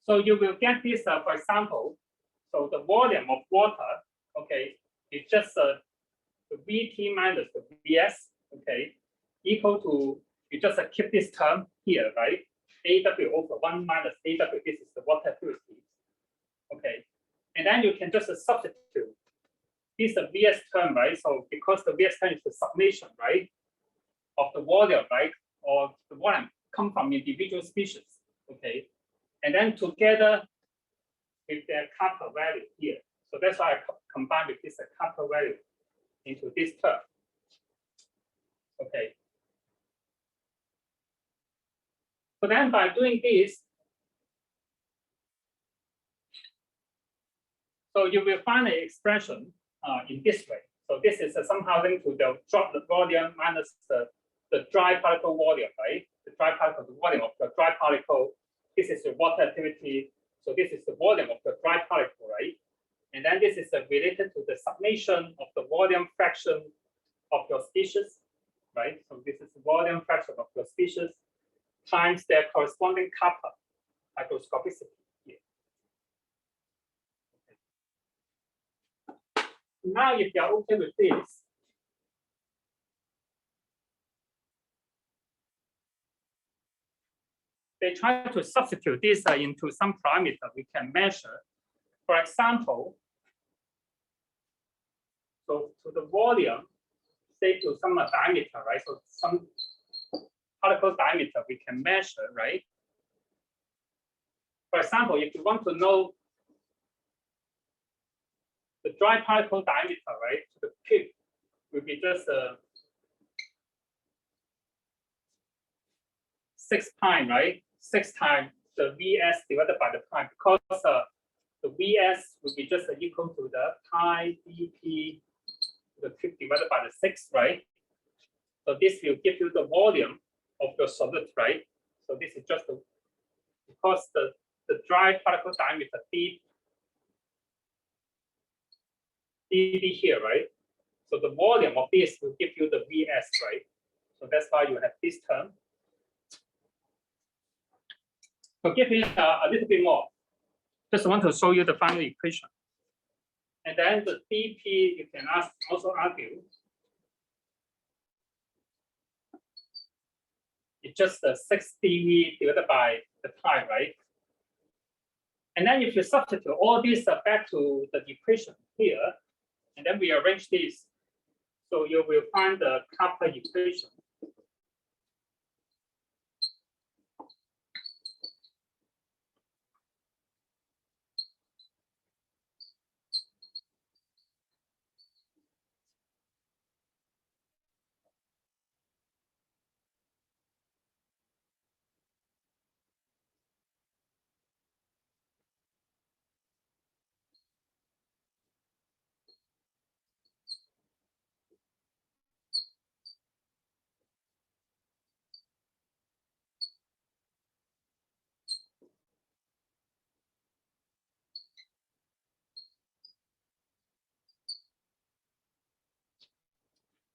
so you will get this, for example, so the volume of water, okay, is just the Vt minus the Vs, okay, equal to, you just keep this term here, right? AW over 1 minus AW, this is the water purity, okay. And then you can just substitute this Vs term, right? So because the Vs term is the summation, right, of the volume, right, or the volume come from individual species, okay. And then together with their kappa value here. So that's why I combine with this kappa value into this term. Okay. So then by doing this, so you will find an expression in this way. So this is somehow linked to the drop volume minus the dry particle volume, right? The dry particle, the volume of the dry particle. This is the water activity. So this is the volume of the dry particle, right? And then this is related to the summation of the volume fraction of your species, right? So this is the volume fraction of your species times their corresponding kappa hygroscopicity here. Okay. Now, if you are okay with this, they try to substitute this into some parameter we can measure. For example, so to the volume, say to some diameter, right? So some particle diameter we can measure, right? For example, if you want to know the dry particle diameter, right, to the peak will be just 6 times, right? 6 times the Vs divided by the time, because the Vs will be just equal to the pi dp to the cube divided by the 6, right? So this will give you the volume of your solid, right? So this is just because the dry particle diameter dB here, right? So the volume of this will give you the Vs, right? So that's why you have this term. So give me a little bit more. Just want to show you the final equation. And then the dP, you can also argue. It's just the 6 dV divided by the time, right? And then if you substitute all this back to the equation here, and then we arrange this, so you will find the kappa equation.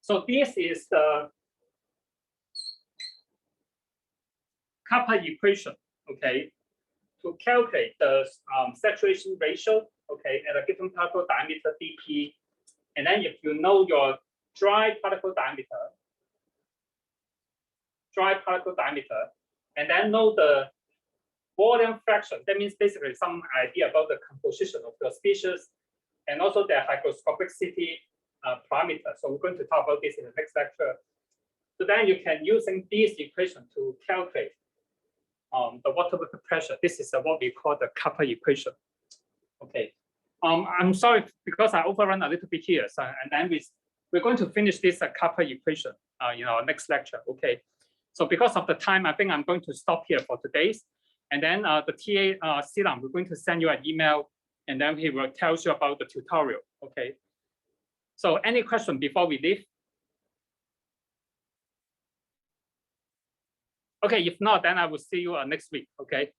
So this is the kappa equation, okay, to calculate the saturation ratio, okay, at a given particle diameter dp. And then if you know your dry particle diameter, and then know the volume fraction, that means basically some idea about the composition of the species and also their hygroscopicity parameter. So we're going to talk about this in the next lecture. So then you can using this equation to calculate the water vapor pressure. This is what we call the kappa equation. Okay. I'm sorry because I overrun a little bit here. So and then we're going to finish this kappa equation in our next lecture. Okay. So because of the time, I think I'm going to stop here for today's. And then the TA Silam, we're going to send you an email, and then he will tell you about the tutorial. Okay. So any question before we leave? Okay, if not, then I will see you next week. Okay.